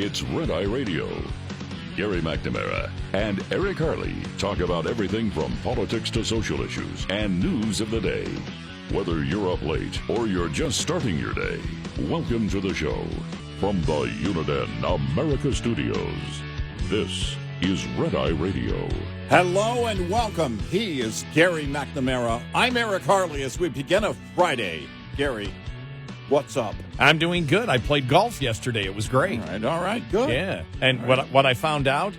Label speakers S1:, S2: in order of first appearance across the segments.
S1: It's Red Eye Radio. Gary McNamara and Eric Harley talk about everything from politics to social issues and news of the day. Whether you're up late or you're just starting your day, welcome to the show. From the Uniden America Studios, this is Red Eye Radio.
S2: Hello and welcome. He is Gary McNamara. I'm Eric Harley as we begin a Friday. Gary, what's up?
S3: I'm doing good. I played golf yesterday. It was great.
S2: All right, good.
S3: Yeah. And what I found out,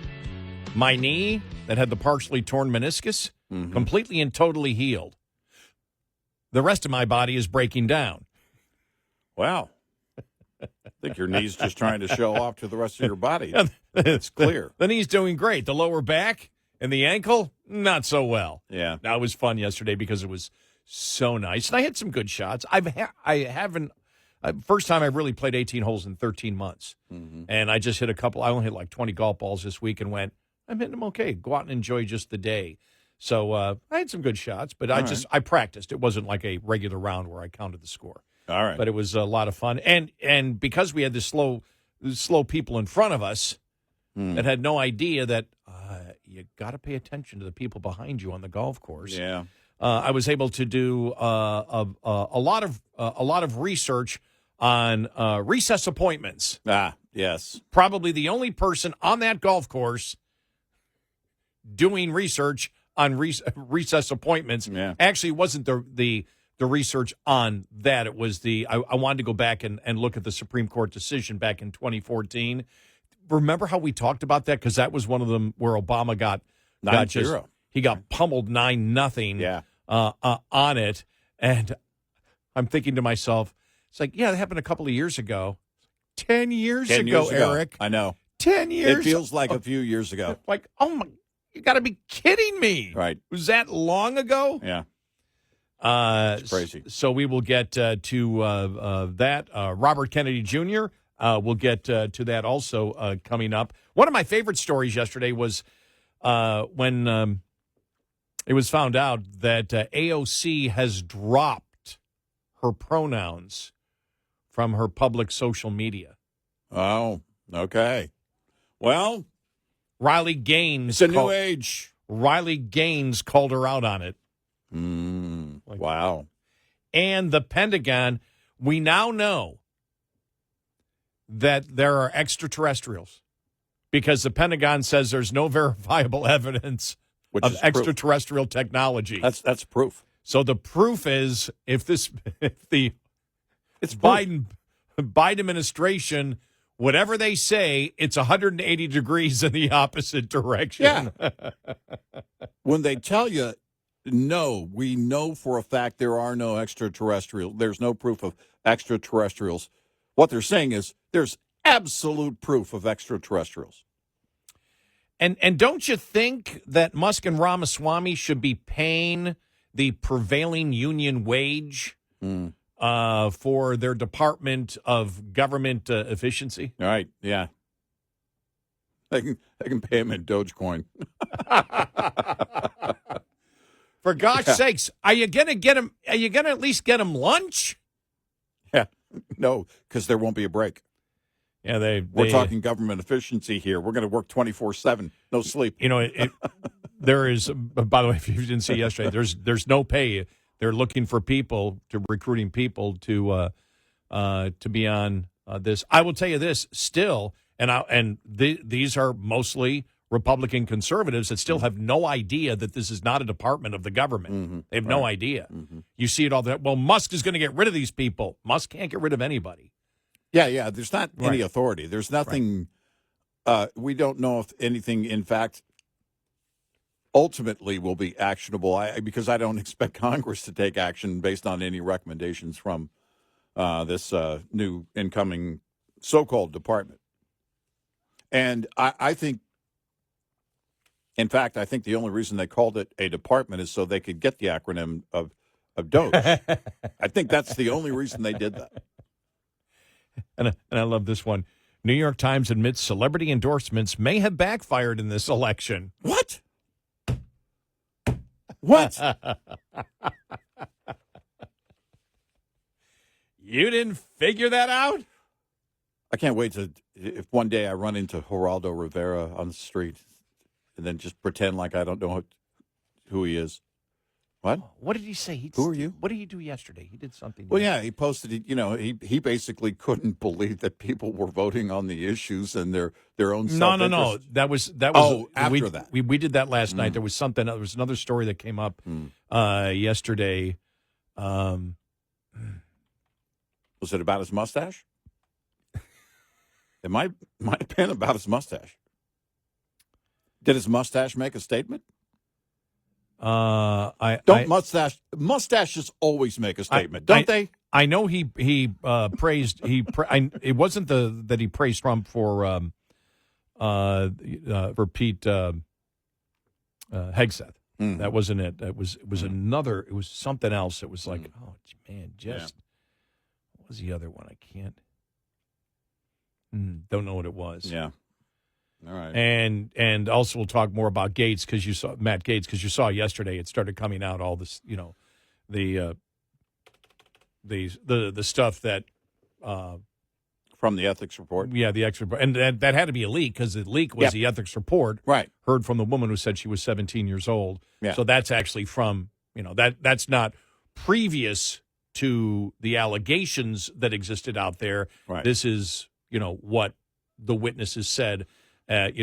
S3: my knee that had the partially torn meniscus, completely and totally healed. The rest of my body is breaking down.
S2: Wow. I think your knee's just trying to show off to the rest of your body. It's clear.
S3: The knee's doing great. The lower back and the ankle, not so well.
S2: Yeah.
S3: Now, it was fun yesterday because it was so nice. And I had some good shots. I haven't. First time I really played 18 holes in 13 months. And I just hit a couple. I only hit like 20 golf balls this week and went, I'm hitting them okay. Go out and enjoy just the day. So I had some good shots, but I practiced. It wasn't like a regular round where I counted the score.
S2: All right.
S3: But it was a lot of fun. And because we had this slow people in front of us that had no idea that you got to pay attention to the people behind you on the golf course.
S2: Yeah.
S3: I was able to do a lot of research on recess appointments.
S2: Ah, yes.
S3: Probably the only person on that golf course doing research on recess appointments.
S2: Yeah.
S3: Actually, wasn't the research on that. It was I wanted to go back and look at the Supreme Court decision back in 2014. Remember how we talked about that? Because that was one of them where Obama got
S2: 9-0.
S3: He got pummeled 9-0.
S2: Yeah.
S3: On it. And I'm thinking to myself, it's like, yeah, that happened a couple of years ago. 10 years ago, Eric.
S2: I know.
S3: 10 years.
S2: It feels like a few years ago.
S3: Like, oh, my, you got to be kidding me.
S2: Right.
S3: Was that long ago?
S2: Yeah. It's crazy.
S3: So we will get to that. Robert Kennedy Jr., we'll get to that also coming up. One of my favorite stories yesterday was when it was found out that AOC has dropped her pronouns from her public social media.
S2: Oh, okay. Well,
S3: Riley Gaines.
S2: it's a new age.
S3: Riley Gaines called her out on it.
S2: Wow.
S3: And the Pentagon, we now know that there are extraterrestrials because the Pentagon says there's no verifiable evidence of extraterrestrial technology.
S2: That's proof.
S3: So the proof is if the
S2: It's
S3: Biden administration, whatever they say, it's 180 degrees in the opposite direction.
S2: Yeah. When they tell you, no, we know for a fact there are no extraterrestrials, there's no proof of extraterrestrials, what they're saying is there's absolute proof of extraterrestrials.
S3: And don't you think that Musk and Ramaswamy should be paying the prevailing union wage for their Department of Government Efficiency?
S2: All right, yeah. They can pay him in Dogecoin.
S3: For gosh sakes, are you going to get him? Are you going to at least get him lunch?
S2: Yeah, no, because there won't be a break.
S3: Yeah,
S2: we're talking government efficiency here. We're going to work 24/7, no sleep.
S3: You know, there is. By the way, if you didn't see yesterday, there's no pay. They're looking for people, recruiting people to be on this. I will tell you this still, these are mostly Republican conservatives that still have no idea that this is not a department of the government. They have no idea. You see it all that. Well, Musk is going to get rid of these people. Musk can't get rid of anybody.
S2: Yeah. There's not any authority. There's nothing. We don't know if anything, in fact, ultimately will be actionable. Because I don't expect Congress to take action based on any recommendations from this new incoming so-called department. And I think, in fact, I think the only reason they called it a department is so they could get the acronym of Doge. I think that's the only reason they did that.
S3: And I love this one. New York Times admits celebrity endorsements may have backfired in this election.
S2: What?
S3: You didn't figure that out?
S2: I can't wait to if one day I run into Geraldo Rivera on the street and then just pretend like I don't know who he is. What?
S3: What did he say?
S2: Who are you?
S3: What did he do yesterday? He did something.
S2: Well, yeah, he posted, he basically couldn't believe that people were voting on the issues and their own self-interest.
S3: No. That was.
S2: After that.
S3: We did that last night. There was something. There was another story that came up yesterday.
S2: Was it about his mustache? It might have been about his mustache. Did his mustache make a statement? Mustaches always make a statement, don't they?
S3: I know he praised it wasn't that he praised Trump for Pete Hegseth. That wasn't it. It was another. It was something else. It was like, oh man, what was the other one? I can't. Don't know what it was.
S2: Yeah. All right.
S3: And also we'll talk more about Gaetz because you saw Matt Gaetz because you saw yesterday it started coming out all this the stuff that
S2: from the ethics report.
S3: Yeah, the ethics report, and that had to be a leak because the leak was the ethics report.
S2: Right.
S3: Heard from the woman who said she was 17 years old.
S2: Yeah.
S3: So that's actually from that's not previous to the allegations that existed out there.
S2: Right.
S3: This is what the witnesses said. At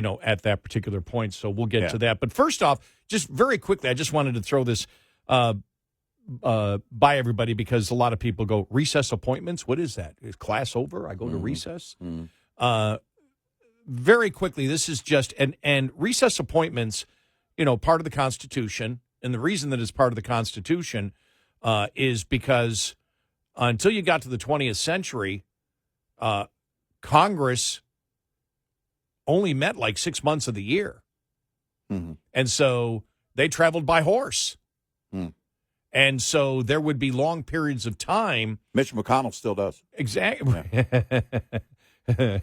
S3: that particular point. So we'll get to that. But first off, just very quickly, I just wanted to throw this by everybody because a lot of people go, recess appointments? What is that? Is class over? I go to recess? Very quickly, this is just, and recess appointments, part of the Constitution. And the reason that it's part of the Constitution is because until you got to the 20th century, Congress only met like 6 months of the year. And so they traveled by horse. And so there would be long periods of time.
S2: Mitch McConnell still does.
S3: Exactly. Yeah. I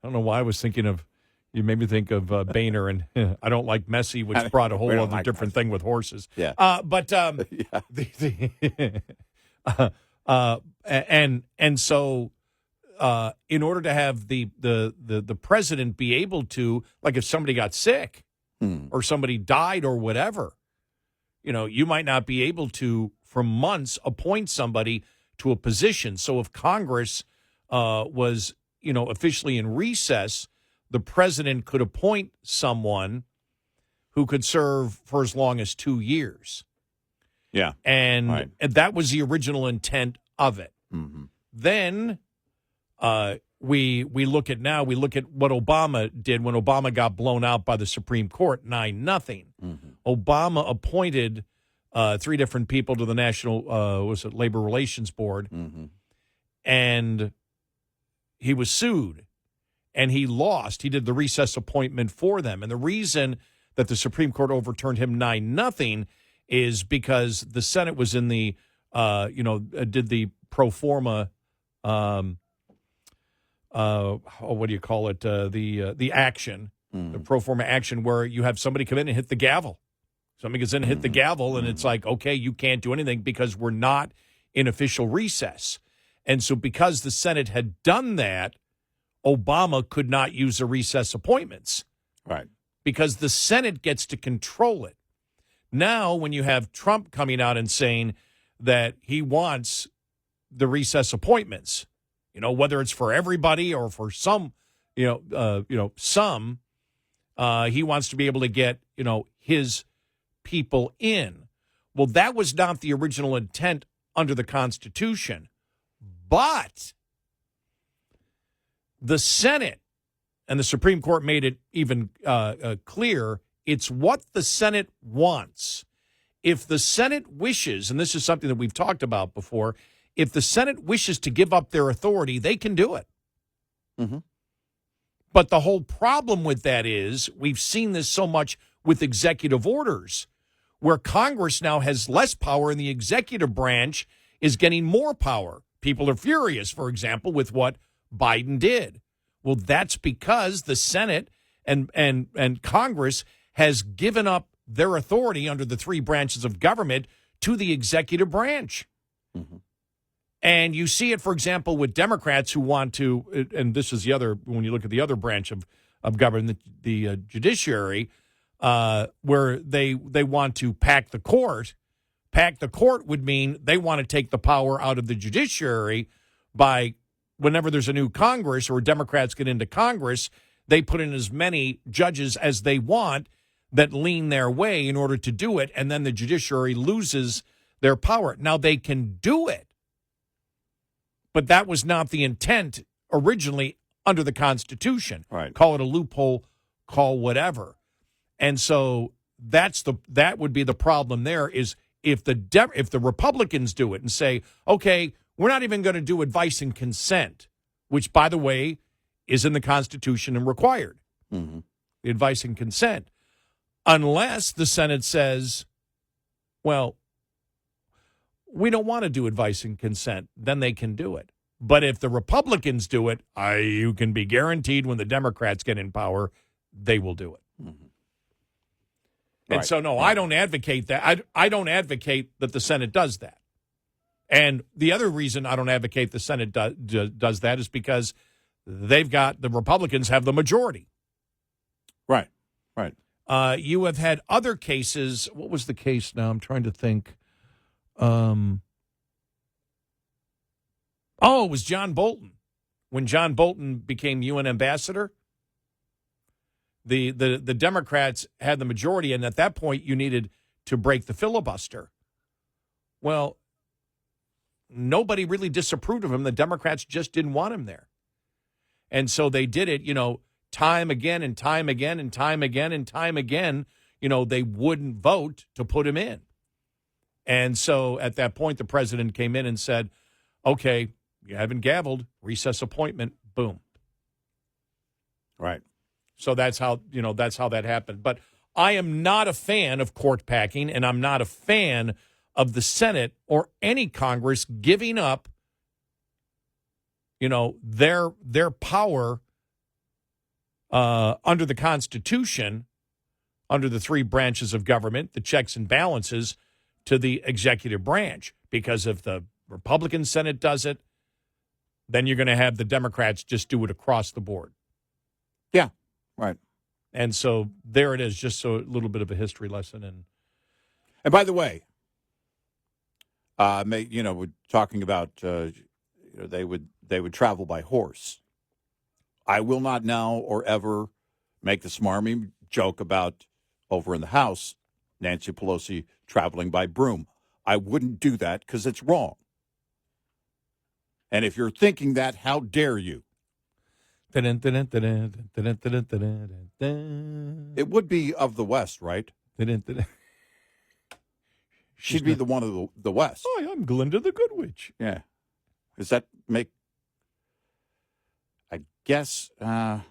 S3: don't know why I was thinking of, you made me think of Boehner and I don't like Messi, which brought a whole other different thing with horses.
S2: Yeah.
S3: And so in order to have the president be able to, like if somebody got sick or somebody died or whatever, you might not be able to, for months, appoint somebody to a position. So if Congress was, officially in recess, the president could appoint someone who could serve for as long as 2 years.
S2: Yeah.
S3: And that was the original intent of it. Then we look at what Obama did when Obama got blown out by the Supreme Court 9-0. Obama appointed 3 different people to the National Labor Relations Board, and he was sued, and he lost. He did the recess appointment for them, and the reason that the Supreme Court overturned him 9-0 is because the Senate was in the did the pro forma. What do you call it? The action, the pro forma action, where you have somebody come in and hit the gavel. Somebody gets in and hit the gavel, and it's like, okay, you can't do anything because we're not in official recess. And so because the Senate had done that, Obama could not use the recess appointments.
S2: Right.
S3: Because the Senate gets to control it. Now, when you have Trump coming out and saying that he wants the recess appointments, whether it's for everybody or for some, some, he wants to be able to get, his people in. Well, that was not the original intent under the Constitution. But the Senate and the Supreme Court made it even clear. It's what the Senate wants. If the Senate wishes, and this is something that we've talked about before, if the Senate wishes to give up their authority, they can do it. But the whole problem with that is we've seen this so much with executive orders, where Congress now has less power and the executive branch is getting more power. People are furious, for example, with what Biden did. Well, that's because the Senate and Congress has given up their authority under the 3 branches of government to the executive branch. And you see it, for example, with Democrats who want to, and this is the other, when you look at the other branch of government, the judiciary, where they want to pack the court. Pack the court would mean they want to take the power out of the judiciary by whenever there's a new Congress or Democrats get into Congress, they put in as many judges as they want that lean their way in order to do it, and then the judiciary loses their power. Now, they can do it, but that was not the intent originally under the Constitution.
S2: Right.
S3: Call it a loophole, call whatever. And so that would be the problem there is if the Republicans do it and say, okay, we're not even going to do advice and consent, which, by the way, is in the Constitution and required, the advice and consent, unless the Senate says, well, we don't want to do advice and consent, then they can do it. But if the Republicans do it, you can be guaranteed when the Democrats get in power, they will do it. And so, no, I don't advocate that. I don't advocate that the Senate does that. And the other reason I don't advocate the Senate does that is because the Republicans have the majority.
S2: Right.
S3: You have had other cases. What was the case now? I'm trying to think. It was John Bolton. When John Bolton became UN ambassador, the Democrats had the majority, and at that point you needed to break the filibuster. Well, nobody really disapproved of him. The Democrats just didn't want him there. And so they did it, time again and time again and time again and time again. They wouldn't vote to put him in. And so at that point, the president came in and said, okay, you haven't gavelled, recess appointment, boom.
S2: Right.
S3: So that's how that happened. But I am not a fan of court packing, and I'm not a fan of the Senate or any Congress giving up, their power under the Constitution, under the three branches of government, the checks and balances, to the executive branch. Because if the Republican Senate does it, then you're going to have the Democrats just do it across the board.
S2: Yeah, right.
S3: And so there it is, just so a little bit of a history lesson.
S2: And by the way, we're talking about they would travel by horse. I will not now or ever make the smarmy joke about over in the House, Nancy Pelosi traveling by broom. I wouldn't do that because it's wrong. And if you're thinking that, how dare you? It would be of the West, right? She'd be the one of the West.
S3: Hi, I'm Glinda the Good Witch.
S2: Yeah. Does that make... I guess... who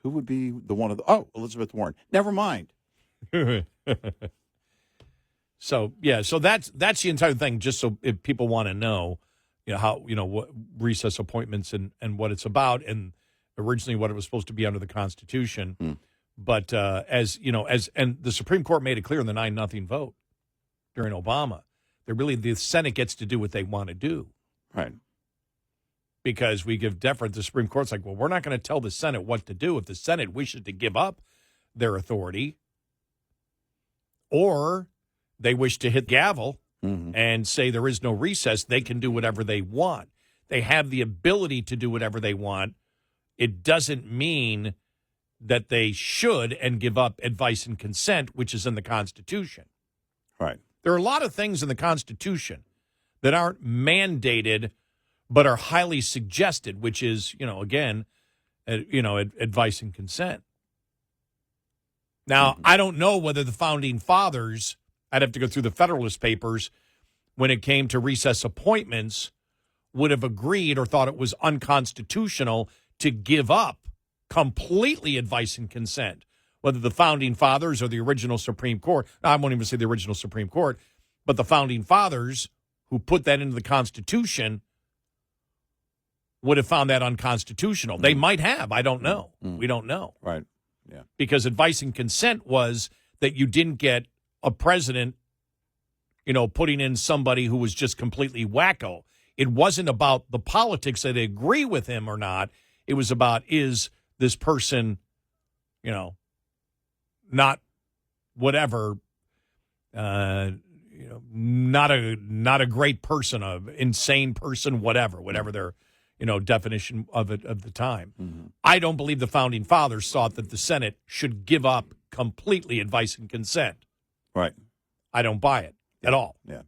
S2: would be the one of the... Oh, Elizabeth Warren. Never mind.
S3: So that's the entire thing, just so if people want to know, how, what recess appointments and what it's about, and originally what it was supposed to be under the Constitution. But as the Supreme Court made it clear in the 9-0 vote during Obama, the Senate gets to do what they want to do.
S2: Right.
S3: Because we give deference, the Supreme Court's like, well, we're not going to tell the Senate what to do. If the Senate wishes to give up their authority, or they wish to hit gavel and say there is no recess, they can do whatever they want. They have the ability to do whatever they want. It doesn't mean that they should and give up advice and consent, which is in the Constitution.
S2: Right.
S3: There are a lot of things in the Constitution that aren't mandated but are highly suggested, which is, advice and consent. Now, I don't know whether the Founding Fathers, I'd have to go through the Federalist Papers, when it came to recess appointments, would have agreed or thought it was unconstitutional to give up completely advice and consent, whether the Founding Fathers or the original Supreme Court. Now, I won't even say the original Supreme Court, but the Founding Fathers who put that into the Constitution would have found that unconstitutional. They might have. I don't know. We don't know.
S2: Right. Yeah.
S3: Because advice and consent was that you didn't get a president putting in somebody who was just completely wacko. It wasn't about the politics that they agree with him or not. It was about, is this person, not whatever, not a great person, a insane person, whatever their, definition of it of the time.
S2: Mm-hmm.
S3: I don't believe the founding fathers thought that the Senate should give up completely advice and consent.
S2: Right.
S3: I don't buy it at all.
S2: Yeah.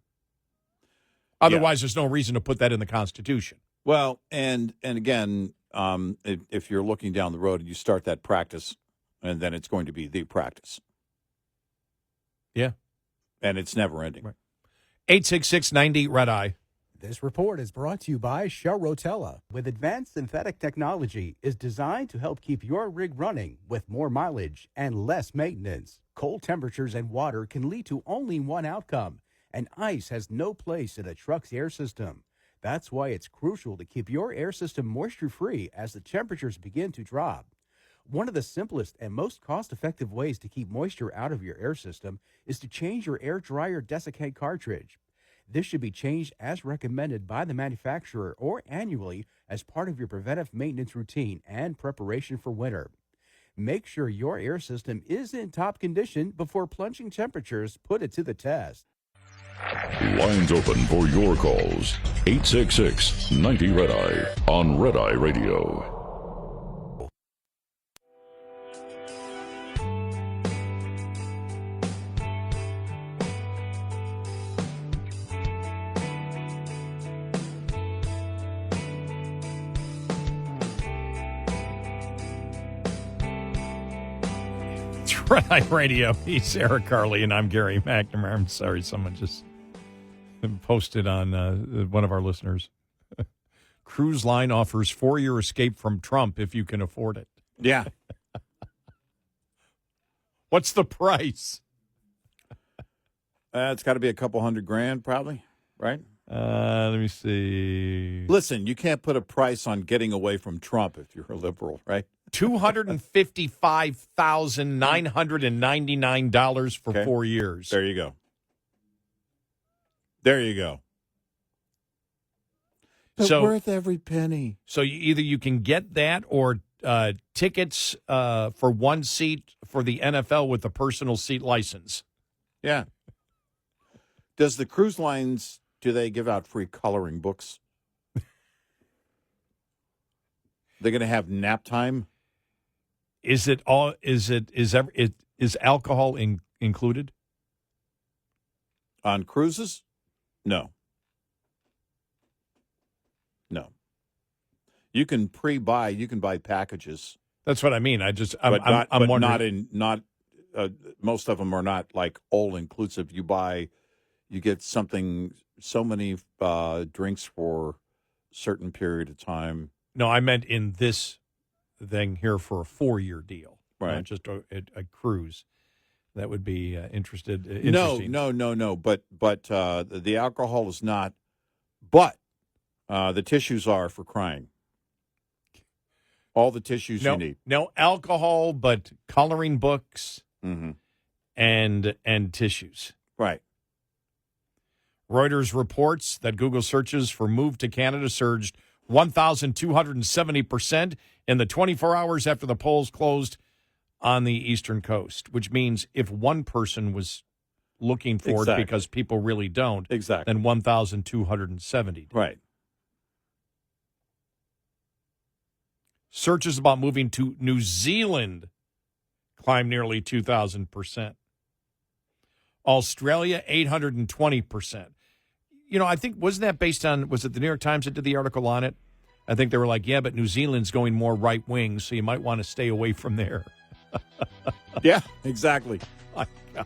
S3: Otherwise, there's no reason to put that in the Constitution.
S2: Well, and again, if you're looking down the road and you start that practice, and then it's going to be the practice.
S3: Yeah.
S2: And it's never ending.
S3: Right. 866-90-RED-EYE.
S4: This report is brought to you by Shell Rotella. With advanced synthetic technology, is designed to help keep your rig running with more mileage and less maintenance. Cold temperatures and water can lead to only one outcome, and ice has no place in a truck's air system. That's why it's crucial to keep your air system moisture-free as the temperatures begin to drop. One of the simplest and most cost-effective ways to keep moisture out of your air system is to change your air dryer desiccate cartridge. This should be changed as recommended by the manufacturer or annually as part of your preventive maintenance routine and preparation for winter. Make sure your air system is in top condition before plunging temperatures put it to the test.
S1: Lines open for your calls. 866-90-RED-EYE on Red Eye Radio.
S3: Red Eye Radio. He's Eric Harley, and I'm Gary McNamara. I'm sorry, someone just posted on one of our listeners. Cruise line offers 4-year escape from Trump if you can afford it.
S2: Yeah.
S3: What's the price?
S2: It's got to be a couple $100,000 probably, right?
S3: Let me see.
S2: Listen, you can't put a price on getting away from Trump if you're a liberal, right?
S3: $255,999 for 4 years.
S2: There you go. There you go. But
S3: So
S2: worth every penny.
S3: So either you can get that or tickets for one seat for the NFL with a personal seat license.
S2: Yeah. Does the cruise lines, do they give out free coloring books? They're going to have nap time?
S3: Is alcohol included
S2: on cruises? No. You can pre-buy. You can buy packages.
S3: That's what I mean. I'm wondering.
S2: Most of them are not like all inclusive. You get something. So many drinks for a certain period of time.
S3: No, I meant in this thing here for a 4-year deal,
S2: right?
S3: Not just a cruise. That would be interesting.
S2: No. But the alcohol is not. But the tissues are, for crying. All the tissues you need.
S3: No alcohol, but coloring books and tissues.
S2: Right.
S3: Reuters reports that Google searches for move to Canada surged 1,270% in the 24 hours after the polls closed on the eastern coast, which means if one person was looking for it because people really don't, then 1,270.
S2: Right.
S3: Searches about moving to New Zealand climbed nearly 2,000%. Australia, 820%. I think, wasn't that based on, was it the New York Times that did the article on it? I think they were like, yeah, but New Zealand's going more right-wing, so you might want to stay away from there.
S2: Yeah, exactly.
S3: My God.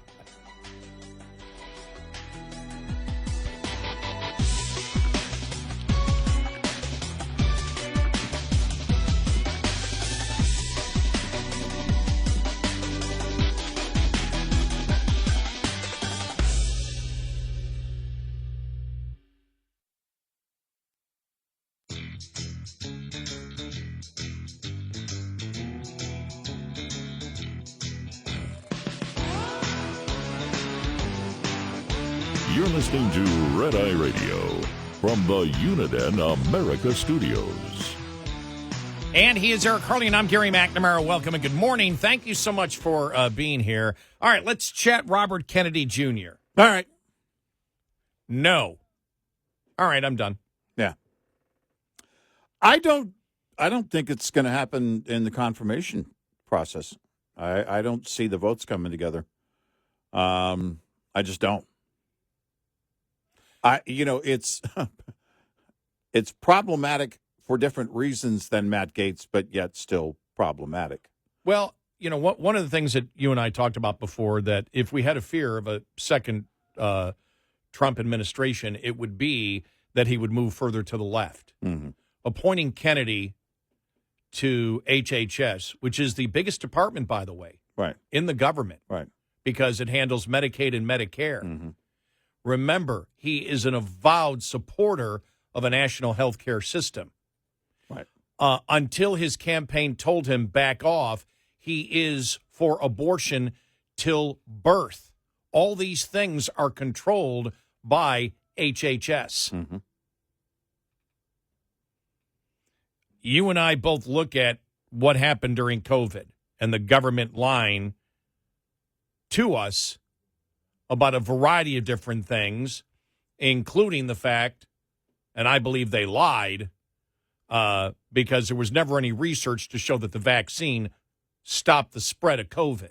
S1: You're listening to Red Eye Radio from the Uniden America Studios.
S3: And he is Eric Harley, and I'm Gary McNamara. Welcome and good morning. Thank you so much for being here. All right, let's chat Robert Kennedy Jr.
S2: All right.
S3: No. All right, I'm done.
S2: Yeah. I don't think it's going to happen in the confirmation process. I don't see the votes coming together. I just don't. It's it's problematic for different reasons than Matt Gaetz, but yet still problematic.
S3: Well, one of the things that you and I talked about before, that if we had a fear of a second Trump administration, it would be that he would move further to the left.
S2: Mm-hmm.
S3: Appointing Kennedy to HHS, which is the biggest department, by the way,
S2: right,
S3: in the government,
S2: right,
S3: because it handles Medicaid and Medicare.
S2: Mm-hmm.
S3: Remember, he is an avowed supporter of a national health care system.
S2: Right.
S3: Until his campaign told him back off, he is for abortion till birth. All these things are controlled by HHS.
S2: Mm-hmm.
S3: You and I both look at what happened during COVID and the government lying to us about a variety of different things, including the fact, and I believe they lied, because there was never any research to show that the vaccine stopped the spread of COVID.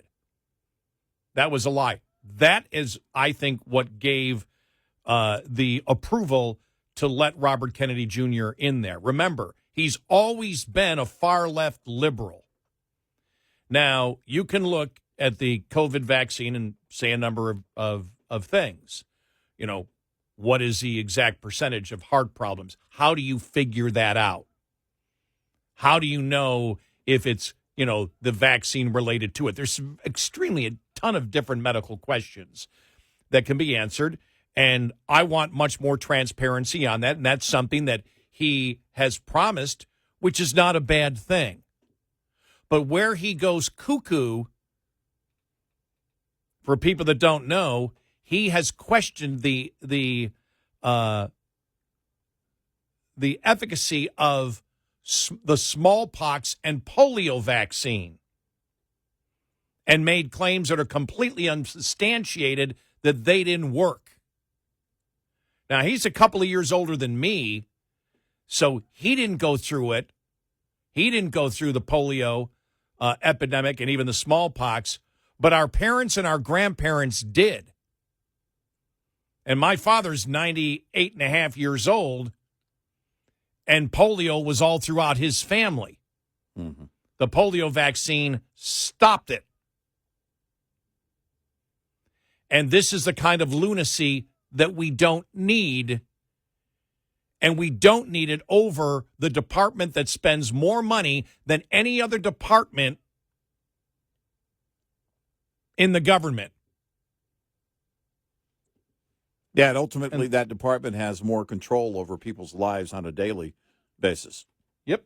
S3: That was a lie. That is, I think, what gave the approval to let Robert Kennedy Jr. in there. Remember, he's always been a far-left liberal. Now, you can look at the COVID vaccine and say a number of things. What is the exact percentage of heart problems? How do you figure that out? How do you know if it's, the vaccine related to it? There's a ton of different medical questions that can be answered, and I want much more transparency on that, and that's something that he has promised, which is not a bad thing. But where he goes cuckoo, for people that don't know, he has questioned the efficacy of the smallpox and polio vaccine, and made claims that are completely unsubstantiated that they didn't work. Now, he's a couple of years older than me, so he didn't go through it. He didn't go through the polio epidemic and even the smallpox, but our parents and our grandparents did. And my father's 98 and a half years old, and polio was all throughout his family.
S2: Mm-hmm.
S3: The polio vaccine stopped it. And this is the kind of lunacy that we don't need. And we don't need it over the department that spends more money than any other department in the government.
S2: Yeah, and ultimately that department has more control over people's lives on a daily basis.
S3: Yep.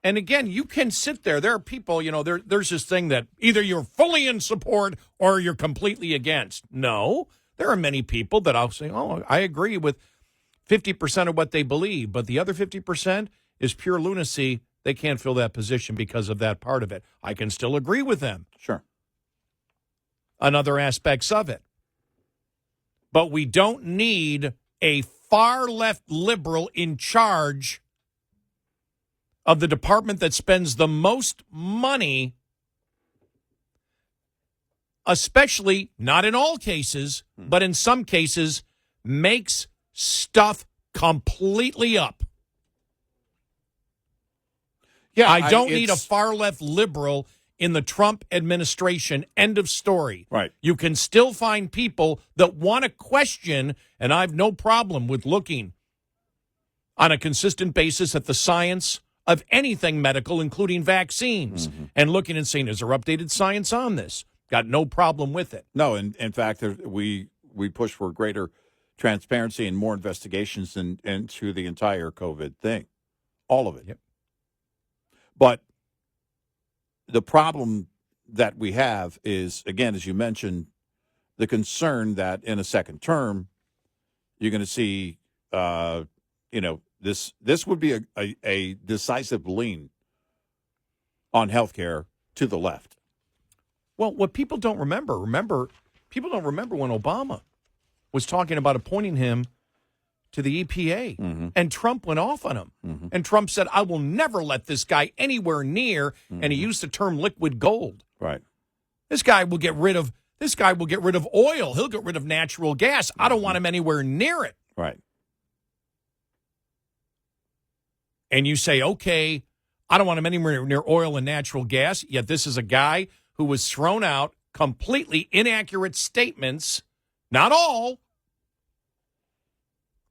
S3: And again, you can sit there. There are people, there's this thing that either you're fully in support or you're completely against. No, there are many people that I'll say, I agree with 50% of what they believe, but the other 50% is pure lunacy. They can't fill that position because of that part of it. I can still agree with them.
S2: Sure.
S3: On other aspects of it. But we don't need a far-left liberal in charge of the department that spends the most money, especially, not in all cases, but in some cases, makes stuff completely up.
S2: Yeah,
S3: I don't need a far-left liberal in the Trump administration. End of story.
S2: Right.
S3: You can still find people that want to question, and I have no problem with looking on a consistent basis at the science of anything medical, including vaccines, and looking and saying, is there updated science on this? Got no problem with it.
S2: No, in fact, we push for greater transparency and more investigations into the entire COVID thing. All of it.
S3: Yep.
S2: But the problem that we have is, again, as you mentioned, the concern that in a second term, you're going to see, this would be a decisive lean on healthcare to the left.
S3: Well, what people don't people don't remember when Obama was talking about appointing him to the EPA, and Trump went off on him. And Trump said, I will never let this guy anywhere near, and he used the term liquid gold.
S2: Right.
S3: This guy will get rid of oil. He'll get rid of natural gas. I don't want him anywhere near it.
S2: Right.
S3: And you say, okay, I don't want him anywhere near oil and natural gas, yet this is a guy who was thrown out completely inaccurate statements. Not all.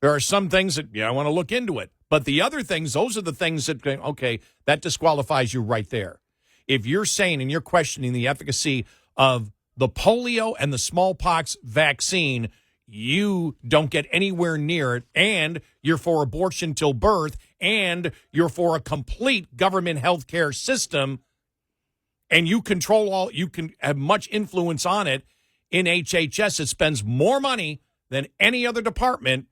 S3: There are some things that, I want to look into it. But the other things, those are the things that, okay, that disqualifies you right there. If you're saying and you're questioning the efficacy of the polio and the smallpox vaccine, you don't get anywhere near it, and you're for abortion till birth, and you're for a complete government health care system, and you can have much influence on it in HHS. It spends more money than any other department.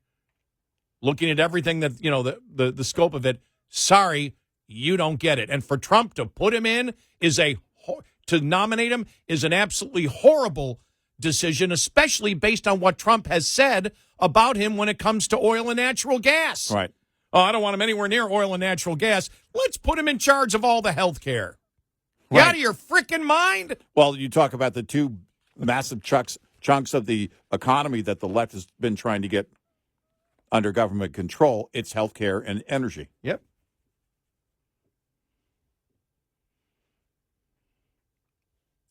S3: Looking at everything that, the scope of it, sorry, you don't get it. And for Trump to put him in to nominate him is an absolutely horrible decision, especially based on what Trump has said about him when it comes to oil and natural gas.
S2: Right.
S3: Oh, I don't want him anywhere near oil and natural gas. Let's put him in charge of all the health care. You
S2: Right.
S3: out of your freaking mind?
S2: Well, you talk about the two massive chunks of the economy that the left has been trying to get under government control. It's healthcare and energy.
S3: Yep.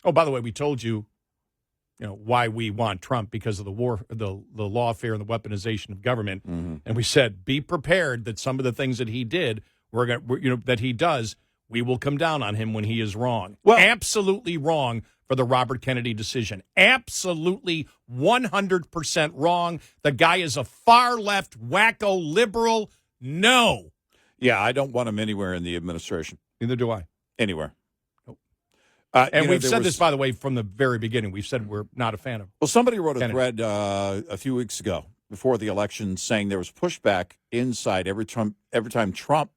S3: Oh, by the way, we told you, why we want Trump because of the war, the lawfare and the weaponization of government. And we said, be prepared that some of the things that he did, that he does, we will come down on him when he is wrong.
S2: Well,
S3: absolutely wrong for the Robert Kennedy decision. Absolutely 100% wrong. The guy is a far-left, wacko liberal. No.
S2: Yeah, I don't want him anywhere in the administration.
S3: Neither do I.
S2: Anywhere.
S3: Nope. And we've said this, by the way, from the very beginning. We've said we're not a fan of.
S2: Well, somebody wrote a
S3: Kennedy.
S2: thread a few weeks ago before the election saying there was pushback inside every time Trump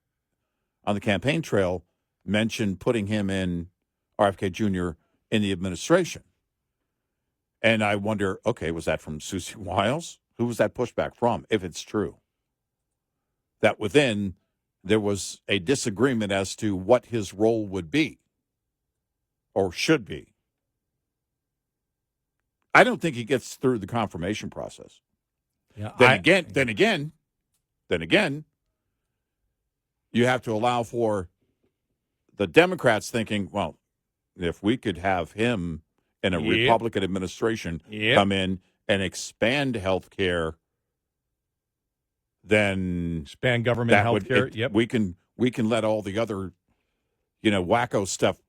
S2: on the campaign trail mentioned putting him in RFK Jr. in the administration. And I wonder, okay, was that from Susie Wiles? Who was that pushback from, if it's true? That within there was a disagreement as to what his role would be or should be. I don't think he gets through the confirmation process.
S3: Yeah,
S2: Then again, you have to allow for the Democrats thinking, well, if we could have him in a Republican administration come in and expand health care, then
S3: expand government health care. Yep.
S2: We can let all the other, wacko stuff,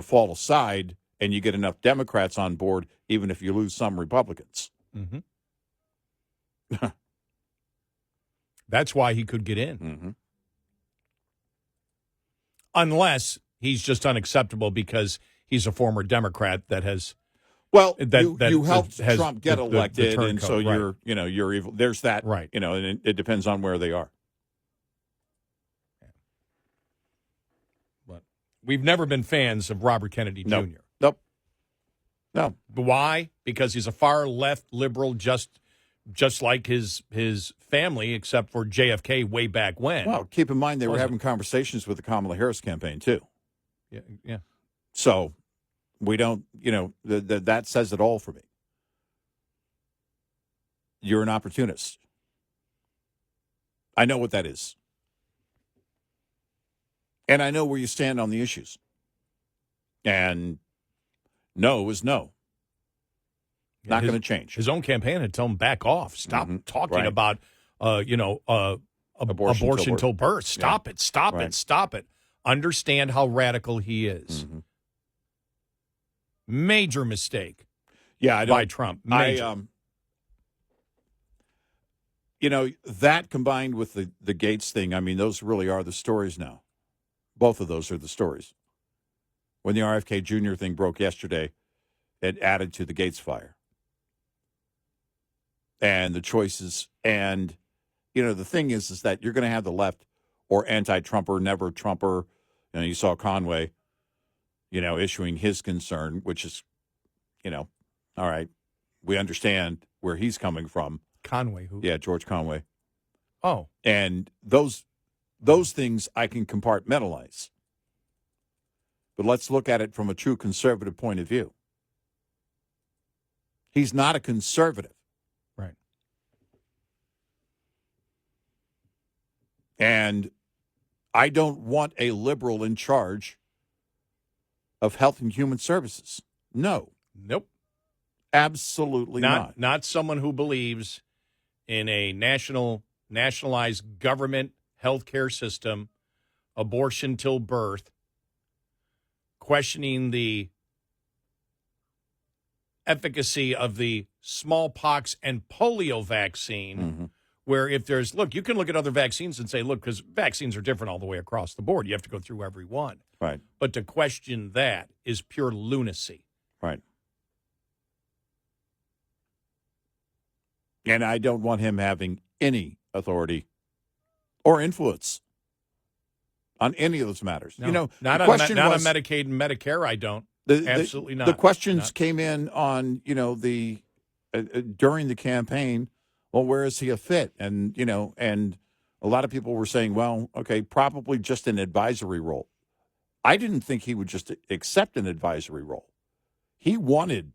S2: fall aside, and you get enough Democrats on board, even if you lose some Republicans.
S3: Mm-hmm. That's why he could get in.
S2: Mm-hmm.
S3: Unless he's just unacceptable because he's a former Democrat that has.
S2: Well,
S3: that
S2: you helped
S3: has
S2: Trump get elected,
S3: the
S2: and so
S3: right.
S2: you're evil. There's that,
S3: right?
S2: And it depends on where they are.
S3: But we've never been fans of Robert Kennedy Jr.
S2: Nope. No.
S3: Why? Because he's a far left liberal, just like his family, except for JFK way back when.
S2: Well, keep in mind they were having conversations with the Kamala Harris campaign too.
S3: Yeah.
S2: So we don't, that says it all for me. You're an opportunist. I know what that is. And I know where you stand on the issues. And no is no. Not going to change.
S3: His own campaign had told him back off. Stop talking about, abortion till birth. Stop it. Stop it. Stop it. Understand how radical he is.
S2: Mm-hmm.
S3: Major mistake.
S2: Yeah,
S3: by Trump. Major.
S2: That combined with the Gaetz thing, I mean, those really are the stories now. Both of those are the stories. when the RFK Jr. thing broke yesterday, it added to the Gaetz fire. And the choices, and, the thing is that you're going to have the left or anti-Trumper, never Trumper. You saw Conway, issuing his concern, which is, all right, we understand where he's coming from.
S3: Conway, who?
S2: Yeah, George Conway.
S3: Oh.
S2: And those things I can compartmentalize. But let's look at it from a true conservative point of view. He's not a conservative.
S3: Right.
S2: And I don't want a liberal in charge of Health and Human Services. No.
S3: Nope.
S2: Absolutely not.
S3: Not someone who believes in a nationalized government healthcare system, abortion till birth, questioning the efficacy of the smallpox and polio vaccine, where if there's, you can look at other vaccines and say, because vaccines are different all the way across the board. You have to go through every one.
S2: Right.
S3: But to question that is pure lunacy.
S2: Right. And I don't want him having any authority or influence on any of those matters.
S3: No. Not on Medicaid and Medicare, I don't. Absolutely not.
S2: The questions came in on, the during the campaign, well, where is he a fit? And, and a lot of people were saying, well, okay, probably just an advisory role. I didn't think he would just accept an advisory role. He wanted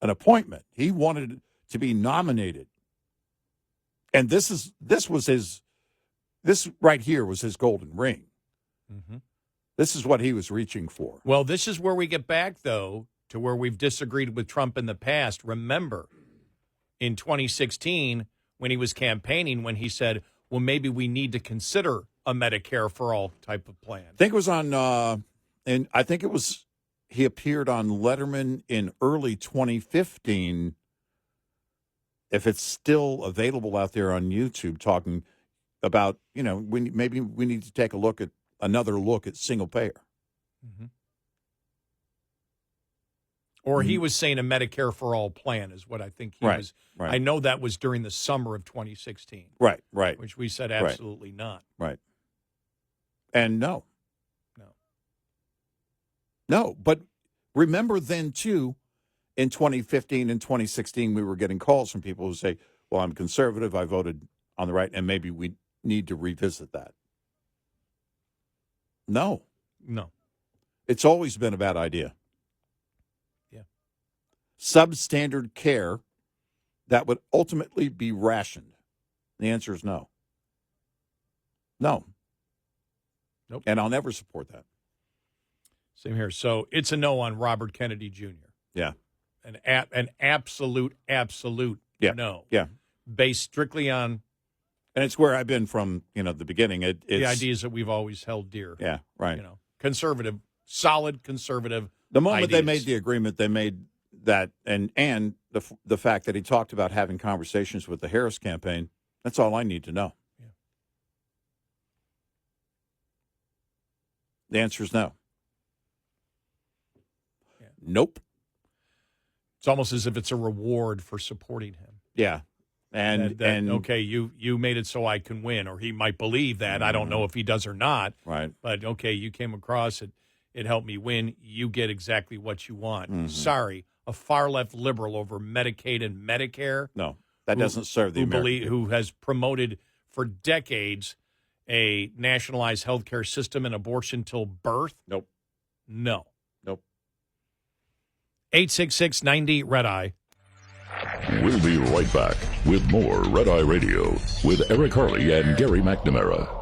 S2: an appointment. He wanted to be nominated. And this right here was his golden ring. Mm-hmm. This is what he was reaching for.
S3: Well, this is where we get back, though, to where we've disagreed with Trump in the past. Remember, in 2016, when he was campaigning, when he said, well, maybe we need to consider a Medicare for all type of plan.
S2: I think it was on, and I think it was, he appeared on Letterman in early 2015. If it's still available out there on YouTube, talking about, maybe we need to take another look at single payer.
S3: Mm-hmm. Or he was saying a Medicare for all plan is what I think he was. Right. I know that was during the summer of 2016.
S2: Right.
S3: Which we said absolutely not.
S2: Right. And no. But remember then, too, in 2015 and 2016, we were getting calls from people who say, well, I'm conservative, I voted on the right, and maybe we need to revisit that. No. It's always been a bad idea.
S3: Yeah.
S2: Substandard care that would ultimately be rationed. The answer is no. No.
S3: Nope.
S2: And I'll never support that.
S3: Same here. So it's a no on Robert Kennedy Jr.
S2: Yeah.
S3: An absolute no.
S2: Yeah.
S3: Based strictly on...
S2: And it's where I've been from, the beginning. It's
S3: the ideas that we've always held dear.
S2: Yeah, right.
S3: Conservative, solid conservative
S2: The moment
S3: ideas.
S2: they made the agreement, they made that, and the fact that he talked about having conversations with the Harris campaign, that's all I need to know.
S3: Yeah.
S2: The answer is no.
S3: Yeah.
S2: Nope.
S3: It's almost as if it's a reward for supporting him.
S2: Yeah. And
S3: okay, you made it so I can win, or he might believe that. I don't know if he does or not.
S2: Right.
S3: But okay, you came across it. It helped me win. You get exactly what you want.
S2: Mm-hmm.
S3: Sorry, a far left liberal over Medicaid and Medicare.
S2: No, that doesn't serve the American people.
S3: Who has promoted for decades a nationalized healthcare system and abortion till birth.
S2: Nope.
S3: No.
S2: Nope.
S3: 866-90-RED-EYE.
S1: We'll be right back with more Red Eye Radio with Eric Harley and Gary McNamara.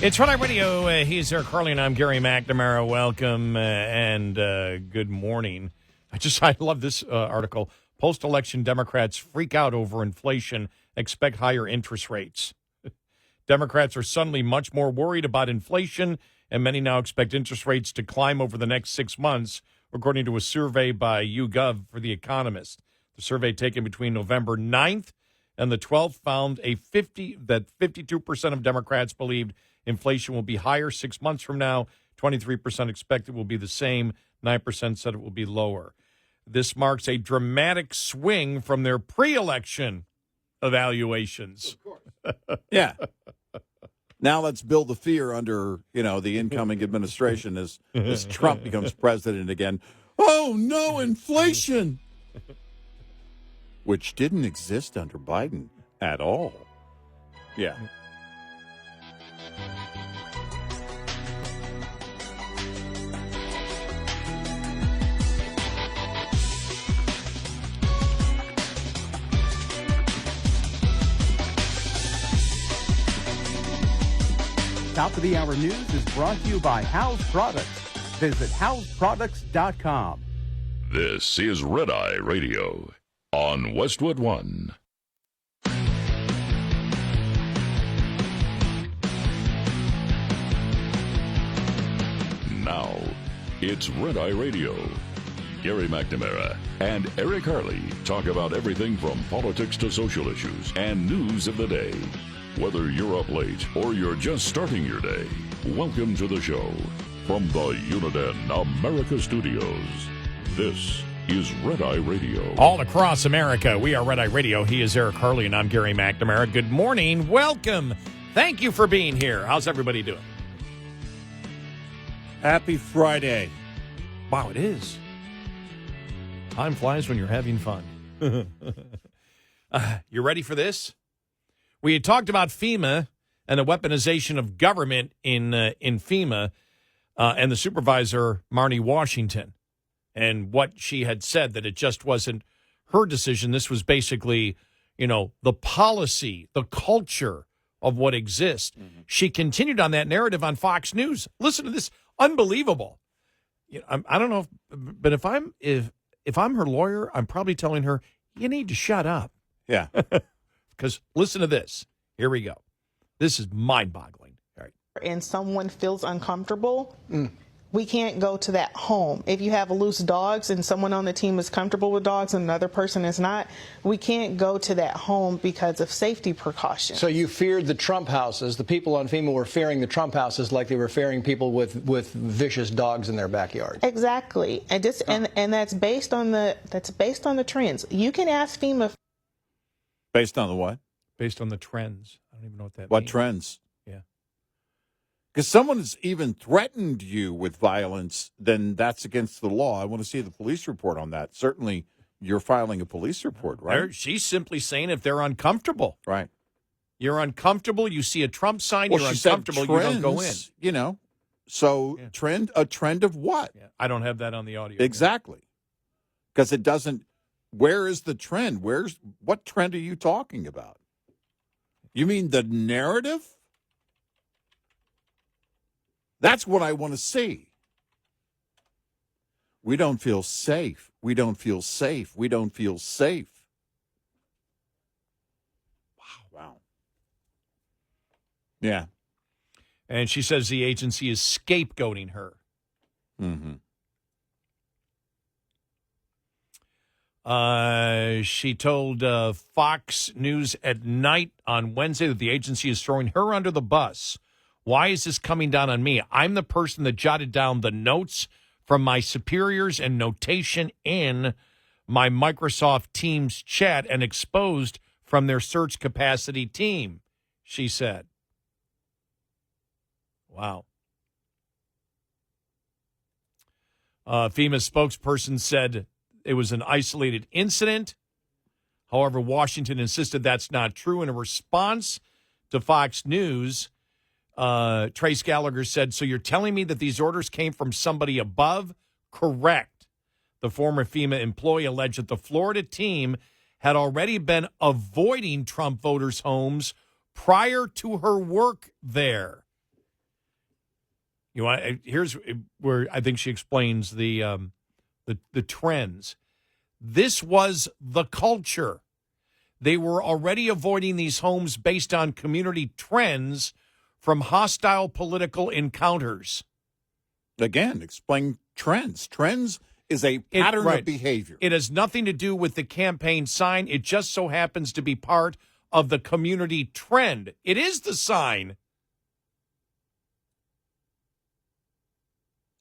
S3: It's Red Eye Radio. He's Eric Harley, and I'm Gary McNamara. Welcome and good morning. I love this article. Post-election Democrats freak out over inflation, expect higher interest rates. Democrats are suddenly much more worried about inflation, and many now expect interest rates to climb over the next 6 months, according to a survey by YouGov for The Economist. The survey taken between November 9th and the 12th found that 52% of Democrats believed inflation will be higher 6 months from now. 23% expect it will be the same. 9% said it will be lower. This marks a dramatic swing from their pre-election evaluations.
S2: Of course. Yeah. Now let's build the fear under, the incoming administration as Trump becomes president again. Oh, no, inflation! Which didn't exist under Biden at all. Yeah.
S4: Top of the Hour News is brought to you by House Products. Visit houseproducts.com.
S1: This is Red Eye Radio on Westwood One. Now, it's Red Eye Radio. Gary McNamara and Eric Harley talk about everything from politics to social issues and news of the day. Whether you're up late or you're just starting your day, welcome to the show. From the Uniden America Studios, this is Red Eye Radio.
S3: All across America, we are Red Eye Radio. He is Eric Harley, and I'm Gary McNamara. Good morning. Welcome. Thank you for being here. How's everybody doing?
S2: Happy Friday.
S3: Wow, it is. Time flies when you're having fun. You ready for this? We had talked about FEMA and the weaponization of government in FEMA and the supervisor, Marnie Washington, and what she had said, that it just wasn't her decision. This was basically, the policy, the culture of what exists. Mm-hmm. She continued on that narrative on Fox News. Listen to this. Unbelievable. I don't know, but if I'm her lawyer, I'm probably telling her, you need to shut up.
S2: Yeah.
S3: Because listen to this. Here we go. This is mind-boggling. All right.
S5: And someone feels uncomfortable, we can't go to that home. If you have loose dogs and someone on the team is comfortable with dogs and another person is not, we can't go to that home because of safety precautions.
S6: So you feared the Trump houses. The people on FEMA were fearing the Trump houses like they were fearing people with vicious dogs in their backyard.
S5: Exactly. And that's based on the trends. You can ask FEMA.
S2: Based on the what?
S3: Based on the trends. I don't even know what that means.
S2: What trends?
S3: Yeah.
S2: Because someone has even threatened you with violence, then that's against the law. I want to see the police report on that. Certainly, you're filing a police report, right?
S3: She's simply saying if they're uncomfortable.
S2: Right.
S3: You're uncomfortable, you see a Trump sign,
S2: well,
S3: you're uncomfortable, you don't go in.
S2: So
S3: yeah.
S2: A trend of what?
S3: Yeah. I don't have that on the audio.
S2: Exactly. Because it doesn't, where is the trend? What trend are you talking about? You mean the narrative? That's what I want to see. We don't feel safe. We don't feel safe. We don't feel safe. Wow. Yeah.
S3: And she says the agency is scapegoating her.
S2: Mm-hmm.
S3: She told Fox News at Night on Wednesday that the agency is throwing her under the bus. Why is this coming down on me? I'm the person that jotted down the notes from my superiors and notation in my Microsoft Teams chat and exposed from their search capacity team, she said. Wow. FEMA spokesperson said it was an isolated incident. However, Washington insisted that's not true. In a response to Fox News, Trace Gallagher said, so you're telling me that these orders came from somebody above? Correct. The former FEMA employee alleged that the Florida team had already been avoiding Trump voters' homes prior to her work there. Here's where I think she explains the trends. This was the culture. they were already avoiding these homes based on community trends from hostile political encounters.
S2: Again, explain trends. Trends is a pattern of behavior.
S3: It has nothing to do with the campaign sign. It just so happens to be part of the community trend. It is the sign.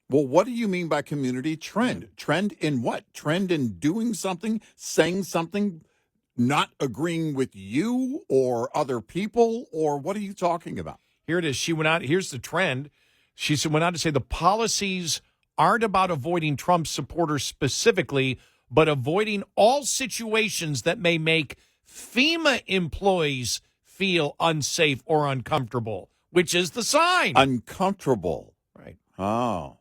S2: Well, what do you mean by community trend? Trend in what? Trend in doing something, saying something, not agreeing with you or other people, or what are you talking about?
S3: Here it is. She went out. Here's the trend. She went on to say the policies aren't about avoiding Trump supporters specifically, but avoiding all situations that may make FEMA employees feel unsafe or uncomfortable, which is the sign.
S2: Uncomfortable.
S3: Right.
S2: Oh.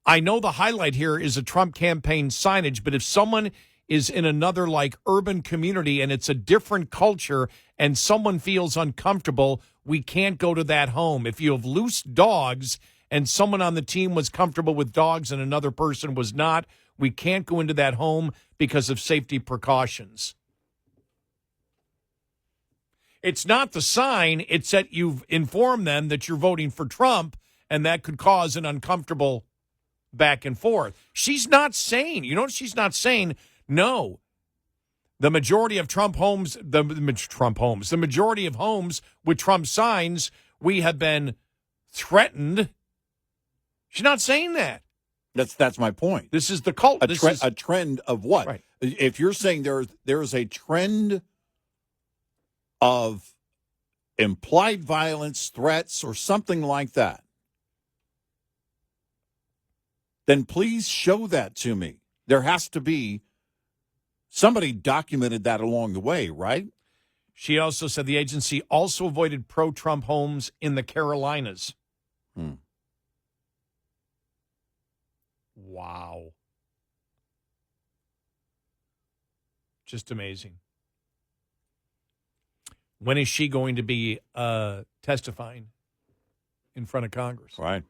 S3: I know the highlight here is a Trump campaign signage, but if someone is in another like urban community and it's a different culture and someone feels uncomfortable, we can't go to that home. If you have loose dogs and someone on the team was comfortable with dogs and another person was not, we can't go into that home because of safety precautions. It's not the sign. It's that you've informed them that you're voting for Trump, and that could cause an uncomfortable back and forth. She's not saying, you know what she's not saying? No. The majority of the majority of homes with Trump signs, we have been threatened. She's not saying that.
S2: That's my point.
S3: This is the cult.
S2: A trend of what?
S3: Right.
S2: If you're saying there's a trend of implied violence, threats, or something like that, then please show that to me. There has to be somebody documented that along the way, right?
S3: She also said the agency also avoided pro-Trump homes in the Carolinas. Wow. Just amazing. When is she going to be testifying in front of Congress?
S2: Right.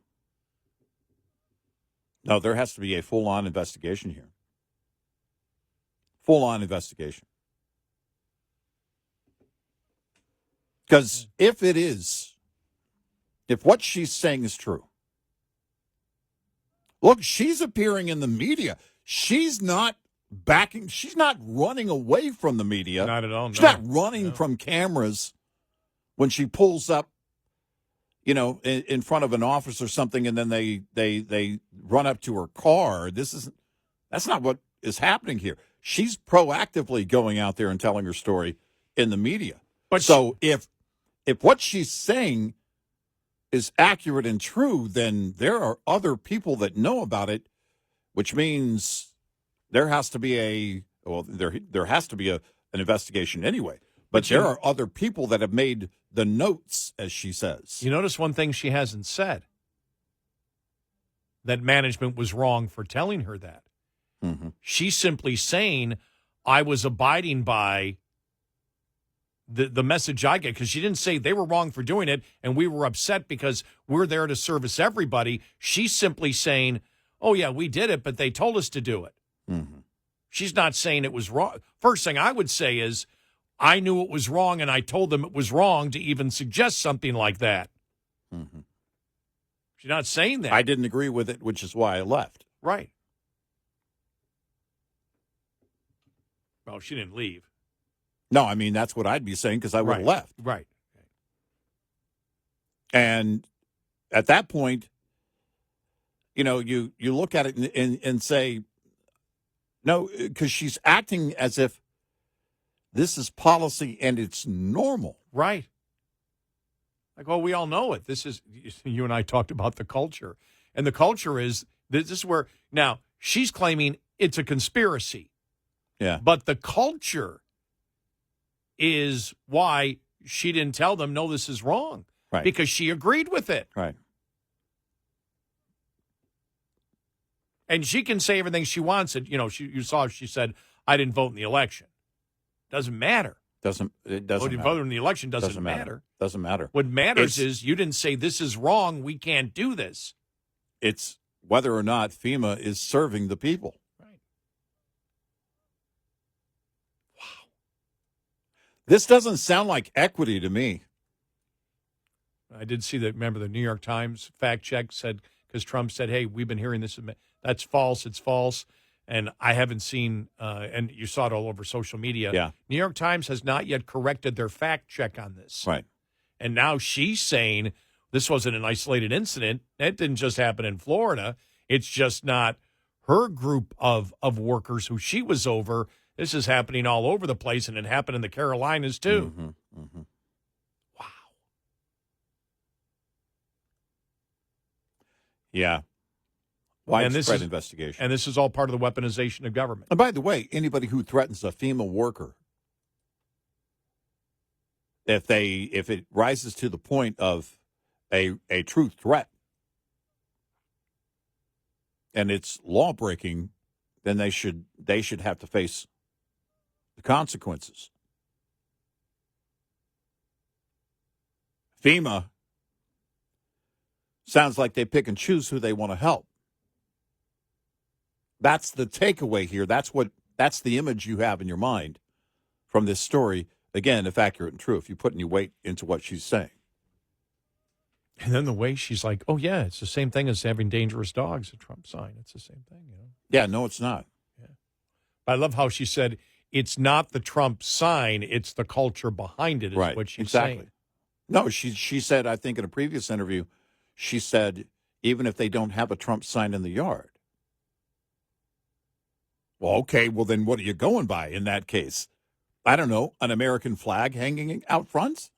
S2: No, there has to be a full-on investigation here. Full-on investigation. Because if what she's saying is true, look, she's appearing in the media. She's not running away from the media.
S3: Not at all.
S2: She's not running from cameras when she pulls up, in front of an office or something, and then they run up to her car. That's not what is happening here. She's proactively going out there and telling her story in the media.
S3: But
S2: so if what she's saying is accurate and true, then there are other people that know about it, which means there has to be there has to be an investigation anyway. But there are other people that have made the notes, as she says.
S3: You notice one thing she hasn't said, that management was wrong for telling her that.
S2: Mm-hmm.
S3: She's simply saying, I was abiding by the message I get, because she didn't say they were wrong for doing it and we were upset because we're there to service everybody. She's simply saying, oh, yeah, we did it, but they told us to do it.
S2: Mm-hmm.
S3: She's not saying it was wrong. First thing I would say is, I knew it was wrong, and I told them it was wrong to even suggest something like that.
S2: Mm-hmm.
S3: She's not saying that.
S2: I didn't agree with it, which is why I left.
S3: Right. Well, she didn't leave.
S2: No, I mean, that's what I'd be saying, because I would have left.
S3: Right.
S2: And at that point, you look at it and say, no, because she's acting as if this is policy and it's normal.
S3: Right. Like, well, we all know it. This is, you and I talked about the culture. And the culture is, this is where, now, she's claiming it's a conspiracy.
S2: Yeah.
S3: But the culture is why she didn't tell them, no, this is wrong.
S2: Right.
S3: Because she agreed with it.
S2: Right.
S3: And she can say everything she wants. And, you saw she said, I didn't vote in the election. Doesn't matter.
S2: It doesn't
S3: Voting
S2: matter.
S3: in the election doesn't matter.
S2: Doesn't matter.
S3: What matters is you didn't say this is wrong. We can't do this.
S2: It's whether or not FEMA is serving the people.
S3: Right.
S2: This doesn't sound like equity to me.
S3: I did see that. Remember, the New York Times fact check said, because Trump said, hey, we've been hearing this. That's false. It's false. And I haven't seen, and you saw it all over social media.
S2: Yeah.
S3: New York Times has not yet corrected their fact check on this.
S2: Right.
S3: And now she's saying this wasn't an isolated incident. It didn't just happen in Florida. It's just not her group of workers who she was over. This is happening all over the place, and it happened in the Carolinas, too.
S2: Mm-hmm, mm-hmm.
S3: Wow.
S2: Yeah. Widespread investigation.
S3: And this is all part of the weaponization of government.
S2: And by the way, anybody who threatens a FEMA worker, if it rises to the point of a true threat and it's law breaking, then they should have to face the consequences. FEMA sounds like they pick and choose who they want to help. That's the takeaway here. That's the image you have in your mind from this story. Again, if accurate and true, if you put any weight into what she's saying.
S3: And then the way she's like, oh, yeah, it's the same thing as having dangerous dogs, a Trump sign. It's the same thing, you know?
S2: Yeah, no, it's not.
S3: Yeah. But I love how she said, it's not the Trump sign, it's the culture behind it, is
S2: right.
S3: what she's
S2: exactly.
S3: saying.
S2: No, she said, I think in a previous interview, she said, even if they don't have a Trump sign in the yard. Well, okay, well, then what are you going by in that case? I don't know, an American flag hanging out front?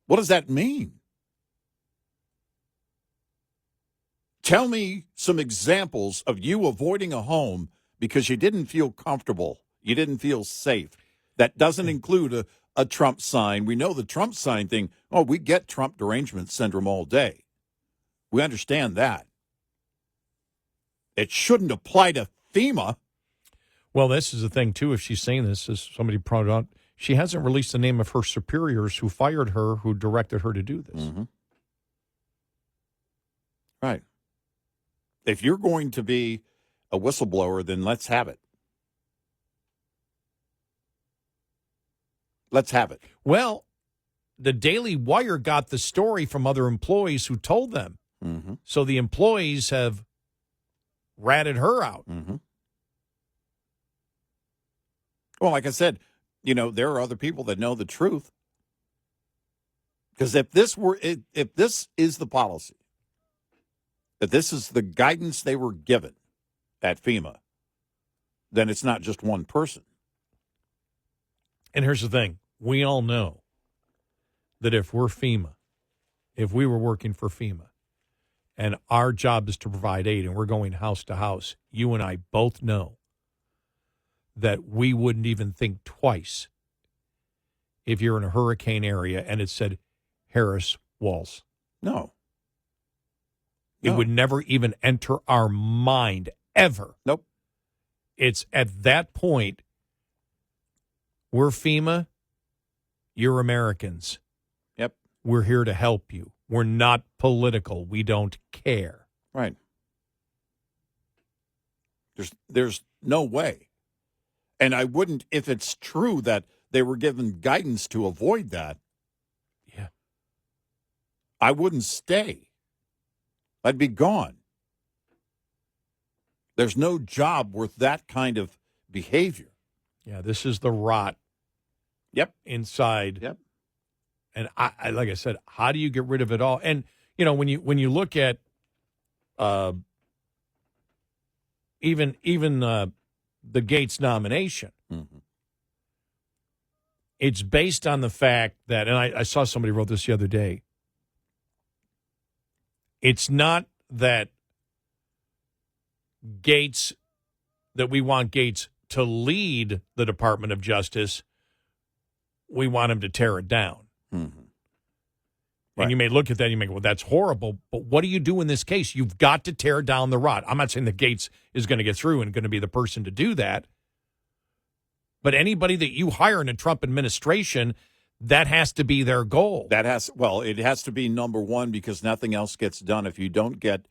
S2: What does that mean? Tell me some examples of you avoiding a home because you didn't feel comfortable, you didn't feel safe. That doesn't include a Trump sign. We know the Trump sign thing. Oh, we get Trump derangement syndrome all day. We understand that. It shouldn't apply to FEMA.
S3: Well, this is the thing, too. If she's saying this, as somebody pointed out, she hasn't released the name of her superiors who fired her, who directed her to do this.
S2: Mm-hmm. Right. If you're going to be a whistleblower, then let's have it. Let's have it.
S3: Well, the Daily Wire got the story from other employees who told them.
S2: Mm-hmm.
S3: So the employees have ratted her out.
S2: Mm-hmm. Well, like I said, you know, there are other people that know the truth. Because if this is the policy, if this is the guidance they were given at FEMA, then it's not just one person.
S3: And here's the thing. We all know that if we're FEMA, if we were working for FEMA, and our job is to provide aid, and we're going house to house, you and I both know that we wouldn't even think twice if you're in a hurricane area and it said Harris Walls.
S2: No.
S3: It would never even enter our mind, ever.
S2: Nope.
S3: It's at that point, we're FEMA, you're Americans.
S2: Yep.
S3: We're here to help you. We're not political. We don't care.
S2: Right. There's no way. And I wouldn't, if it's true that they were given guidance to avoid that,
S3: yeah,
S2: I wouldn't stay. I'd be gone. There's no job worth that kind of behavior.
S3: Yeah, this is the rot.
S2: Yep.
S3: Inside.
S2: Yep.
S3: And I like I said, how do you get rid of it all? And you know, when you look at even the Gaetz nomination,
S2: mm-hmm.
S3: it's based on the fact that, and I saw somebody wrote this the other day. It's not that we want Gaetz to lead the Department of Justice. We want him to tear it down.
S2: Mm-hmm.
S3: Right. And you may look at that and you may go, well, that's horrible. But what do you do in this case? You've got to tear down the rot. I'm not saying that Gaetz is going to get through and going to be the person to do that. But anybody that you hire in a Trump administration, that has to be their goal.
S2: It has to be number one because nothing else gets done if you don't get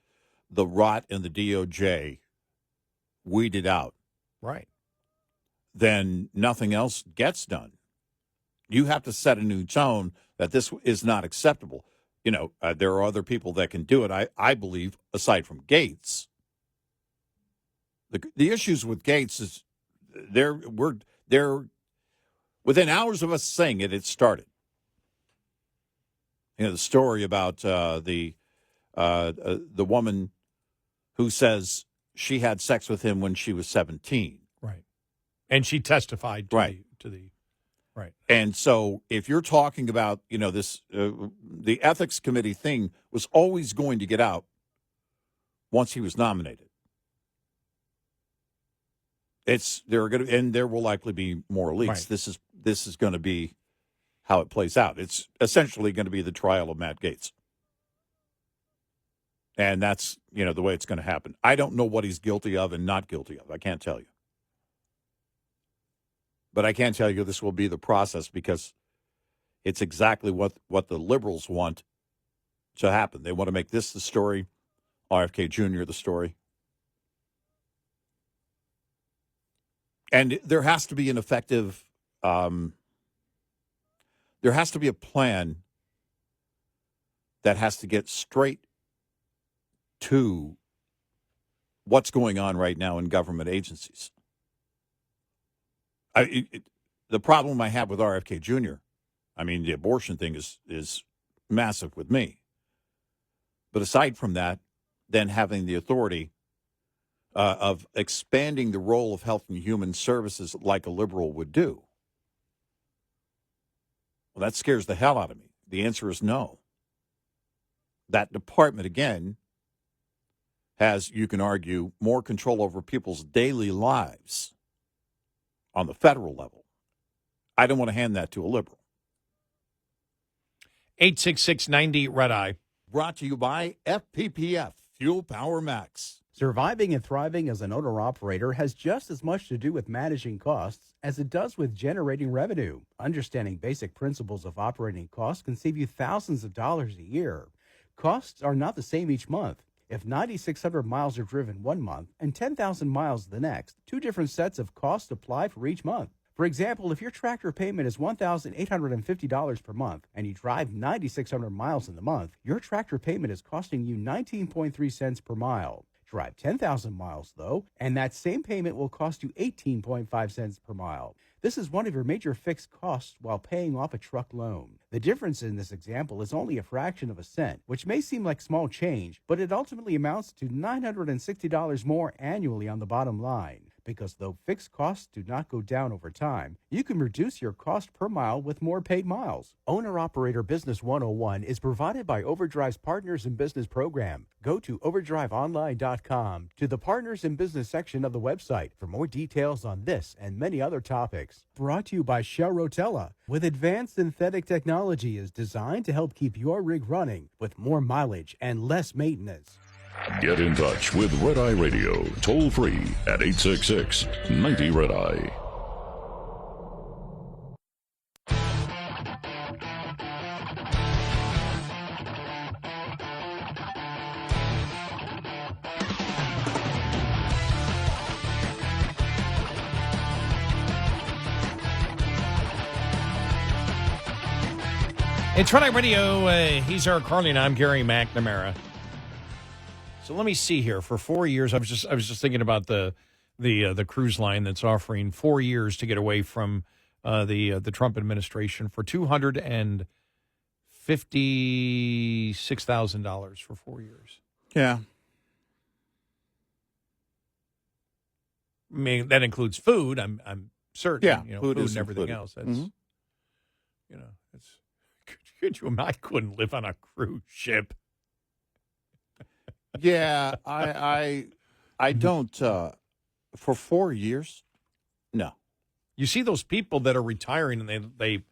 S2: the rot in the DOJ weeded out.
S3: Right.
S2: then nothing else gets done. You have to set a new tone that this is not acceptable. There are other people that can do it. I believe, aside from Gaetz, the issues with Gaetz is they're within hours of us saying it started. The story about the woman who says she had sex with him when she was 17.
S3: Right. And she testified to the right.
S2: And so if you're talking about, this, the ethics committee thing was always going to get out once he was nominated. There will likely be more leaks.
S3: Right.
S2: This is going to be how it plays out. It's essentially going to be the trial of Matt Gaetz. And that's, the way it's going to happen. I don't know what he's guilty of and not guilty of. I can't tell you. But I can tell you this will be the process because it's exactly what the liberals want to happen. They want to make this the story, RFK Jr. the story. And there has to be an effective, there has to be a plan that has to get straight to what's going on right now in government agencies. The problem I have with RFK Jr., the abortion thing is massive with me. But aside from that, then having the authority of expanding the role of Health and Human Services like a liberal would do, well, that scares the hell out of me. The answer is no. That department, again, has, you can argue, more control over people's daily lives on the federal level. I don't want to hand that to a liberal.
S3: 866-90-RED-EYE.
S2: Brought to you by FPPF, Fuel Power Max.
S4: Surviving and thriving as an owner-operator has just as much to do with managing costs as it does with generating revenue. Understanding basic principles of operating costs can save you thousands of dollars a year. Costs are not the same each month. If 9,600 miles are driven one month and 10,000 miles the next, two different sets of costs apply for each month. For example, if your tractor payment is $1,850 per month and you drive 9,600 miles in the month, your tractor payment is costing you 19.3 cents per mile. Drive 10,000 miles, though, and that same payment will cost you 18.5 cents per mile. This is one of your major fixed costs while paying off a truck loan. The difference in this example is only a fraction of a cent, which may seem like small change, but it ultimately amounts to $960 more annually on the bottom line. Because though fixed costs do not go down over time, you can reduce your cost per mile with more paid miles. Owner-Operator Business 101 is provided by Overdrive's Partners in Business program. Go to overdriveonline.com to the Partners in Business section of the website for more details on this and many other topics. Brought to you by Shell Rotella, with advanced synthetic technology is designed to help keep your rig running with more mileage and less maintenance.
S1: Get in touch with Red Eye Radio, toll free at 866-90-RED-EYE.
S3: It's Red Eye Radio. He's Eric Harley, and I'm Gary McNamara. So let me see here. For 4 years, I was just thinking about the cruise line that's offering 4 years to get away from the Trump administration for $256,000 for 4 years.
S2: Yeah.
S3: I mean, that includes food. I'm certain.
S2: Yeah,
S3: food
S2: is
S3: and everything
S2: included.
S3: else. That's it's. Could you imagine? I couldn't live on a cruise ship.
S2: Yeah, I don't. For 4 years, no.
S3: You see those people that are retiring, and they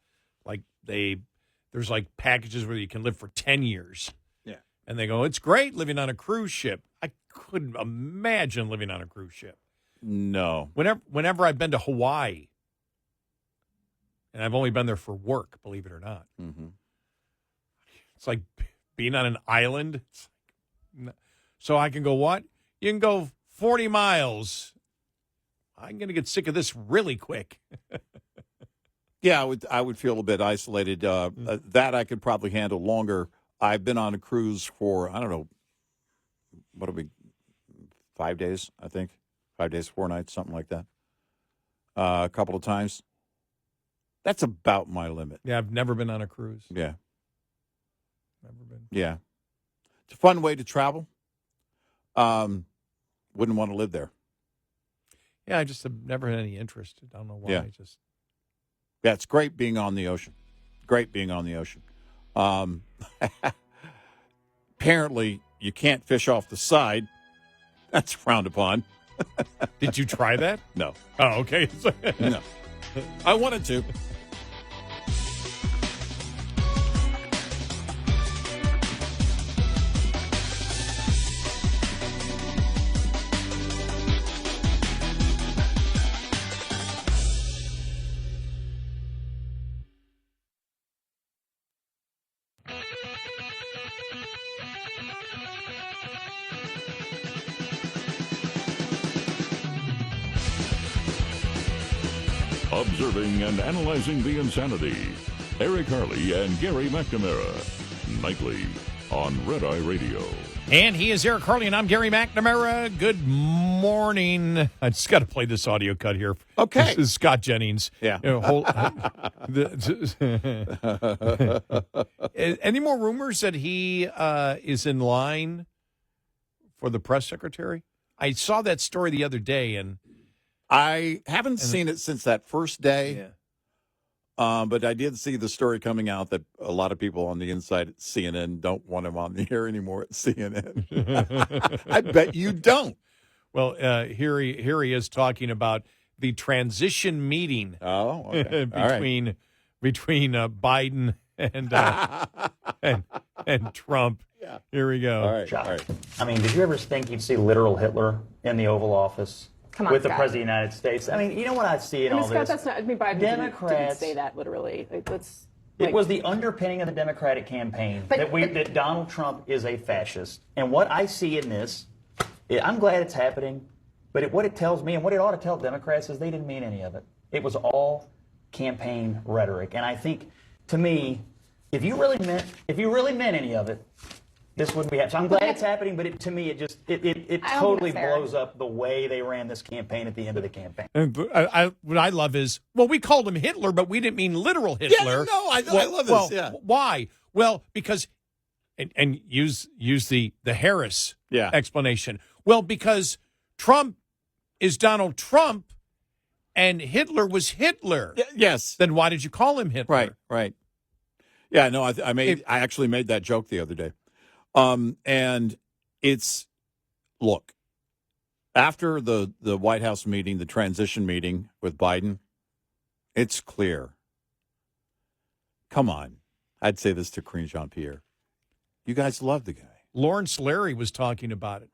S3: there's like packages where you can live for 10 years.
S2: Yeah,
S3: and they go, it's great living on a cruise ship. I couldn't imagine living on a cruise ship.
S2: No.
S3: Whenever I've been to Hawaii, and I've only been there for work, believe it or not.
S2: Mm-hmm.
S3: It's like being on an island. So I can go what? You can go 40 miles. I'm going to get sick of this really quick.
S2: Yeah, I would feel a bit isolated. That I could probably handle longer. I've been on a cruise for, I don't know, what are we, 5 days, I think. 5 days, 4 nights, something like that. A couple of times. That's about my limit.
S3: Yeah, I've never been on a cruise.
S2: Yeah.
S3: Never been.
S2: Yeah. It's a fun way to travel. Wouldn't want to live there.
S3: Yeah, I just have never had any interest. I don't know why.
S2: Yeah.
S3: Yeah,
S2: it's great being on the ocean. Great being on the ocean. Apparently, you can't fish off the side. That's frowned upon.
S3: Did you try that?
S2: No.
S3: Oh, okay.
S2: No. I wanted to.
S1: Observing and analyzing the insanity. Eric Harley and Gary McNamara. Nightly on Red Eye Radio.
S3: And he is Eric Harley, and I'm Gary McNamara. Good morning. I just got to play this audio cut here.
S2: Okay.
S3: This is Scott Jennings.
S2: Yeah.
S3: Any more rumors that he is in line for the press secretary? I saw that story the other day, and
S2: I haven't seen it since that first day.
S3: yeah.
S2: But I did see the story coming out that a lot of people on the inside at CNN don't want him on the air anymore at CNN. I bet you don't.
S3: Well, here he is talking about the transition meeting
S2: Oh, okay.
S3: between Biden and Trump.
S2: Yeah.
S3: Here we go.
S2: All right. All right.
S7: I mean, did you ever think you'd see literal Hitler in the Oval Office?
S8: Come on,
S7: with the
S8: Scott.
S7: President of the United States? I mean, you know what I see in all
S8: Scott,
S7: this?
S8: that's not. I mean, Biden didn't
S7: Democrats
S8: say that literally.
S7: It was the underpinning of the Democratic campaign that Donald Trump is a fascist. And what I see in this, I'm glad it's happening, but what it tells me and what it ought to tell Democrats is they didn't mean any of it. It was all campaign rhetoric. And I think, to me, if you really meant any of it, this wouldn't be happening. So I'm glad it's happening, but to me, it totally blows up the way they ran this campaign at the end of the campaign.
S3: And what I love is, well, we called him Hitler, but we didn't mean literal Hitler.
S2: Yeah, no, I love this.
S3: Well,
S2: yeah.
S3: why? Well, because, and use the Harris explanation. Well, because Trump is Donald Trump, and Hitler was Hitler.
S2: Yes.
S3: Then why did you call him Hitler?
S2: Right. Yeah, no, I actually made that joke the other day. And it's, look, after the White House meeting, the transition meeting with Biden, it's clear. Come on. I'd say this to Karine Jean-Pierre. You guys love the guy.
S3: Lawrence Larry was talking about it.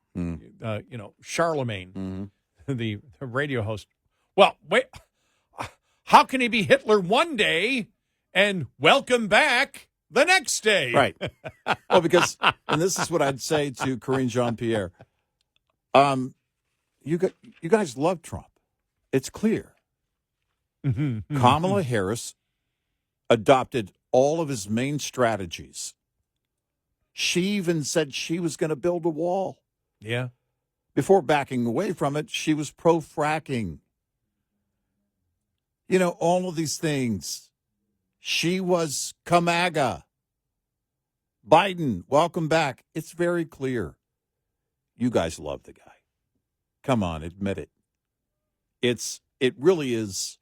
S3: Charlemagne, the radio host. Well, wait, how can he be Hitler one day and welcome back the next day?
S2: Right. Well, because, and this is what I'd say to Karine Jean-Pierre. You guys love Trump. It's clear. Kamala Harris adopted all of his main strategies. She even said she was going to build a wall.
S3: Yeah.
S2: Before backing away from it, she was pro-fracking. You know, all of these things. She was Kamaga. Biden, welcome back. It's very clear. You guys love the guy. Come on, admit it. It really is.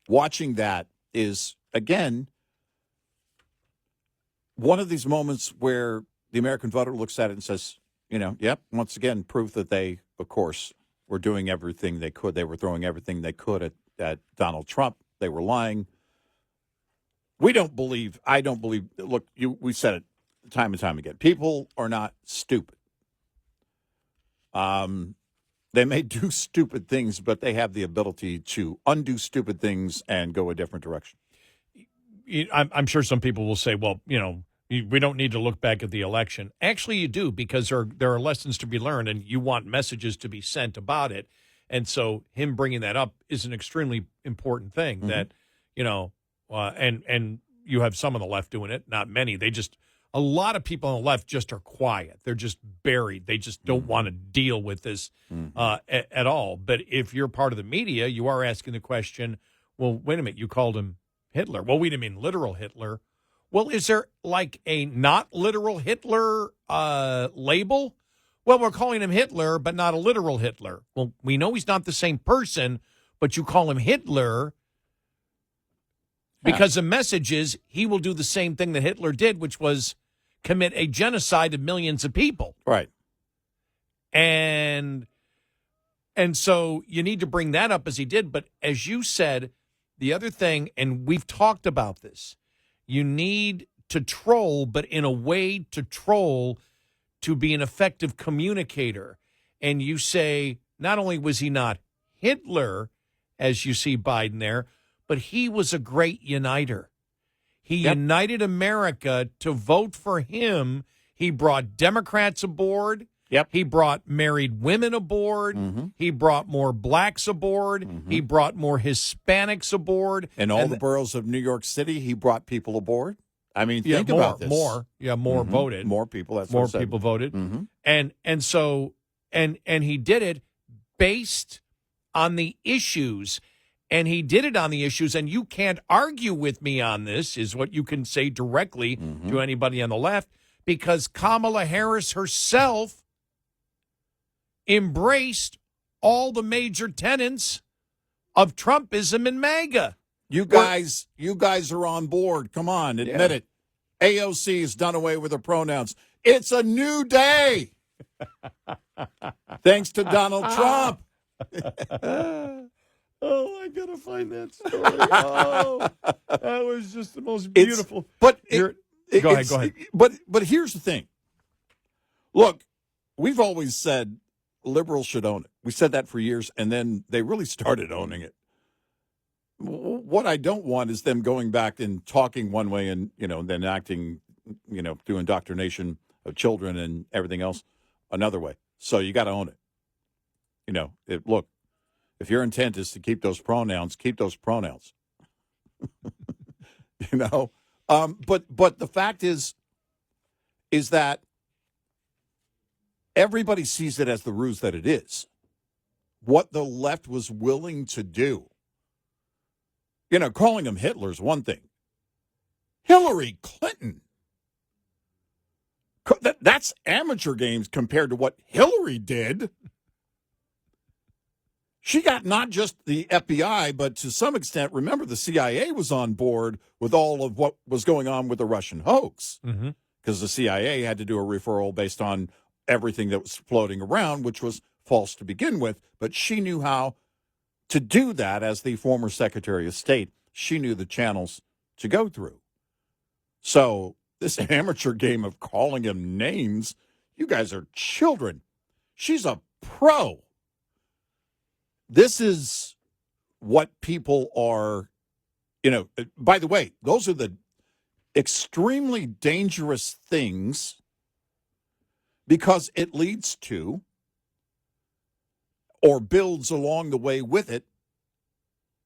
S2: Watching that is, again, one of these moments where the American voter looks at it and says, once again, proof that they, of course, were doing everything they could. They were throwing everything they could at Donald Trump. They were lying. I don't believe, look, we said it time and time again. People are not stupid. They may do stupid things, but they have the ability to undo stupid things and go a different direction.
S3: I'm sure some people will say, well, we don't need to look back at the election. Actually, you do, because there are lessons to be learned, and you want messages to be sent about it. And so him bringing that up is an extremely important thing that, and you have some on the left doing it, not many. A lot of people on the left just are quiet. They're just buried. They just don't want to deal with this at all. But if you're part of the media, you are asking the question, well, wait a minute, you called him Hitler. Well, we didn't mean literal Hitler. Well, is there like a not literal Hitler label? Well, we're calling him Hitler, but not a literal Hitler. Well, we know he's not the same person, but you call him Hitler because the message is he will do the same thing that Hitler did, which was commit a genocide of millions of people.
S2: Right.
S3: And so you need to bring that up as he did. But as you said, the other thing, and we've talked about this, you need to troll, but in a way to troll to be an effective communicator. And you say, not only was he not Hitler, as you see Biden there, but he was a great uniter. He united America to vote for him. He brought Democrats aboard.
S2: Yep.
S3: He brought married women aboard. He brought more blacks aboard. He brought more Hispanics aboard.
S2: In all the boroughs of New York City, he brought people aboard. I mean, think about this.
S3: More voted.
S2: More people. That's
S3: more
S2: what I said.
S3: people voted. And so he did it based on the issues. And he did it on the issues, and you can't argue with me on this, is what you can say directly to anybody on the left, because Kamala Harris herself embraced all the major tenets of Trumpism and MAGA.
S2: You guys are on board. Come on, admit it. AOC has done away with her pronouns. It's a new day. Thanks to Donald Trump.
S3: Oh, I gotta find that story. Oh, that was just the most beautiful.
S2: Go
S3: ahead.
S2: But here's the thing. Look, we've always said liberals should own it. We said that for years, and then they really started owning it. What I don't want is them going back and talking one way and then acting, through indoctrination of children and everything else another way. So you got to own it. Look. If your intent is to keep those pronouns, keep those pronouns. But the fact is that everybody sees it as the ruse that it is. What the left was willing to do. Calling him Hitler is one thing. Hillary Clinton. That's amateur games compared to what Hillary did. She got not just the FBI, but to some extent, remember, the CIA was on board with all of what was going on with the Russian hoax. Because the CIA had to do a referral based on everything that was floating around, which was false to begin with. But she knew how to do that as the former Secretary of State. She knew the channels to go through. So this amateur game of calling him names, you guys are children. She's a pro. This is what people are, by the way, those are the extremely dangerous things because it leads to or builds along the way with it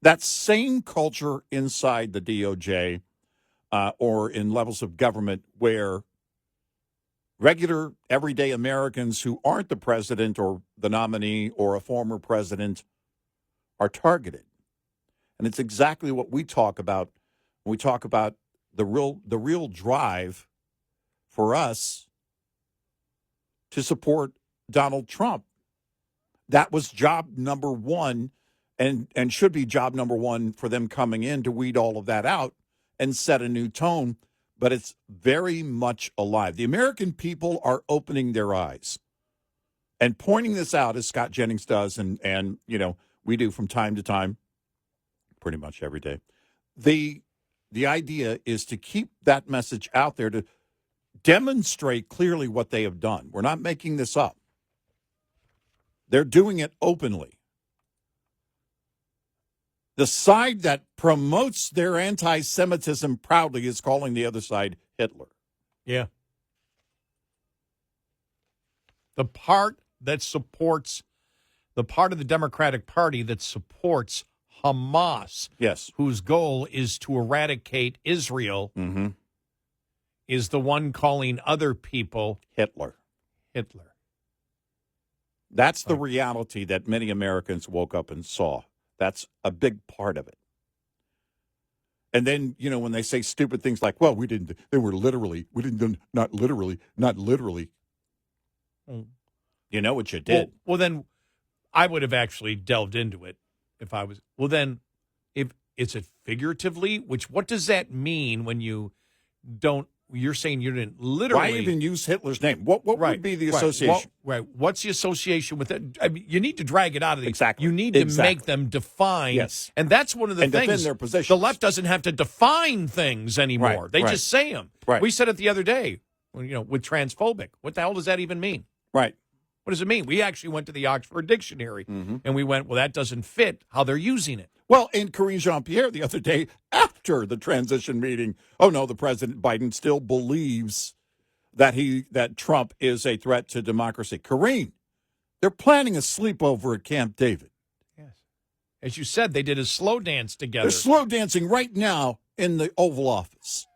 S2: that same culture inside the DOJ or in levels of government where regular, everyday Americans who aren't the president or the nominee or a former president are targeted. And it's exactly what we talk about when we talk about the real drive for us to support Donald Trump. That was job number one and should be job number one for them coming in to weed all of that out and set a new tone. But it's very much alive. The American people are opening their eyes and pointing this out, as Scott Jennings does, and we do from time to time, pretty much every day. The idea is to keep that message out there to demonstrate clearly what they have done. We're not making this up. They're doing it openly. The side that promotes their anti-Semitism proudly is calling the other side Hitler.
S3: Yeah. The part that supports the part of the Democratic Party that supports Hamas,
S2: Yes.
S3: whose goal is to eradicate Israel,
S2: Mm-hmm.
S3: is the one calling other people
S2: Hitler.
S3: Hitler.
S2: That's the reality that many Americans woke up and saw. That's a big part of it. And then, when they say stupid things like, well, they were literally, we didn't, not literally. You know what you did.
S3: Well, then I would have actually delved into it if I was. Well, then, if it's it figuratively, what does that mean when you don't? You're saying you didn't literally.
S2: Why even use Hitler's name? What would be the association?
S3: Right. What's the association with it? I mean, you need to drag it out of the.
S2: Exactly.
S3: You need to make them define.
S2: Yes.
S3: And that's one of the
S2: and
S3: things.
S2: defend their positions.
S3: The left doesn't have to define things anymore.
S2: Right,
S3: They
S2: right.
S3: just say them.
S2: Right.
S3: We said it the other day. With transphobic. What the hell does that even mean?
S2: Right.
S3: What does it mean? We actually went to the Oxford Dictionary, and we went, well, that doesn't fit how they're using it.
S2: Well, in Karine Jean-Pierre the other day, after the transition meeting, oh no, the President Biden still believes that Trump is a threat to democracy. Karine, they're planning a sleepover at Camp David.
S3: Yes. As you said, they did a slow dance together.
S2: They're slow dancing right now in the Oval Office.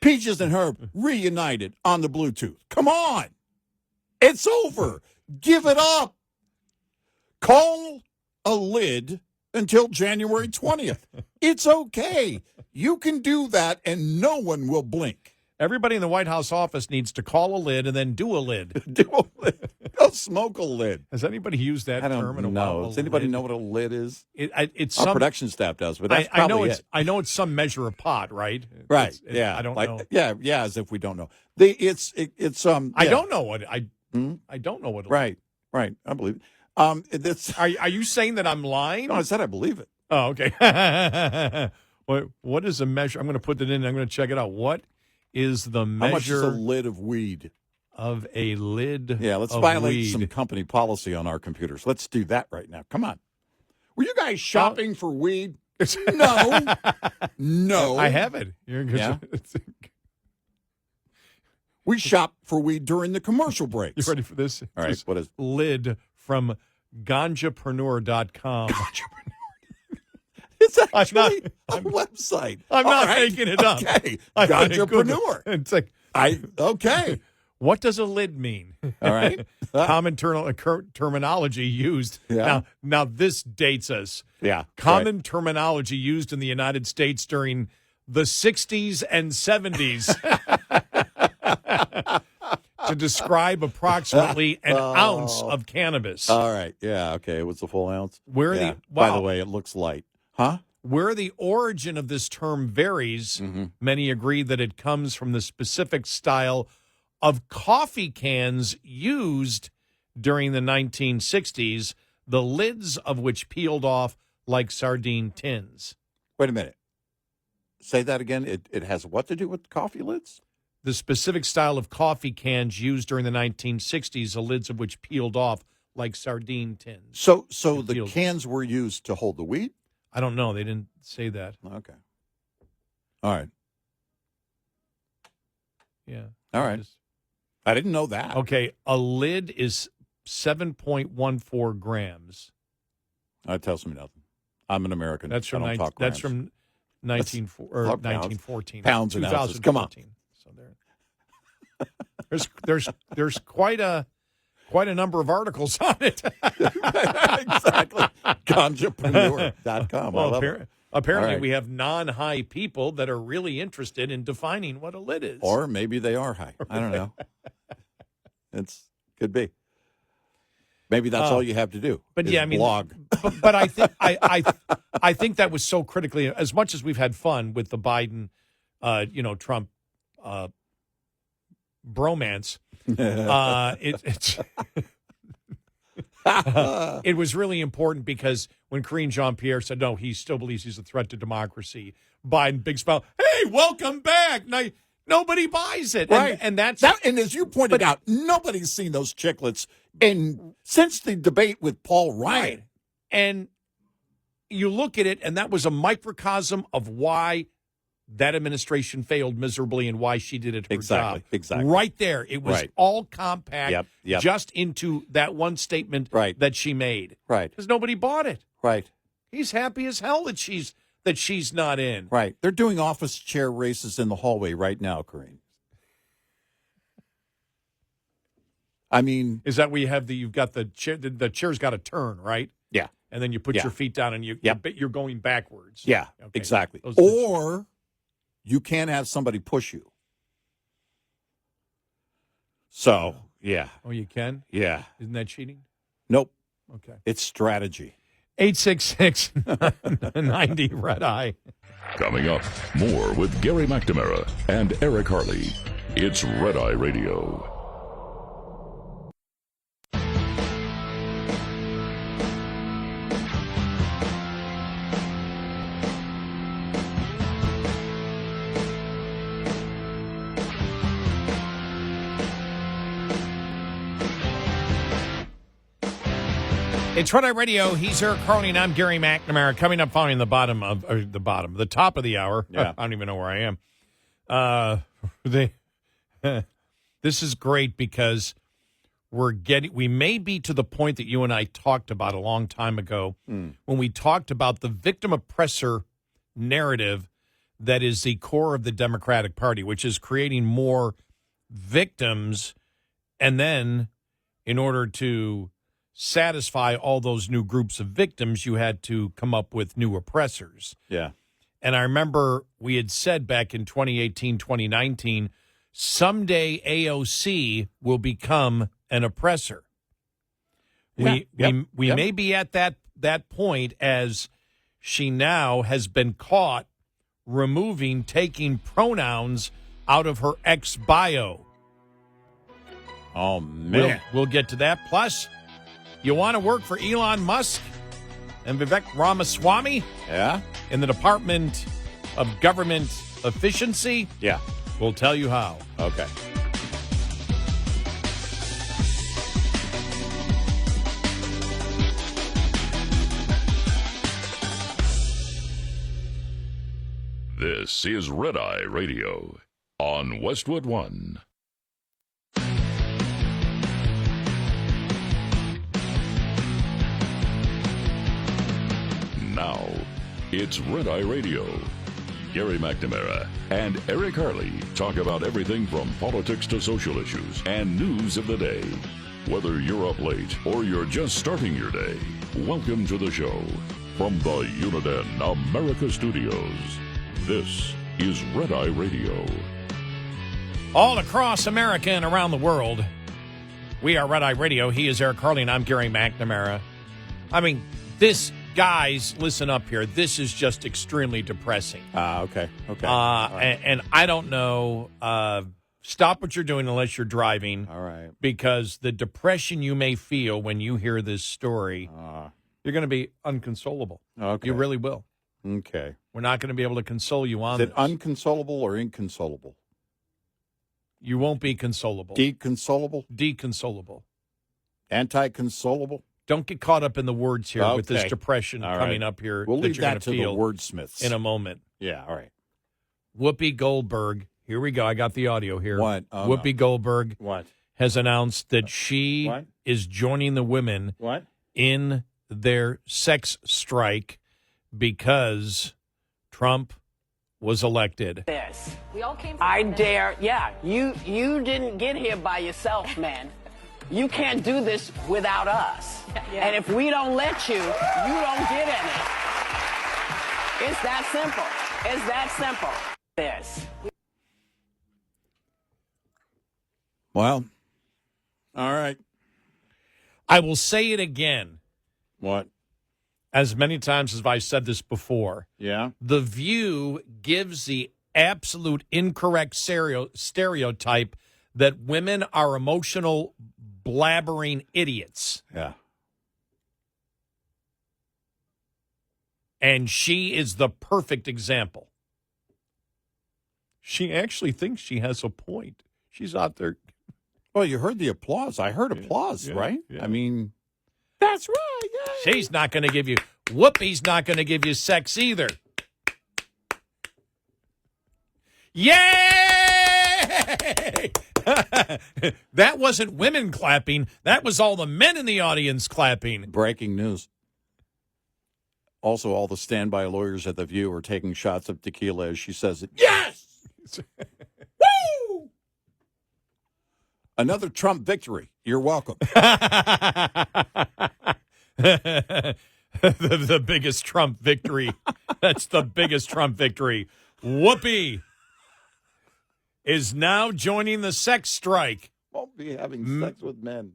S2: Peaches and Herb reunited on the Bluetooth. Come on. It's over. Give it up. Call a lid until January 20th. It's okay. You can do that and no one will blink.
S3: Everybody in the White House office needs to call a lid and then do a lid.
S2: Do a lid. Go smoke a lid.
S3: Has anybody used that
S2: I
S3: term in a
S2: don't
S3: while?
S2: know. Does anybody know what a lid is?
S3: It's
S2: Our production staff does, but that's probably it.
S3: I know it's some measure of pot, right?
S2: Right.
S3: Yeah. I don't know.
S2: Yeah, as if we don't know. It's
S3: I don't know what I don't know what.
S2: Right. I believe it.
S3: Are you saying that I'm lying?
S2: No, I said I believe it.
S3: Oh, okay. What is a measure? I'm going to put that in. I'm going to check it out. What is the measure?
S2: How much is a lid of weed?
S3: Of a lid.
S2: Yeah, let's
S3: of
S2: violate
S3: weed.
S2: some company policy on our computers. Let's do that right now. Come on. Were you guys shopping for weed? No.
S3: I haven't.
S2: Yeah. We shop for weed during the commercial breaks.
S3: You ready for this?
S2: All right. What is
S3: lid from ganjapreneur.com?
S2: It's actually a website.
S3: I'm not making it up.
S2: Okay. Ganjapreneur.
S3: It's like
S2: okay.
S3: What does a lid mean?
S2: All right.
S3: Common terminology used.
S2: Yeah.
S3: Now this dates us.
S2: Yeah.
S3: Common terminology used in the United States during the 60s and 70s to describe approximately an ounce of cannabis.
S2: All right. Yeah. Okay. What's the full ounce? By the way, it looks light. Huh?
S3: Where the origin of this term varies, many agree that it comes from the specific style of coffee cans used during the 1960s, the lids of which peeled off like sardine tins.
S2: Wait a minute. Say that again. It has what to do with coffee lids?
S3: The specific style of coffee cans used during the 1960s, the lids of which peeled off like sardine tins.
S2: So the cans were used to hold the weed?
S3: I don't know. They didn't say that.
S2: Okay. All right.
S3: Yeah.
S2: All right. I didn't know that.
S3: Okay. A lid is 7.14 grams.
S2: That tells me nothing. I'm an American.
S3: That's from
S2: I don't talk grams.
S3: 1914.
S2: Pounds and ounces. Come on.
S3: So there's quite a number of articles on it.
S2: Exactly. Ganjapreneur.com.
S3: Well, apparently
S2: right.
S3: we have non-high people that are really interested in defining what a lid is.
S2: Or maybe they are high. I don't know. Could be. Maybe that's all you have to do.
S3: But yeah, I mean,
S2: blog.
S3: But I think I think that was so critically. As much as we've had fun with the Biden, Trump bromance, it was really important because when Karine Jean-Pierre said no, he still believes he's a threat to democracy. Biden, big smile. Hey, welcome back. Now, nobody buys it,
S2: right?
S3: And that's
S2: and as you pointed out, nobody's seen those chiclets since the debate with Paul Ryan.
S3: Right. And you look at it, and that was a microcosm of why that administration failed miserably and why she did it her job.
S2: Exactly.
S3: Right there. It was all compact just into that one statement that she made.
S2: Right.
S3: Because nobody bought it.
S2: Right.
S3: He's happy as hell that she's not in.
S2: Right. They're doing office chair races in the hallway right now, Corinne. I mean,
S3: is that where you have you've got the chair? The chair's got to turn, right?
S2: Yeah.
S3: And then you put your feet down and you're going backwards.
S2: Yeah.
S3: Okay.
S2: Exactly. Or you can't have somebody push you. So, yeah.
S3: Oh, you can?
S2: Yeah.
S3: Isn't that cheating?
S2: Nope.
S3: Okay.
S2: It's strategy.
S3: 866-90 Red Eye.
S1: Coming up, more with Gary McNamara and Eric Harley. It's Red Eye Radio.
S3: It's Red Eye Radio. He's Eric Harley, and I'm Gary McNamara. Coming up following the top of the hour.
S2: Yeah.
S3: I don't even know where I am. This is great because we may be to the point that you and I talked about a long time ago when we talked about the victim oppressor narrative that is the core of the Democratic Party, which is creating more victims, and then in order to satisfy all those new groups of victims, you had to come up with new oppressors.
S2: Yeah.
S3: And I remember we had said back in 2018, 2019, someday AOC will become an oppressor. We may be at that point, as she now has been caught taking pronouns out of her ex bio.
S2: Oh, man.
S3: We'll get to that. Plus, you want to work for Elon Musk and Vivek Ramaswamy?
S2: Yeah.
S3: In the Department of Government Efficiency?
S2: Yeah.
S3: We'll tell you how.
S2: Okay.
S1: This is Red Eye Radio on Westwood One. Now, it's Red Eye Radio. Gary McNamara and Eric Harley talk about everything from politics to social issues and news of the day. Whether you're up late or you're just starting your day, welcome to the show. From the Uniden America Studios, this is Red Eye Radio.
S3: All across America and around the world, we are Red Eye Radio. He is Eric Harley, and I'm Gary McNamara. I mean, guys, listen up here. This is just extremely depressing.
S2: Okay.
S3: Right. And I don't know. Stop what you're doing unless you're driving.
S2: All right.
S3: Because the depression you may feel when you hear this story, you're going to be unconsolable.
S2: Okay.
S3: You really will.
S2: Okay.
S3: We're not going to be able to console you on
S2: this. Is
S3: this.
S2: it unconsolable or inconsolable?
S3: You won't be consolable.
S2: Deconsolable?
S3: Deconsolable.
S2: Anti-consolable?
S3: Don't get caught up in the words here with this depression coming up here.
S2: We'll leave that to the
S3: feel
S2: wordsmiths
S3: in a moment.
S2: Yeah, all right.
S3: Whoopi Goldberg. Here we go. I got the audio here.
S2: What? Oh,
S3: Whoopi Goldberg has announced that she is joining the women in their sex strike because Trump was elected.
S8: This. We all came from I dare. Yeah, you didn't get here by yourself, man. You can't do this without us. Yeah. And if we don't let you, you don't get any. It's that simple. It's that simple. This.
S2: Well, all right.
S3: I will say it again.
S2: What?
S3: As many times as I've said this before.
S2: Yeah.
S3: The View gives the absolute incorrect stereotype that women are emotional, blabbering idiots.
S2: Yeah.
S3: And she is the perfect example. She actually thinks she has a point. She's out there.
S2: Well, you heard the applause. I heard applause, right?
S3: Yeah.
S2: I mean, that's right. Yeah.
S3: She's not going to give you, Whoopi's not going to give you sex either. Yay! That wasn't women clapping. That was all the men in the audience clapping.
S2: Breaking news. Also, all the standby lawyers at The View are taking shots of tequila as she says it. Yes! Woo! Another Trump victory. You're welcome.
S3: The biggest Trump victory. That's the biggest Trump victory. Whoopi is now joining the sex strike.
S2: Won't be having sex with men.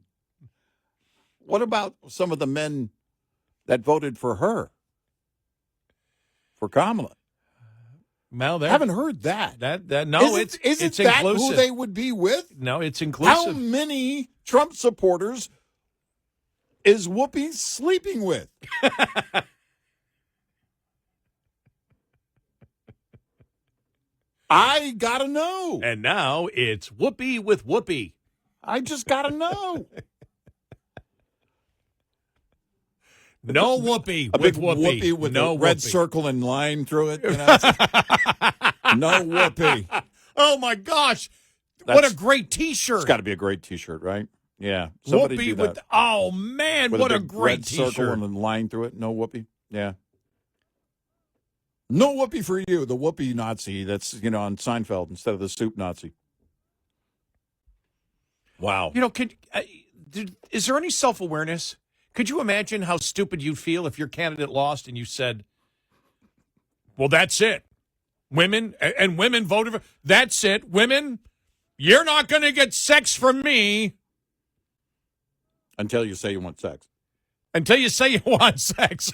S2: What about some of the men that voted for her? For Kamala?
S3: Well,
S2: haven't heard that.
S3: No,
S2: isn't
S3: it's
S2: that
S3: inclusive.
S2: who they would be with?
S3: No, it's inclusive.
S2: How many Trump supporters is Whoopi sleeping with? I gotta know.
S3: And now it's Whoopi with Whoopi.
S2: I just gotta know.
S3: No Whoopi
S2: A
S3: with
S2: big
S3: Whoopi.
S2: Whoopi with
S3: no
S2: a red
S3: Whoopi.
S2: circle and line through it. You know? No Whoopi.
S3: Oh my gosh! What a great T-shirt!
S2: It's got to be a great T-shirt, right? Yeah. Somebody
S3: Whoopi
S2: do
S3: with
S2: that.
S3: oh man,
S2: With
S3: what
S2: a
S3: a
S2: big
S3: great
S2: red circle
S3: T-shirt!
S2: and a line through it. No Whoopi. Yeah. No Whoopi for you, the Whoopi Nazi that's, on Seinfeld instead of the soup Nazi. Wow.
S3: Is there any self-awareness? Could you imagine how stupid you'd feel if your candidate lost and you said, well, that's it. Women voted for, that's it. Women, you're not going to get sex from me.
S2: Until you say you want sex.
S3: Until you say you want sex.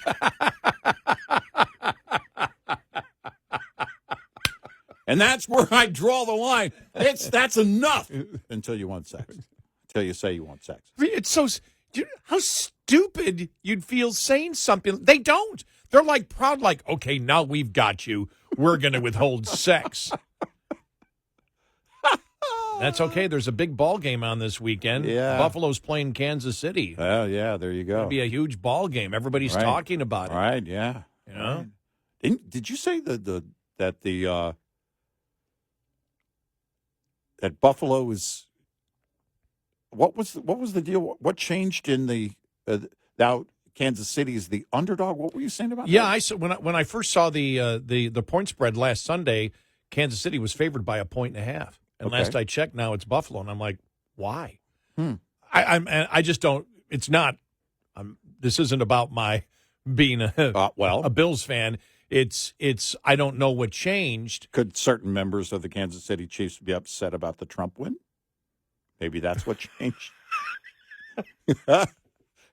S2: And that's where I draw the line. That's enough. Until you want sex. Until you say you want sex.
S3: I mean, it's so... How stupid you'd feel saying something. They don't. They're like proud, like, okay, now we've got you. We're going to withhold sex. That's okay. There's a big ball game on this weekend.
S2: Yeah.
S3: Buffalo's playing Kansas City.
S2: Oh, yeah, there you go.
S3: It'll be a huge ball game. Everybody's talking about it.
S2: Right, yeah.
S3: You know?
S2: Did you say that Buffalo is... What was the deal? What changed in the now Kansas City is the underdog? What were you saying about that?
S3: Yeah, I saw when I first saw the point spread last Sunday, Kansas City was favored by 1.5. And last I checked, now it's Buffalo, and I'm like, why? I just don't. It's not. This isn't about my being a Bills fan. It's. I don't know what changed.
S2: Could certain members of the Kansas City Chiefs be upset about the Trump win? Maybe that's what changed.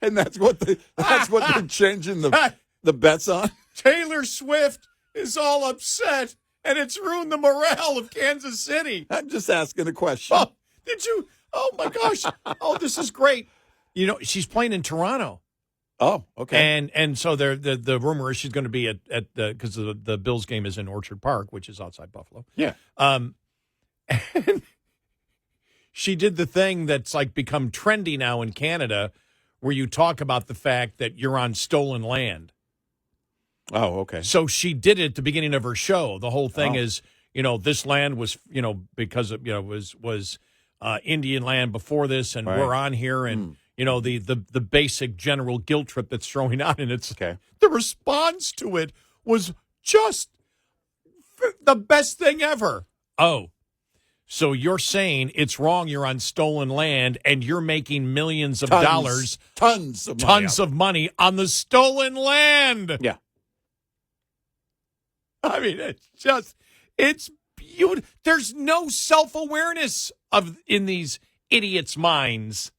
S2: And that's what they're changing the bets on.
S3: Taylor Swift is all upset, and it's ruined the morale of Kansas City.
S2: I'm just asking a question.
S3: Oh, did you? Oh, my gosh. Oh, this is great. She's playing in Toronto.
S2: Oh, okay.
S3: And so the rumor is she's going to be at because the Bills game is in Orchard Park, which is outside Buffalo.
S2: Yeah.
S3: And she did the thing that's like become trendy now in Canada, where you talk about the fact that you're on stolen land.
S2: Oh, okay.
S3: So she did it at the beginning of her show. The whole thing is, this land was, because of, was Indian land before this, and we're on here, and the basic general guilt trip that's throwing out, and it's the response to it was just the best thing ever. Oh. So you're saying it's wrong, you're on stolen land, and you're making millions of dollars.
S2: Tons of money
S3: on the stolen land.
S2: Yeah.
S3: I mean, it's beautiful. There's no self-awareness in these idiots' minds.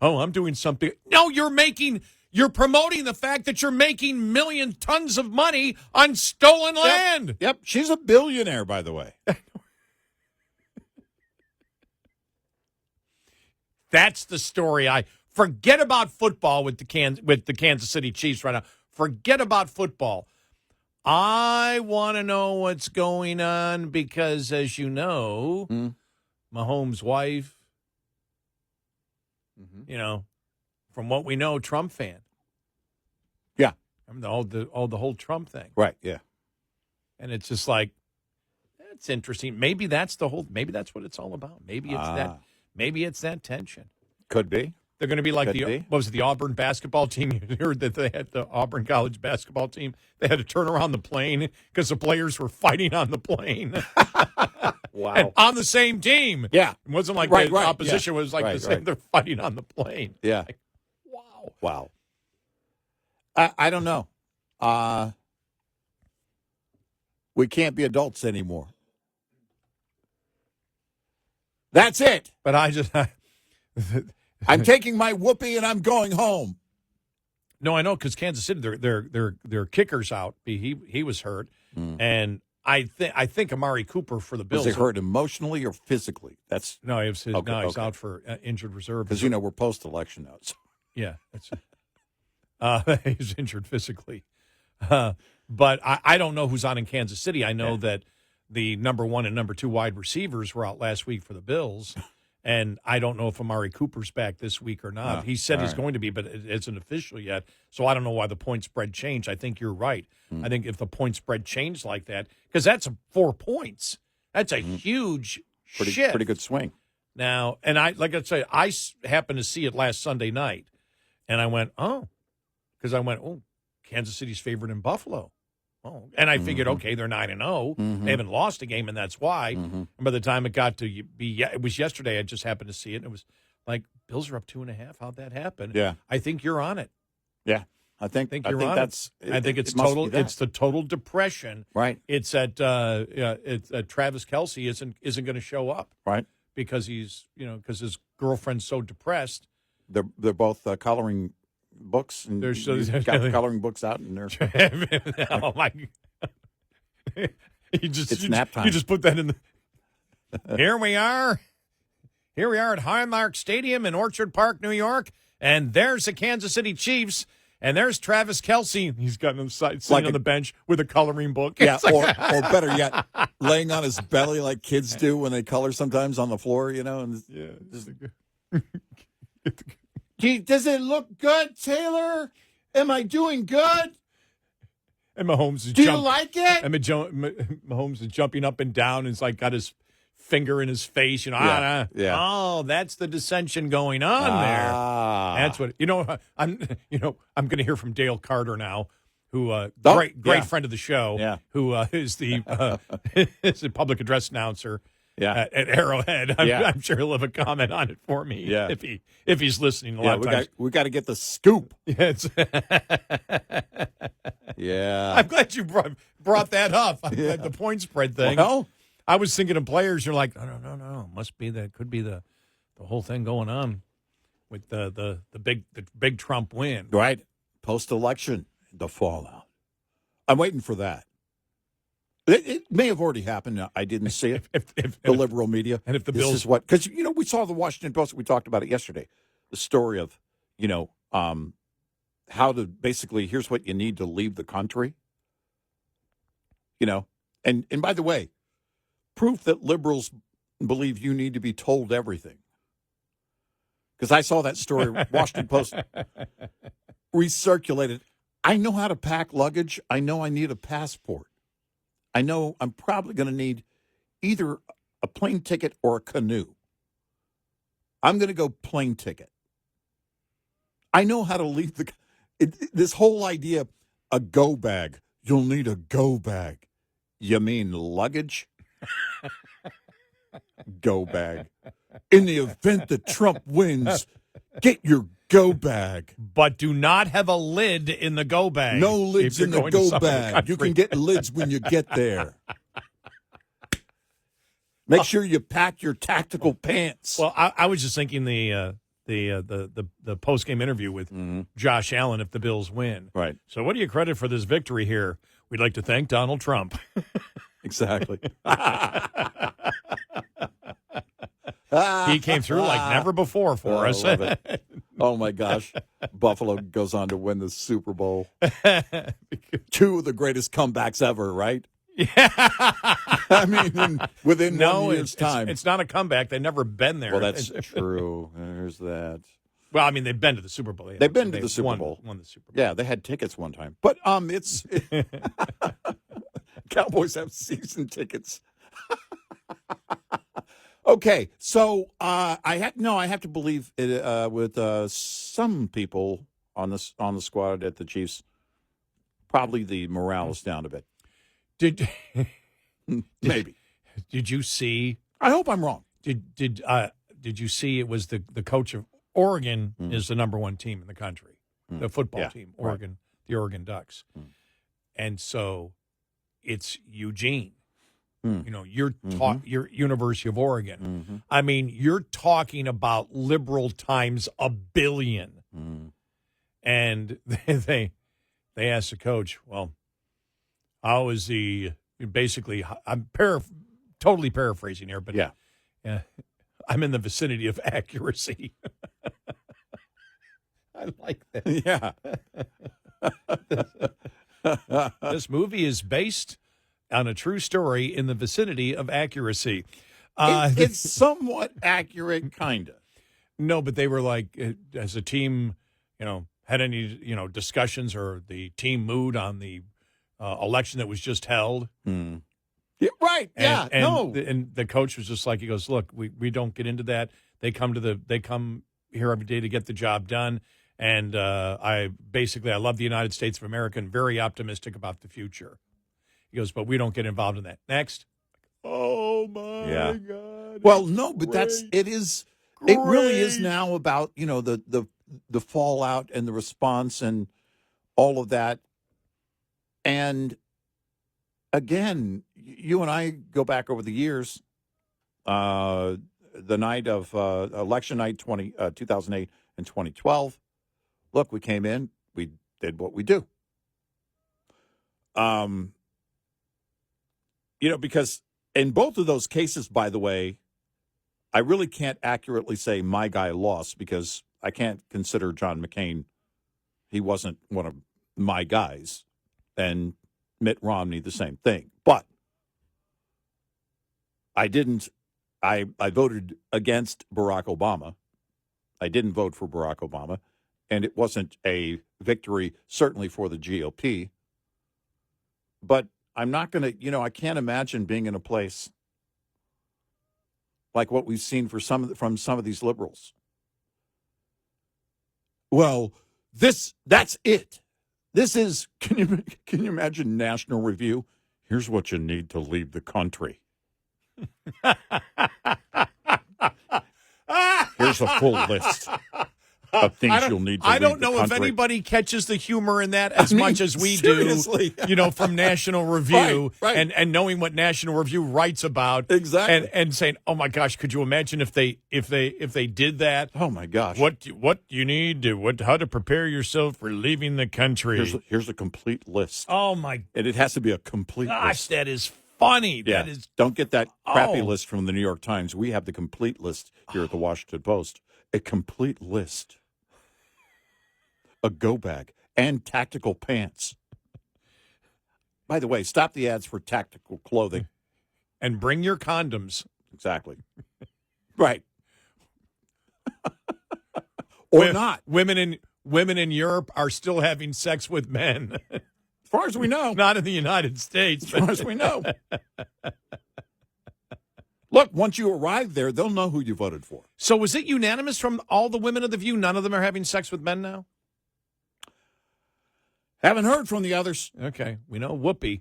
S3: Oh, I'm doing something. No, you're promoting the fact that you're making million tons of money on stolen land.
S2: Yep. She's a billionaire, by the way.
S3: That's the story. I forget about football with the Kansas City Chiefs right now. Forget about football. I want to know what's going on because, as you know, Mahomes' wife, from what we know, Trump fan.
S2: Yeah.
S3: I mean, the whole Trump thing.
S2: Right, yeah.
S3: And it's just like, That's interesting. Maybe that's maybe that's what it's all about. Maybe it's that tension.
S2: Could be.
S3: They're going to be like
S2: Could be.
S3: what was it, the Auburn basketball team? You heard that they had the Auburn college basketball team. They had to turn around the plane because the players were fighting on the plane.
S2: Wow.
S3: And on the same team.
S2: Yeah.
S3: It wasn't like
S2: Right,
S3: the
S2: right,
S3: opposition
S2: yeah.
S3: was like
S2: Right,
S3: the same.
S2: right.
S3: They're fighting on the plane.
S2: Yeah.
S3: Like, wow.
S2: Wow. I don't know. We can't be adults anymore. That's it.
S3: But I just
S2: I'm taking my whoopee and I'm going home.
S3: No, I know, because Kansas City, their kicker's out. He was hurt, and I think Amari Cooper for the Bills.
S2: Was he hurt emotionally or physically? That's
S3: No, he's
S2: Okay.
S3: out for injured reserve.
S2: because we're post-election now. So.
S3: Yeah, that's he's injured physically. But I don't know who's on in Kansas City. I know that the number 1 and number 2 wide receivers were out last week for the Bills. And I don't know if Amari Cooper's back this week or not. He said he's going to be, but it isn't official yet. So I don't know why the point spread changed. I think you're right. I think if the point spread changed like that, because that's 4 points. That's a huge shift.
S2: Pretty good swing.
S3: Now, and I happened to see it last Sunday night, and I went, Kansas City's favored in Buffalo. Oh, and I figured, okay, they're 9-0. They haven't lost a game, and that's why. And by the time it got to it was yesterday. I just happened to see it, and it was like Bills are up 2.5. How'd that happen?
S2: Yeah,
S3: I think you're on it.
S2: Yeah, I think
S3: you're on
S2: that's.
S3: it. I think it's
S2: must
S3: total.
S2: be that.
S3: It's the total depression.
S2: Right.
S3: It's at Travis Kelce isn't going to show up.
S2: Right.
S3: Because he's because his girlfriend's so depressed.
S2: They're both coloring books, and you've got the coloring books out, and they're.
S3: Oh my!
S2: It's nap time.
S3: You just put that in. Here we are at Highmark Stadium in Orchard Park, New York, and there's the Kansas City Chiefs, and there's Travis Kelce. He's got him sitting on the bench with a coloring book.
S2: Yeah, or better yet, laying on his belly like kids do when they color sometimes on the floor, and does it look good, Taylor? Am I doing good?
S3: And Mahomes is
S2: Do you like it?
S3: And Mahomes is jumping up and down and he's like got his finger in his face,
S2: Yeah.
S3: Oh, that's the dissension going on there. That's what I'm going to hear from Dale Carter now, who great friend of the show, who is the is a public address announcer. At Arrowhead. I'm sure he'll have a comment on it for me if he's listening a lot of times.
S2: We got to get the scoop.
S3: Yeah. I'm glad you brought that up. The point spread thing.
S2: Well,
S3: I was thinking of players. You're like, no. Must be could be the whole thing going on with the big Trump win.
S2: Right. Post-election, the fallout. I'm waiting for that. It may have already happened. I didn't see it. If the liberal media.
S3: And if the
S2: this
S3: Bills.
S2: is what, because, we saw the Washington Post. We talked about it yesterday. The story of, how to basically, here's what you need to leave the country. And by the way, proof that liberals believe you need to be told everything. Because I saw that story, Washington Post recirculated. I know how to pack luggage. I know I need a passport. I know I'm probably going to need either a plane ticket or a canoe. I'm going to go plane ticket. I know how to leave this whole idea, a go bag. You'll need a go bag. You mean luggage? Go bag. In the event that Trump wins, get your go bag.
S3: But do not have a lid in the go bag.
S2: No lids in the go bag. You can get lids when you get there. Make sure you pack your tactical pants.
S3: Well, I was just thinking the post game interview with Josh Allen if the Bills win.
S2: Right.
S3: So what do you credit for this victory here? We'd like to thank Donald Trump.
S2: Exactly.
S3: He came through like never before for us.
S2: I love it. Oh, my gosh. Buffalo goes on to win the Super Bowl. Two of the greatest comebacks ever, right?
S3: Yeah.
S2: I mean, within 1 year's time.
S3: It's not a comeback. They've never been there.
S2: Well, that's true. There's that.
S3: Well, I mean, they've been to the Super Bowl.
S2: They've been to the Super Bowl.
S3: Won the Super Bowl.
S2: Yeah, they had tickets one time. But Cowboys have season tickets. Okay, so I have to believe it, with some people on the squad at the Chiefs, probably the morale is down a bit. Maybe.
S3: Did you see?
S2: I hope I'm wrong.
S3: Did you see? It was the coach of Oregon is the number one team in the country, the football team, Oregon, the Oregon Ducks, and so it's Eugene. You know, you're University of Oregon. I mean, you're talking about liberal times a billion. And they asked the coach, well, how is the basically? I'm totally paraphrasing here, but I'm in the vicinity of accuracy. I like that.
S2: Yeah.
S3: This movie is based on a true story in the vicinity of accuracy.
S2: It's somewhat accurate, kind of.
S3: No, but they were like, as a team, had any, discussions or the team mood on the election that was just held.
S2: Yeah, right.
S3: And the coach was just like, he goes, look, we don't get into that. They come here every day to get the job done. And I love the United States of America and very optimistic about the future. He goes, but we don't get involved in that. Next. Oh, my God.
S2: Well, no, but it really is now about, the fallout and the response and all of that. And again, you and I go back over the years, the night of election night 2008 and 2012. Look, we came in, we did what we do. Because in both of those cases, by the way, I really can't accurately say my guy lost because I can't consider John McCain, he wasn't one of my guys, and Mitt Romney the same thing. But I voted against Barack Obama. I didn't vote for Barack Obama, and it wasn't a victory, certainly for the GOP. But I'm not going to, I can't imagine being in a place like what we've seen from some of these liberals. Well, that's it. This is, can you imagine National Review? Here's what you need to leave the country. Here's a full list of things you'll need to leave the country.
S3: I don't know if anybody catches the humor in that as much as we
S2: seriously.
S3: do, from National Review
S2: right.
S3: and knowing what National Review writes about.
S2: Exactly.
S3: And saying, oh my gosh, could you imagine if they did that?
S2: Oh my gosh.
S3: What you need to how to prepare yourself for leaving the country.
S2: Here's a complete list.
S3: Oh my
S2: And it has to be a complete
S3: gosh,
S2: list.
S3: that is funny.
S2: Yeah.
S3: That is
S2: Don't get that crappy list from the New York Times. We have the complete list here at the Washington Post. A complete list. A go bag and tactical pants. By the way, stop the ads for tactical clothing.
S3: And bring your condoms.
S2: Exactly. Right. Or not.
S3: Women in Europe are still having sex with men.
S2: As far as we know.
S3: Not in the United States.
S2: As far as we know. Look, once you arrive there, they'll know who you voted for.
S3: So was it unanimous from all the women of The View? None of them are having sex with men now?
S2: Haven't heard from the others.
S3: Okay. We know Whoopi.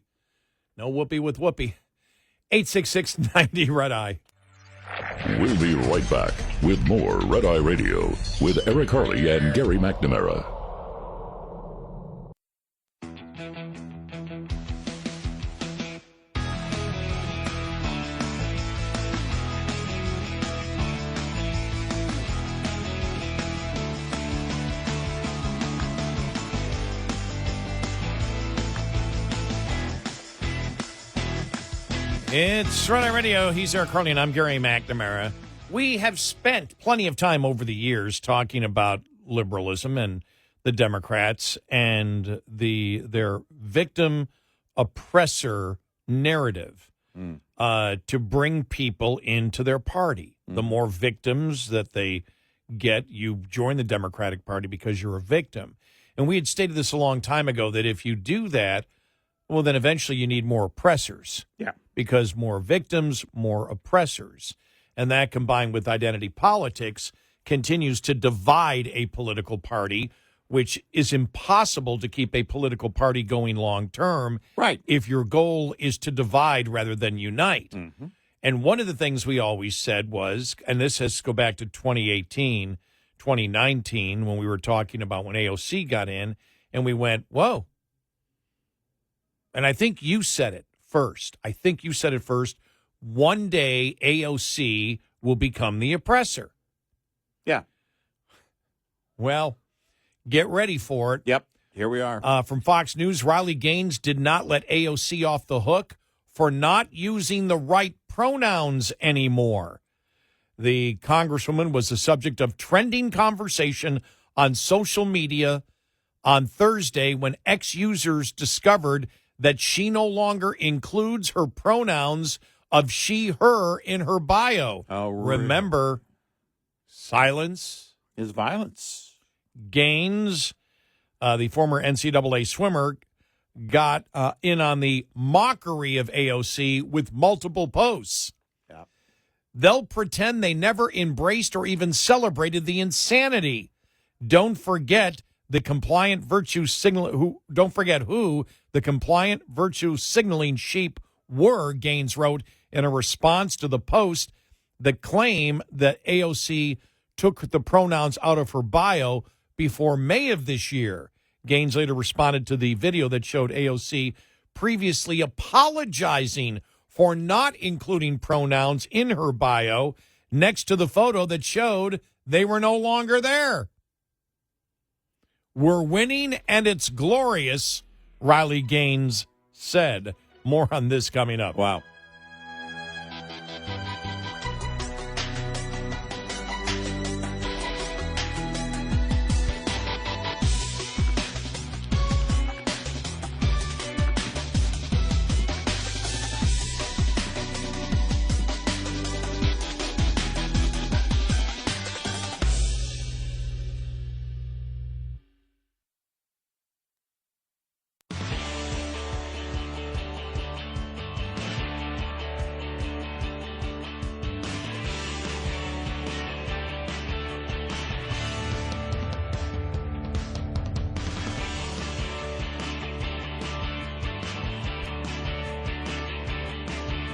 S3: No Whoopi with Whoopi. 866-90 Red Eye.
S1: We'll be right back with more Red Eye Radio with Eric Harley and Gary McNamara.
S3: It's Red Eye Radio. He's Eric Harley, and I'm Gary McNamara. We have spent plenty of time over the years talking about liberalism and the Democrats and their victim-oppressor narrative to bring people into their party. The more victims that they get, you join the Democratic Party because you're a victim. And we had stated this a long time ago that if you do that, well, then eventually you need more oppressors.
S2: Yeah.
S3: because more victims, more oppressors. And that, combined with identity politics, continues to divide a political party, which is impossible to keep a political party going long term.
S2: Right.
S3: If your goal is to divide rather than unite.
S2: Mm-hmm.
S3: And one of the things we always said was, and this has to go back to 2018, 2019, when we were talking about when AOC got in, and we went, whoa. And I think you said it first. One day AOC will become the oppressor.
S2: Yeah.
S3: Well, get ready for it.
S2: Yep. Here we are.
S3: From Fox News, Riley Gaines did not let AOC off the hook for not using the right pronouns anymore. The Congresswoman was the subject of trending conversation on social media on Thursday when ex-users discovered that she no longer includes her pronouns of she, her in her bio.
S2: Oh, really?
S3: Remember, silence
S2: is violence.
S3: Gaines, the former NCAA swimmer, got in on the mockery of AOC with multiple posts.
S2: Yeah.
S3: They'll pretend they never embraced or even celebrated the insanity. Don't forget the compliant virtue signal. Don't forget who the compliant virtue signaling sheep were. Gaines wrote in a response to the post that claim that AOC took the pronouns out of her bio before May of this year. Gaines later responded to the video that showed AOC previously apologizing for not including pronouns in her bio next to the photo that showed they were no longer there. We're winning and it's glorious, Riley Gaines said. More on this coming up.
S2: Wow.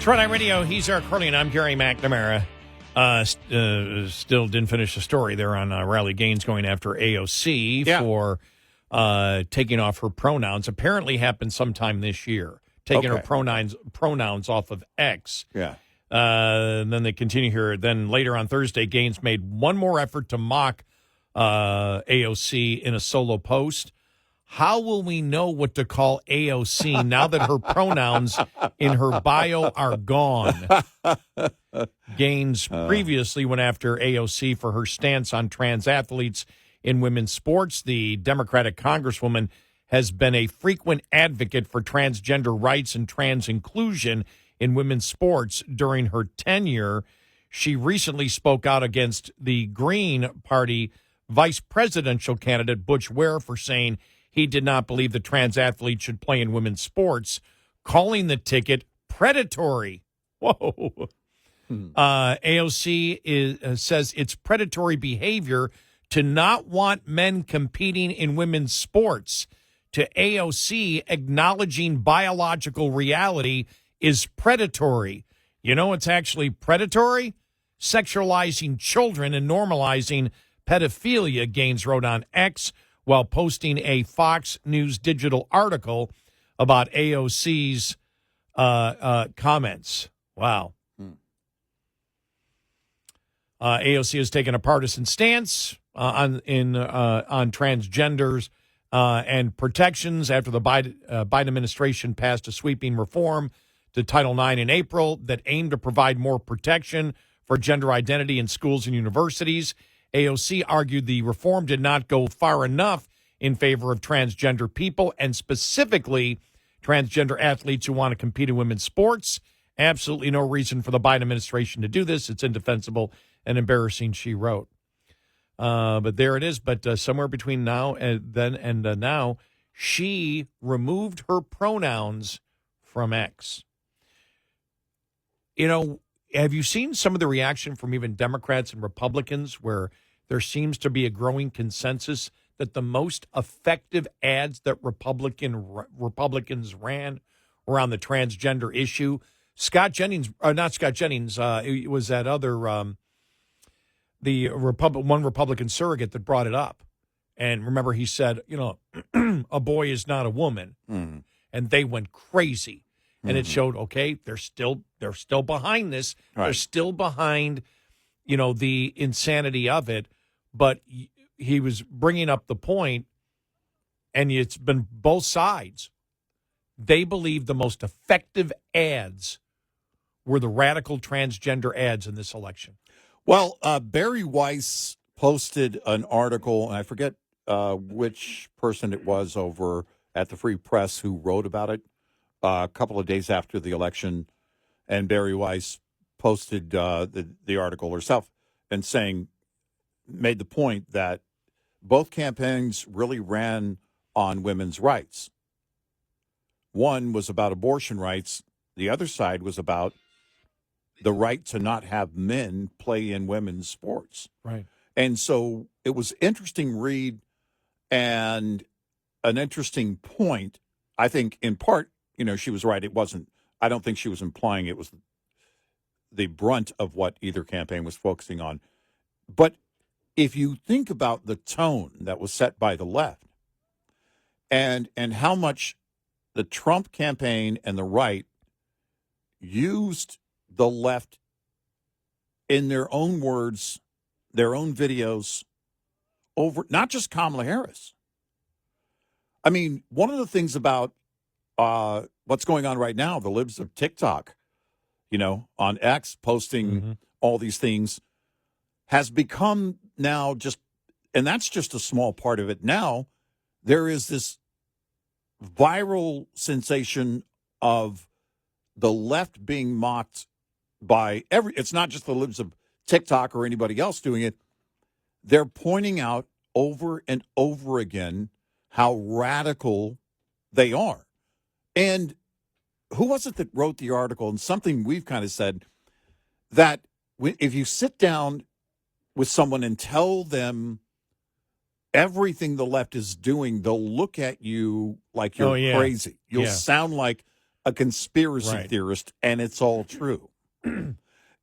S3: Detroit Night Radio, he's Eric Harley, and I'm Gary McNamara. Still didn't finish the story there on Riley Gaines going after AOC for taking off her pronouns. Apparently happened sometime this year, taking her pronouns off of X.
S2: Yeah.
S3: And then they continue here. Then later on Thursday, Gaines made one more effort to mock AOC in a solo post. How will we know what to call AOC now that her pronouns in her bio are gone? Gaines previously went after AOC for her stance on trans athletes in women's sports. The Democratic Congresswoman has been a frequent advocate for transgender rights and trans inclusion in women's sports during her tenure. She recently spoke out against the Green Party vice presidential candidate Butch Ware for saying he did not believe the trans athletes should play in women's sports, calling the ticket predatory. Whoa. AOC says it's predatory behavior to not want men competing in women's sports. To AOC, acknowledging biological reality is predatory. You know what's actually predatory? Sexualizing children and normalizing pedophilia, Gaines wrote on X, while posting a Fox News digital article about AOC's comments. Wow. AOC has taken a partisan stance on transgenders and protections after the Biden administration passed a sweeping reform to Title IX in April that aimed to provide more protection for gender identity in schools and universities. AOC argued the reform did not go far enough in favor of transgender people and specifically transgender athletes who want to compete in women's sports. Absolutely no reason for the Biden administration to do this. It's indefensible and embarrassing, she wrote. But there it is. But somewhere between now and then and now, she removed her pronouns from X. have you seen some of the reaction from even Democrats and Republicans where there seems to be a growing consensus that the most effective ads that Republicans ran around the transgender issue, not Scott Jennings, it was that other, one Republican surrogate that brought it up. And remember, he said, a boy is not a woman.
S2: Mm-hmm.
S3: And they went crazy. And it showed, okay, they're still behind this.
S2: Right.
S3: They're still behind, the insanity of it. But he was bringing up the point, and it's been both sides. They believe the most effective ads were the radical transgender ads in this election.
S2: Well, Barry Weiss posted an article, and I forget which person it was over at the Free Press who wrote about it a couple of days after the election. And Barry Weiss posted the article herself and made the point that both campaigns really ran on women's rights. One was about abortion rights. The other side was about the right to not have men play in women's sports.
S3: Right.
S2: And so it was interesting read and an interesting point. I think in part, she was right. I don't think she was implying it was the brunt of what either campaign was focusing on. But if you think about the tone that was set by the left and how much the Trump campaign and the right used the left in their own words, their own videos over not just Kamala Harris. I mean, one of the things about what's going on right now, the libs of TikTok, on X posting all these things has become now and that's just a small part of it. Now there is this viral sensation of the left being mocked by it's not just the libs of TikTok or anybody else doing it. They're pointing out over and over again how radical they are. And who was it that wrote the article? And something we've kind of said that if you sit down with someone and tell them everything the left is doing, they'll look at you like you're crazy. You'll sound like a conspiracy theorist, and it's all true.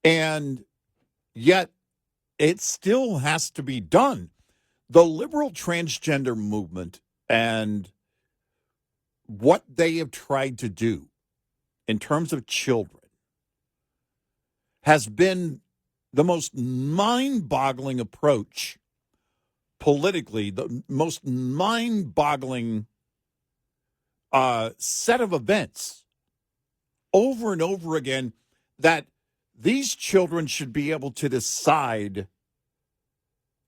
S2: And yet it still has to be done. The liberal transgender movement and what they have tried to do in terms of children has been the most mind-boggling approach politically, the most mind-boggling set of events over and over again, that these children should be able to decide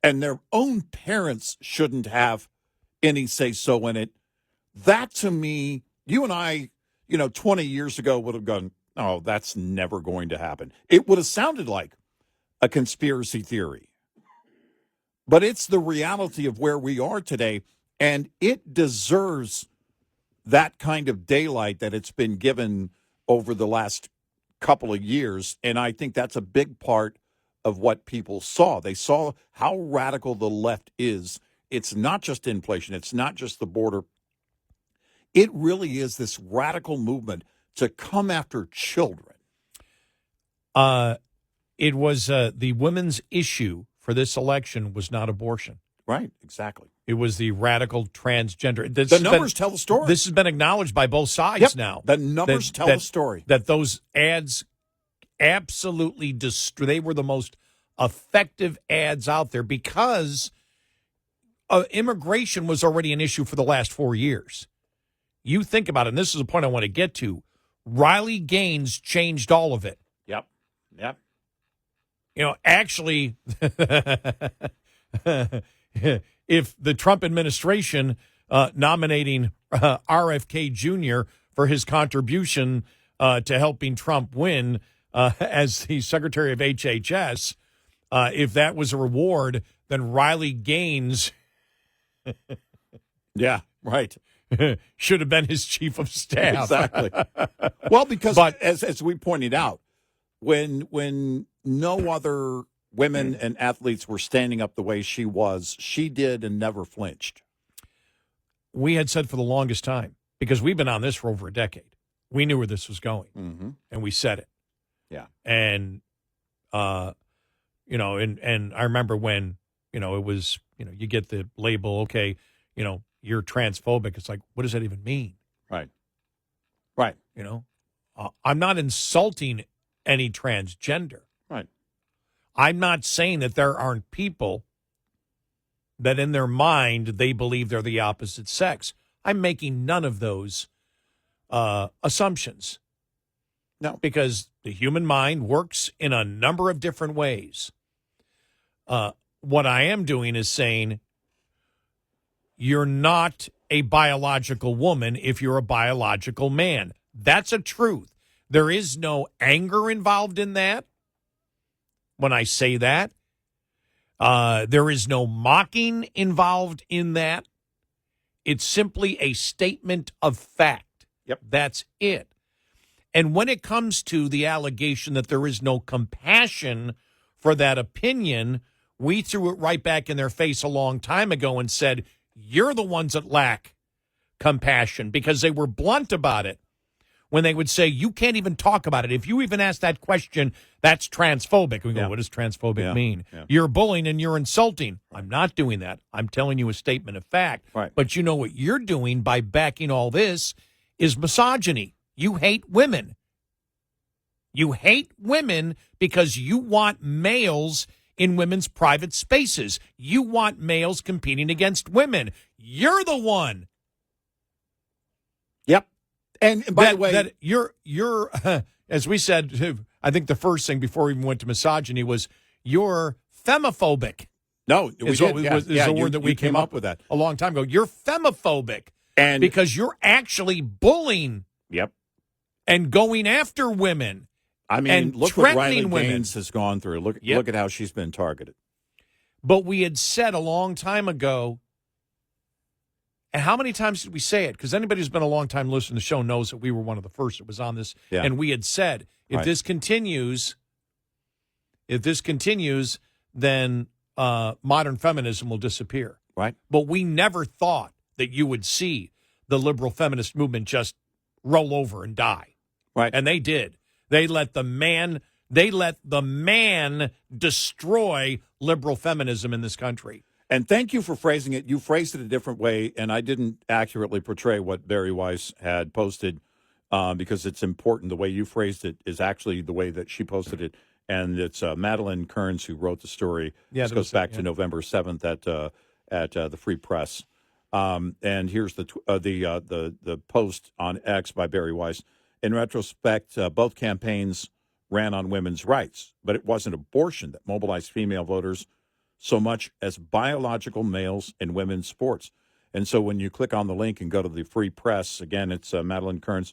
S2: and their own parents shouldn't have any say-so in it. That, to me, you and I, 20 years ago would have gone, oh, that's never going to happen. It would have sounded like a conspiracy theory. But it's the reality of where we are today, and it deserves that kind of daylight that it's been given over the last couple of years, and I think that's a big part of what people saw. They saw how radical the left is. It's not just inflation. It's not just the border. It really is this radical movement to come after children.
S3: It was the women's issue for this election was not abortion.
S2: Right, exactly.
S3: It was the radical transgender.
S2: The numbers tell the story.
S3: This has been acknowledged by both sides now.
S2: The numbers tell the story.
S3: That those ads absolutely they were the most effective ads out there because immigration was already an issue for the last 4 years. You think about it, and this is a point I want to get to. Riley Gaines changed all of it.
S2: Yep.
S3: Actually, if the Trump administration nominating RFK Jr. for his contribution to helping Trump win as the Secretary of HHS, if that was a reward, then Riley Gaines
S2: yeah, right.
S3: should have been his chief of staff.
S2: Exactly. Well, because as we pointed out, when no other women and athletes were standing up the way she was, she did and never flinched.
S3: We had said for the longest time, because we've been on this for over a decade, we knew where this was going, and we said it.
S2: Yeah.
S3: And, and I remember when, it was, you get the label, okay, you're transphobic. It's like, what does that even mean?
S2: Right.
S3: I'm not insulting any transgender.
S2: Right.
S3: I'm not saying that there aren't people that in their mind they believe they're the opposite sex. I'm making none of those assumptions.
S2: No.
S3: Because the human mind works in a number of different ways. What I am doing is saying you're not a biological woman if you're a biological man. That's a truth. There is no anger involved in that. When I say that, there is no mocking involved in that. It's simply a statement of fact.
S2: Yep.
S3: That's it. And when it comes to the allegation that there is no compassion for that opinion, we threw it right back in their face a long time ago and said, you're the ones that lack compassion, because they were blunt about it. When they would say, you can't even talk about it. If you even ask that question, that's transphobic. We go, what does transphobic mean?
S2: Yeah.
S3: You're bullying and you're insulting. I'm not doing that. I'm telling you a statement of fact.
S2: Right.
S3: But you know what you're doing by backing all this is misogyny. You hate women. You hate women because you want males in women's private spaces. You want males competing against women. You're the one.
S2: Yep. And by the way,
S3: that you're as we said, I think the first thing before we even went to misogyny was you're femophobic.
S2: No,
S3: is
S2: we
S3: a
S2: did.
S3: word that we came up
S2: with that
S3: a long time ago. You're femophobic,
S2: and
S3: because you're actually bullying.
S2: Yep.
S3: And going after women.
S2: I mean,
S3: and
S2: look what Riley
S3: women.
S2: Gaines has gone through. Look at how she's been targeted.
S3: But we had said a long time ago, and how many times did we say it? Because anybody who's been a long time listener to the show knows that we were one of the first that was on this.
S2: Yeah.
S3: And we had said, if this continues, then modern feminism will disappear.
S2: Right.
S3: But we never thought that you would see the liberal feminist movement just roll over and die.
S2: Right.
S3: And they did. They let the man destroy liberal feminism in this country.
S2: And thank you for phrasing it. You phrased it a different way, and I didn't accurately portray what Barry Weiss had posted because it's important. The way you phrased it is actually the way that she posted it. And it's Madeline Kearns who wrote the story.
S3: Yeah,
S2: this goes back to November 7th at the Free Press. And here's the post on X by Barry Weiss. In retrospect, both campaigns ran on women's rights, but it wasn't abortion that mobilized female voters so much as biological males in women's sports. And so when you click on the link and go to the Free Press, again, it's Madeline Kearns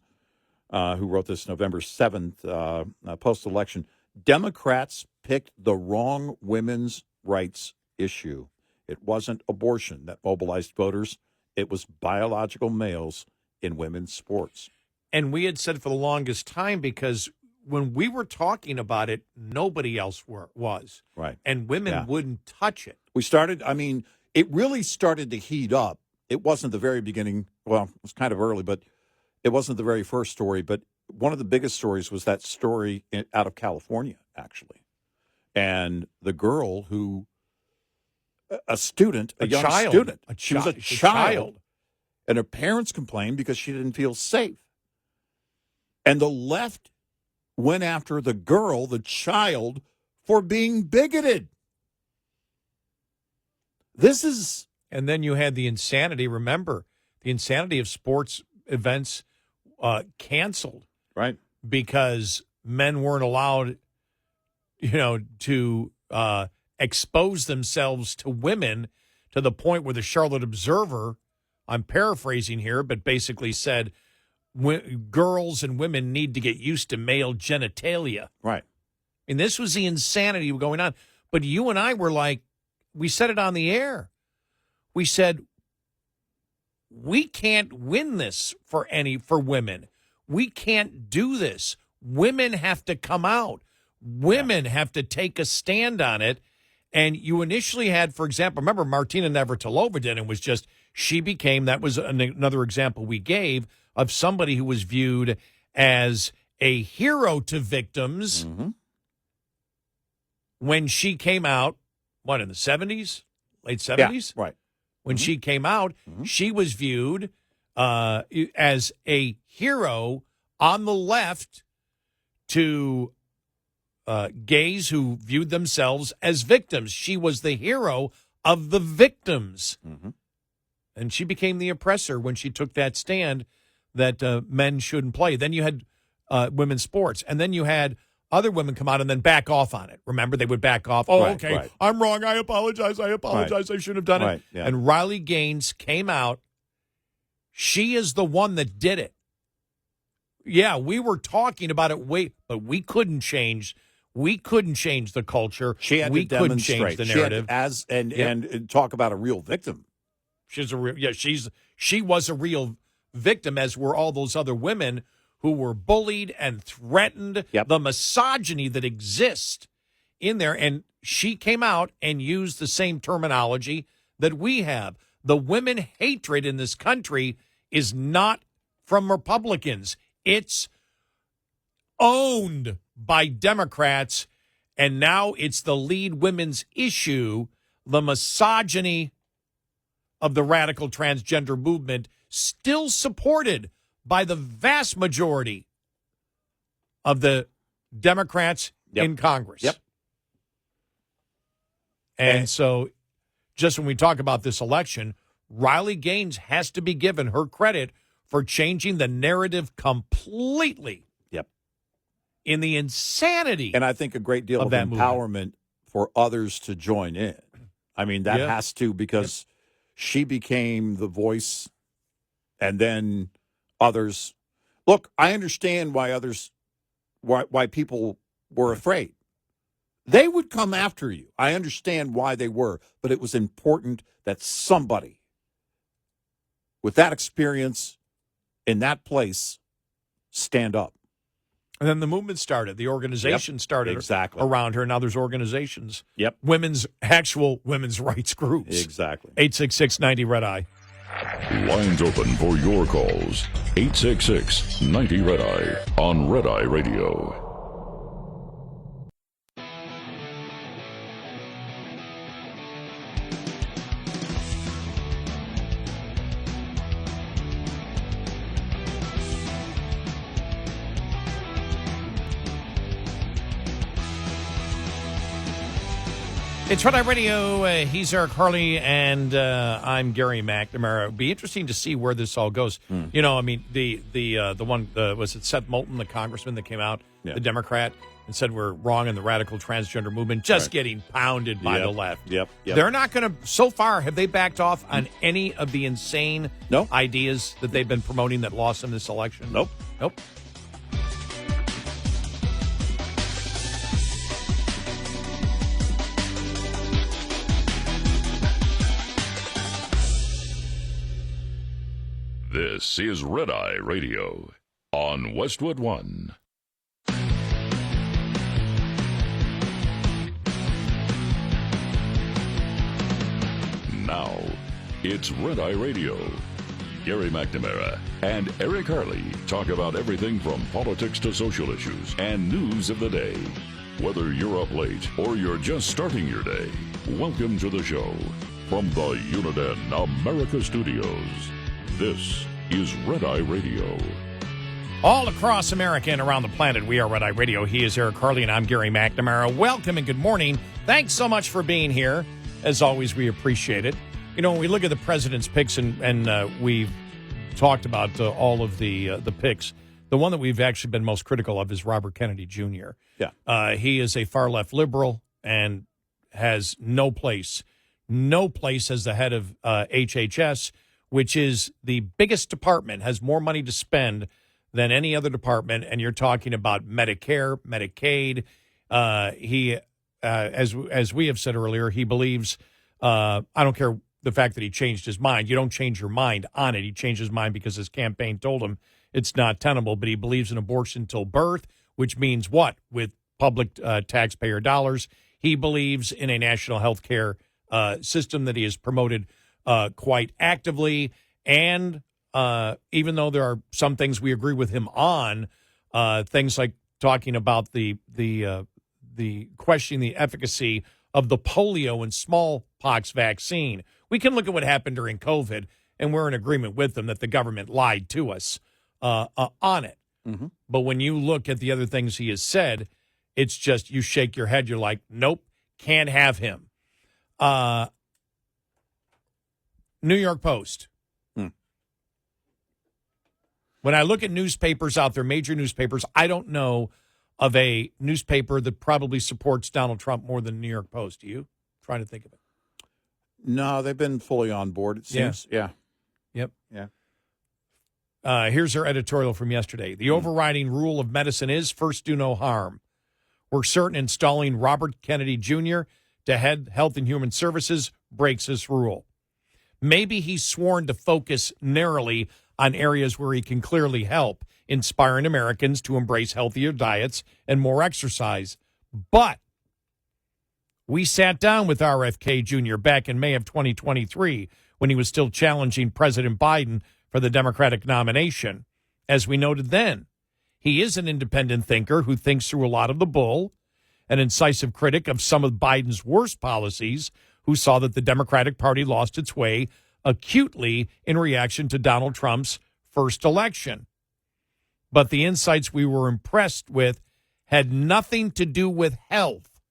S2: who wrote this November 7th, post-election. Democrats picked the wrong women's rights issue. It wasn't abortion that mobilized voters. It was biological males in women's sports.
S3: And we had said for the longest time, because when we were talking about it, nobody else was.
S2: Right.
S3: And women wouldn't touch it.
S2: We started, I mean, it really started to heat up. It wasn't the very beginning. Well, it was kind of early, but it wasn't the very first story. But one of the biggest stories was that story out of California, actually. And the girl who, a student, a young student. She was a child. And her parents complained because she didn't feel safe. And the left went after the girl, the child, for being bigoted. This is...
S3: And then you had the insanity, remember, the insanity of sports events canceled.
S2: Right.
S3: Because men weren't allowed, to expose themselves to women, to the point where the Charlotte Observer, I'm paraphrasing here, but basically said, girls and women need to get used to male genitalia.
S2: Right.
S3: And this was the insanity going on. But you and I were like, we said it on the air. We said, we can't win this for women. We can't do this. Women have to come out. Women have to take a stand on it. And you initially had, for example, remember Martina Navratilova did, and was just, she became, that was another example we gave of somebody who was viewed as a hero to victims when she came out, in the 70s? Late 70s?
S2: Yeah, right.
S3: When she came out, she was viewed as a hero on the left to gays who viewed themselves as victims. She was the hero of the victims. And she became the oppressor when she took that stand that men shouldn't play. Then you had women's sports. And then you had other women come out and then back off on it. Remember, they would back off. Oh, okay, right. I'm wrong. I apologize. I shouldn't have done it. Yeah. And Riley Gaines came out. She is the one that did it. Yeah, we were talking about it but we couldn't change. We couldn't change the culture.
S2: She had
S3: we
S2: to
S3: couldn't
S2: demonstrate.
S3: change the narrative.
S2: And talk about a real victim.
S3: She was a real victim, as were all those other women who were bullied and threatened. The misogyny that exists in there, and she came out and used the same terminology that we have. The women hatred in this country is not from Republicans. It's owned by Democrats, and now it's the lead women's issue, the misogyny of the radical transgender movement, still supported by the vast majority of the Democrats in Congress. And so just when we talk about this election, Riley Gaines has to be given her credit for changing the narrative completely in the insanity.
S2: And I think a great deal of empowerment for others to join in. I mean, that has to, because she became the voice, and then others. Look, I understand why people were afraid. They would come after you. I understand why they were, but it was important that somebody with that experience in that place stand up.
S3: And then the movement started. The organization started around her. Now there's organizations. Women's rights groups. 866-90-RED-I.
S1: Lines open for your calls. 866-90-RED-I on Red Eye Radio.
S3: It's Red Eye Radio. He's Eric Harley, and I'm Gary McNamara. It'd be interesting to see where this all goes. You know, I mean, the one, was it Seth Moulton, the congressman that came out, the Democrat, and said we're wrong in the radical transgender movement, just getting pounded by the left. They're not going to, so far, have they backed off on any of the insane ideas that they've been promoting that lost them this election?
S2: Nope.
S1: This is Red Eye Radio on Westwood One. Now, it's Red Eye Radio. Gary McNamara and Eric Harley talk about everything from politics to social issues and news of the day. Whether you're up late or you're just starting your day, welcome to the show. From the Uniden America Studios, this is Red Eye Radio.
S3: All across America and around the planet, we are Red Eye Radio. He is Eric Harley, and I'm Gary McNamara. Welcome and good morning. Thanks so much for being here. As always, we appreciate it. You know, when we look at the president's picks, and we've talked about all of the picks, the one that we've actually been most critical of is Robert Kennedy Jr. He is a far-left liberal and has no place as the head of HHS, which is the biggest department, has more money to spend than any other department, and you're talking about Medicare, Medicaid. He, as we have said earlier, he believes, I don't care the fact that he changed his mind. You don't change your mind on it. He changed his mind because his campaign told him it's not tenable, but he believes in abortion till birth, which means what? With public taxpayer dollars. He believes in a national health care system that he has promoted quite actively. And even though there are some things we agree with him on, things like talking about the questioning the efficacy of the polio and smallpox vaccine. We can look at what happened during COVID, and we're in agreement with them that the government lied to us on it.
S2: Mm-hmm.
S3: But when you look at the other things he has said, it's just you shake your head. You're like, nope, can't have him. New York Post. When I look at newspapers out there, major newspapers, I don't know of a newspaper that probably supports Donald Trump more than New York Post. Do you? Trying to think of it.
S2: No, they've been fully on board, it seems. Yeah.
S3: Yep.
S2: Yeah.
S3: Here's their editorial from yesterday. The overriding rule of medicine is first do no harm. We're certain installing Robert Kennedy Jr. to head Health and Human Services breaks this rule. Maybe he's sworn to focus narrowly on areas where he can clearly help, inspiring Americans to embrace healthier diets and more exercise. But we sat down with RFK Jr. back in May of 2023 when he was still challenging President Biden for the Democratic nomination. As we noted then, he is an independent thinker who thinks through a lot of the bull, an incisive critic of some of Biden's worst policies, who saw that the Democratic Party lost its way acutely in reaction to Donald Trump's first election. But the insights we were impressed with had nothing to do with health.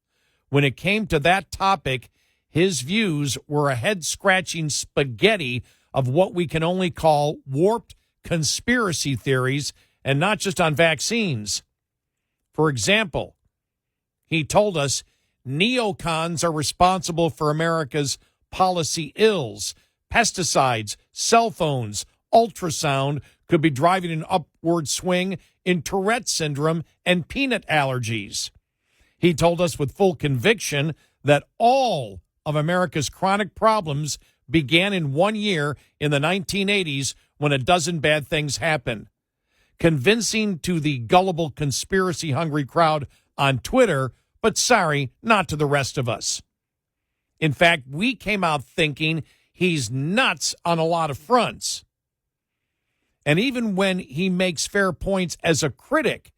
S3: When it came to that topic, his views were a head-scratching spaghetti of what we can only call warped conspiracy theories, and not just on vaccines. For example, he told us neocons are responsible for America's policy ills. Pesticides, cell phones, ultrasound could be driving an upward swing in Tourette syndrome and peanut allergies. He told us with full conviction that all of America's chronic problems began in 1 year in the 1980s when a dozen bad things happened. Convincing to the gullible conspiracy-hungry crowd on Twitter, but sorry, not to the rest of us. In fact, we came out thinking he's nuts on a lot of fronts. And even when he makes fair points as a critic,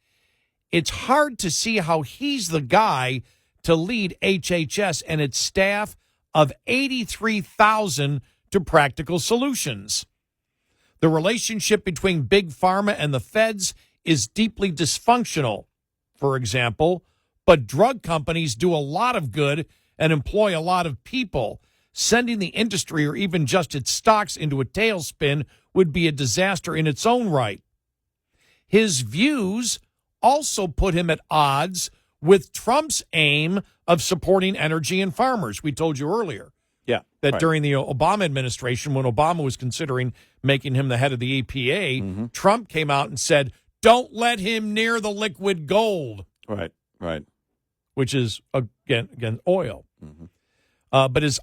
S3: it's hard to see how he's the guy to lead HHS and its staff of 83,000 to practical solutions. The relationship between Big Pharma and the feds is deeply dysfunctional, for example, but drug companies do a lot of good and employ a lot of people. Sending the industry or even just its stocks into a tailspin would be a disaster in its own right. His views also put him at odds with Trump's aim of supporting energy and farmers. We told you earlier that during the Obama administration, when Obama was considering making him the head of the EPA, Trump came out and said, don't let him near the liquid gold.
S2: Right.
S3: Which is, again, oil. But his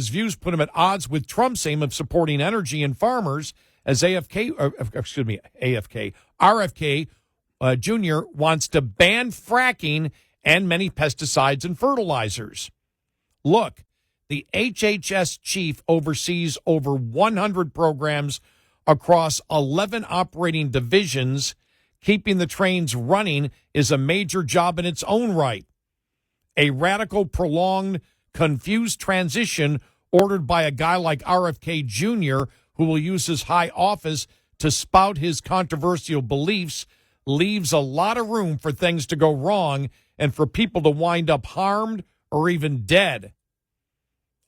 S3: views put him at odds with Trump's aim of supporting energy and farmers, as RFK Jr. wants to ban fracking and many pesticides and fertilizers. Look, the HHS chief oversees over 100 programs across 11 operating divisions. Keeping the trains running is a major job in its own right. A radical, prolonged, confused transition ordered by a guy like RFK Jr., who will use his high office to spout his controversial beliefs, leaves a lot of room for things to go wrong and for people to wind up harmed or even dead.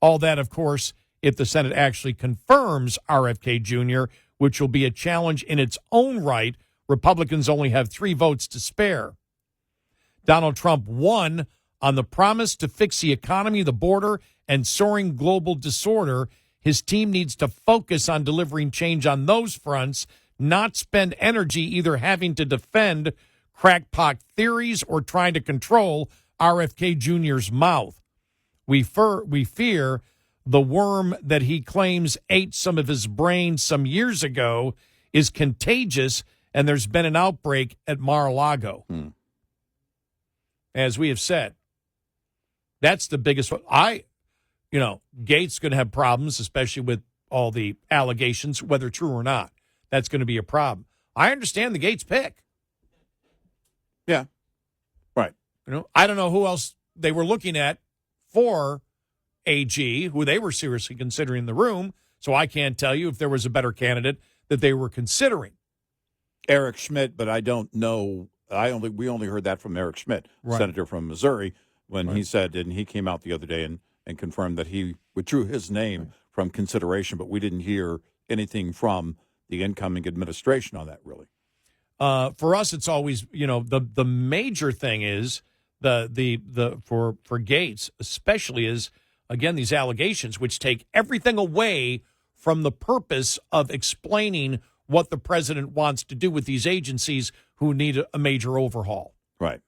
S3: All that, of course, if the Senate actually confirms RFK Jr., which will be a challenge in its own right. Republicans only have 3 votes to spare. Donald Trump won on the promise to fix the economy, the border, and soaring global disorder. His team needs to focus on delivering change on those fronts, not spend energy either having to defend crackpot theories or trying to control RFK Jr.'s mouth. We fear the worm that he claims ate some of his brain some years ago is contagious, and there's been an outbreak at Mar-a-Lago. as we have said, that's the biggest one. Gaetz going to have problems, especially with all the allegations, whether true or not. That's going to be a problem. I understand the Gaetz pick.
S2: Yeah, right.
S3: I don't know who else they were looking at for AG, who they were seriously considering in the room, so I can't tell you if there was a better candidate that they were considering.
S2: Eric Schmidt, but I don't know. We only heard that from Eric Schmidt, senator from Missouri, when he said, and he came out the other day and confirmed that he withdrew his name from consideration, but we didn't hear anything from the incoming administration on that, really.
S3: For us, it's always, the major thing is for Gaetz, especially, is again these allegations, which take everything away from the purpose of explaining what the president wants to do with these agencies who need a major overhaul.
S2: Right.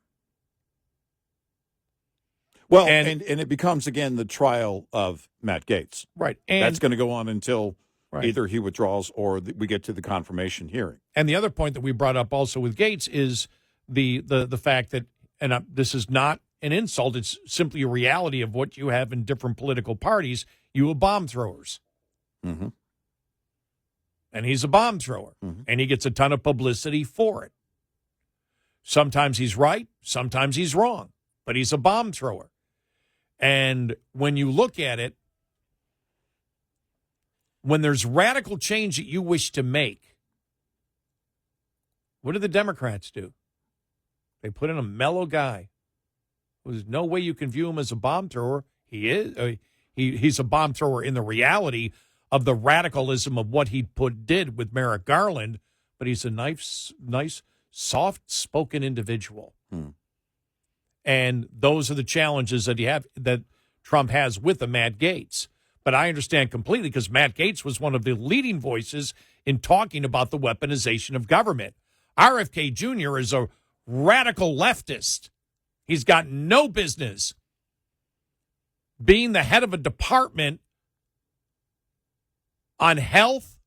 S2: Well, and it becomes, again, the trial of Matt Gaetz.
S3: Right. And
S2: that's going to go on until either he withdraws or we get to the confirmation hearing.
S3: And the other point that we brought up also with Gaetz is the fact that, and this is not an insult, it's simply a reality of what you have in different political parties. You have bomb throwers.
S2: Mm-hmm.
S3: And he's a bomb thrower.
S2: Mm-hmm.
S3: And he gets a ton of publicity for it. Sometimes he's right, sometimes he's wrong, but he's a bomb thrower. And when you look at it, when there's radical change that you wish to make, what do the Democrats do? They put in a mellow guy. There's no way you can view him as a bomb thrower. He is. He's a bomb thrower in the reality of the radicalism of what he did with Merrick Garland, but he's a nice, soft-spoken individual. And those are the challenges that Trump has with the Matt Gaetz. But I understand completely because Matt Gaetz was one of the leading voices in talking about the weaponization of government. RFK Jr. is a radical leftist. He's got no business being the head of a department on health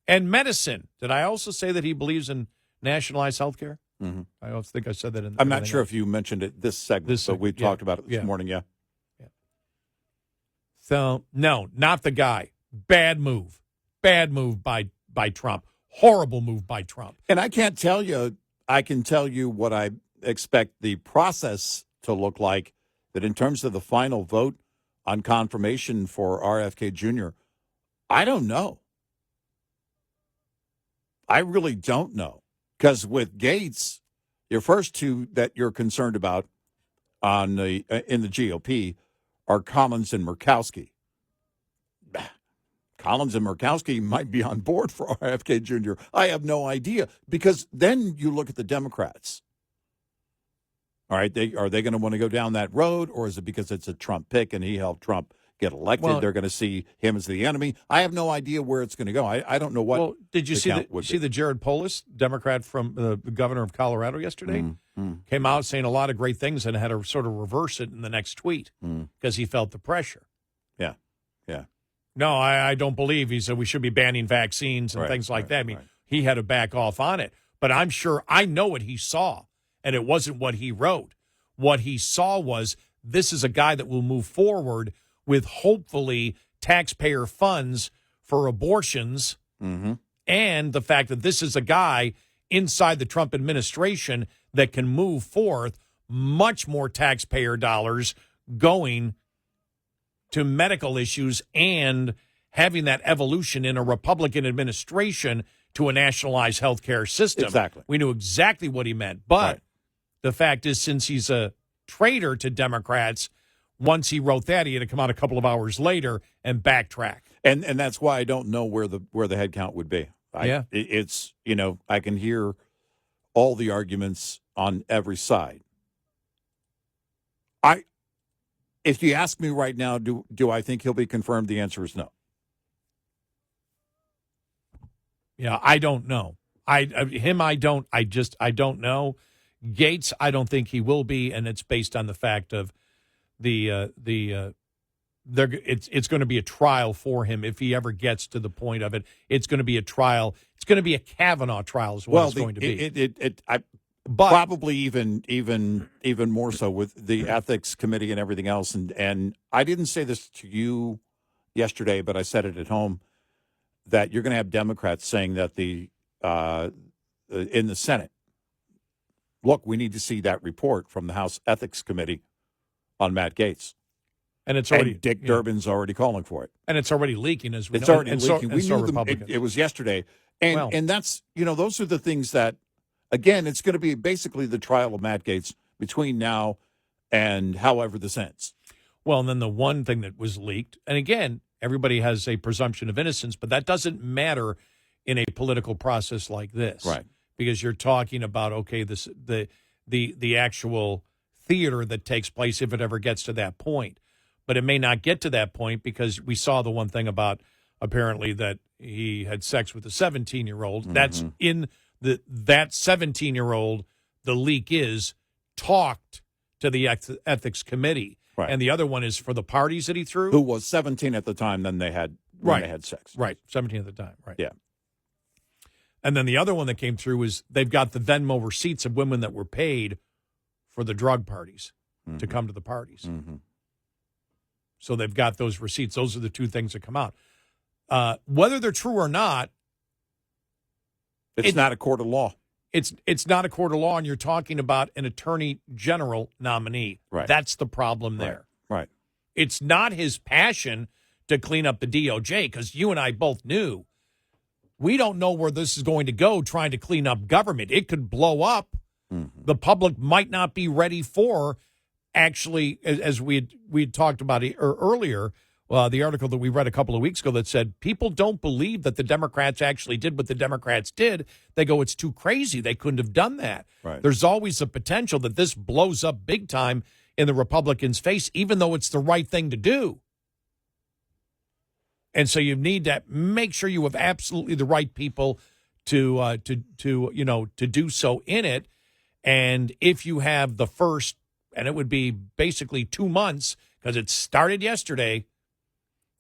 S3: and medicine. Did I also say that he believes in nationalized health care?
S2: Mm-hmm.
S3: I don't think I said that.
S2: I'm not sure if you mentioned it this segment, but we talked about it this morning, yeah.
S3: So, no, not the guy. Bad move. Bad move by Trump. Horrible move by Trump.
S2: And I can't tell you, I can tell you what I expect the process to look like, that in terms of the final vote on confirmation for RFK Jr., I don't know. I really don't know. Because with Gaetz, your first two that you're concerned about in the GOP are Collins and Murkowski. Collins and Murkowski might be on board for RFK Jr. I have no idea, because then you look at the Democrats. All right, are they going to want to go down that road, or is it because it's a Trump pick and he helped Trump get elected? Well, they're going to see him as the enemy. I have no idea where it's going to go. I don't know what.
S3: Well, did you see the Jared Polis, Democrat from the governor of Colorado yesterday? Came out saying a lot of great things and had to sort of reverse it in the next tweet because he felt the pressure.
S2: Yeah.
S3: No, I don't believe. He said we should be banning vaccines and things like that. I mean, he had to back off on it. But I'm sure I know what he saw, and it wasn't what he wrote. What he saw was, this is a guy that will move forward with hopefully taxpayer funds for abortions, and the fact that this is a guy inside the Trump administration that can move forth much more taxpayer dollars going to medical issues and having that evolution in a Republican administration to a nationalized health care system.
S2: Exactly.
S3: We knew exactly what he meant. But the fact is, since he's a traitor to Democrats, once he wrote that, he had to come out a couple of hours later and backtrack.
S2: And that's why I don't know where the head count would be. It's, I can hear all the arguments on every side. If you ask me right now, do I think he'll be confirmed? The answer is no.
S3: Yeah, I don't know. I don't know. Gaetz, I don't think he will be, and it's based on the fact of it's going to be a trial for him if he ever gets to the point of it. It's going to be a trial. It's going to be a Kavanaugh trial is what it's going to be. But
S2: probably even more so with the ethics committee and everything else. And I didn't say this to you yesterday, but I said it at home, that you're going to have Democrats saying that in the Senate, look, we need to see that report from the House Ethics Committee on Matt Gaetz.
S3: And it's already
S2: Dick Durbin's already calling for it.
S3: And it's already leaking as we know.
S2: It's already
S3: and
S2: leaking. We knew
S3: Republicans.
S2: it was yesterday. And that's, those are the things that, again, it's going to be basically the trial of Matt Gaetz between now and however this ends.
S3: Well, and then the one thing that was leaked, and again, everybody has a presumption of innocence, but that doesn't matter in a political process like this.
S2: Right.
S3: Because you're talking about, okay, the actual theater that takes place if it ever gets to that point. But it may not get to that point because we saw the one thing about apparently that he had sex with a 17-year-old. Mm-hmm. That's in that 17-year-old, the leak is talked to the ethics committee.
S2: Right.
S3: And the other one is for the parties that he threw.
S2: Who was 17 at the time, then they had they had sex.
S3: Right, 17 at the time, right.
S2: Yeah.
S3: And then the other one that came through is they've got the Venmo receipts of women that were paid for the drug parties to come to the parties. Mm-hmm. So they've got those receipts. Those are the two things that come out. Whether they're true or not,
S2: it's not a court of law.
S3: It's not a court of law, and you're talking about an attorney general nominee.
S2: Right.
S3: That's the problem there.
S2: Right.
S3: It's not his passion to clean up the DOJ, because you and I both knew we don't know where this is going to go trying to clean up government. It could blow up. Mm-hmm. The public might not be ready for, actually, as we had talked about earlier, the article that we read a couple of weeks ago that said people don't believe that the Democrats actually did what the Democrats did. They go, it's too crazy. They couldn't have done that.
S2: Right.
S3: There's always a potential that this blows up big time in the Republicans' face, even though it's the right thing to do. And so you need to make sure you have absolutely the right people to do so in it. And if you have the first, and it would be basically 2 months, because it started yesterday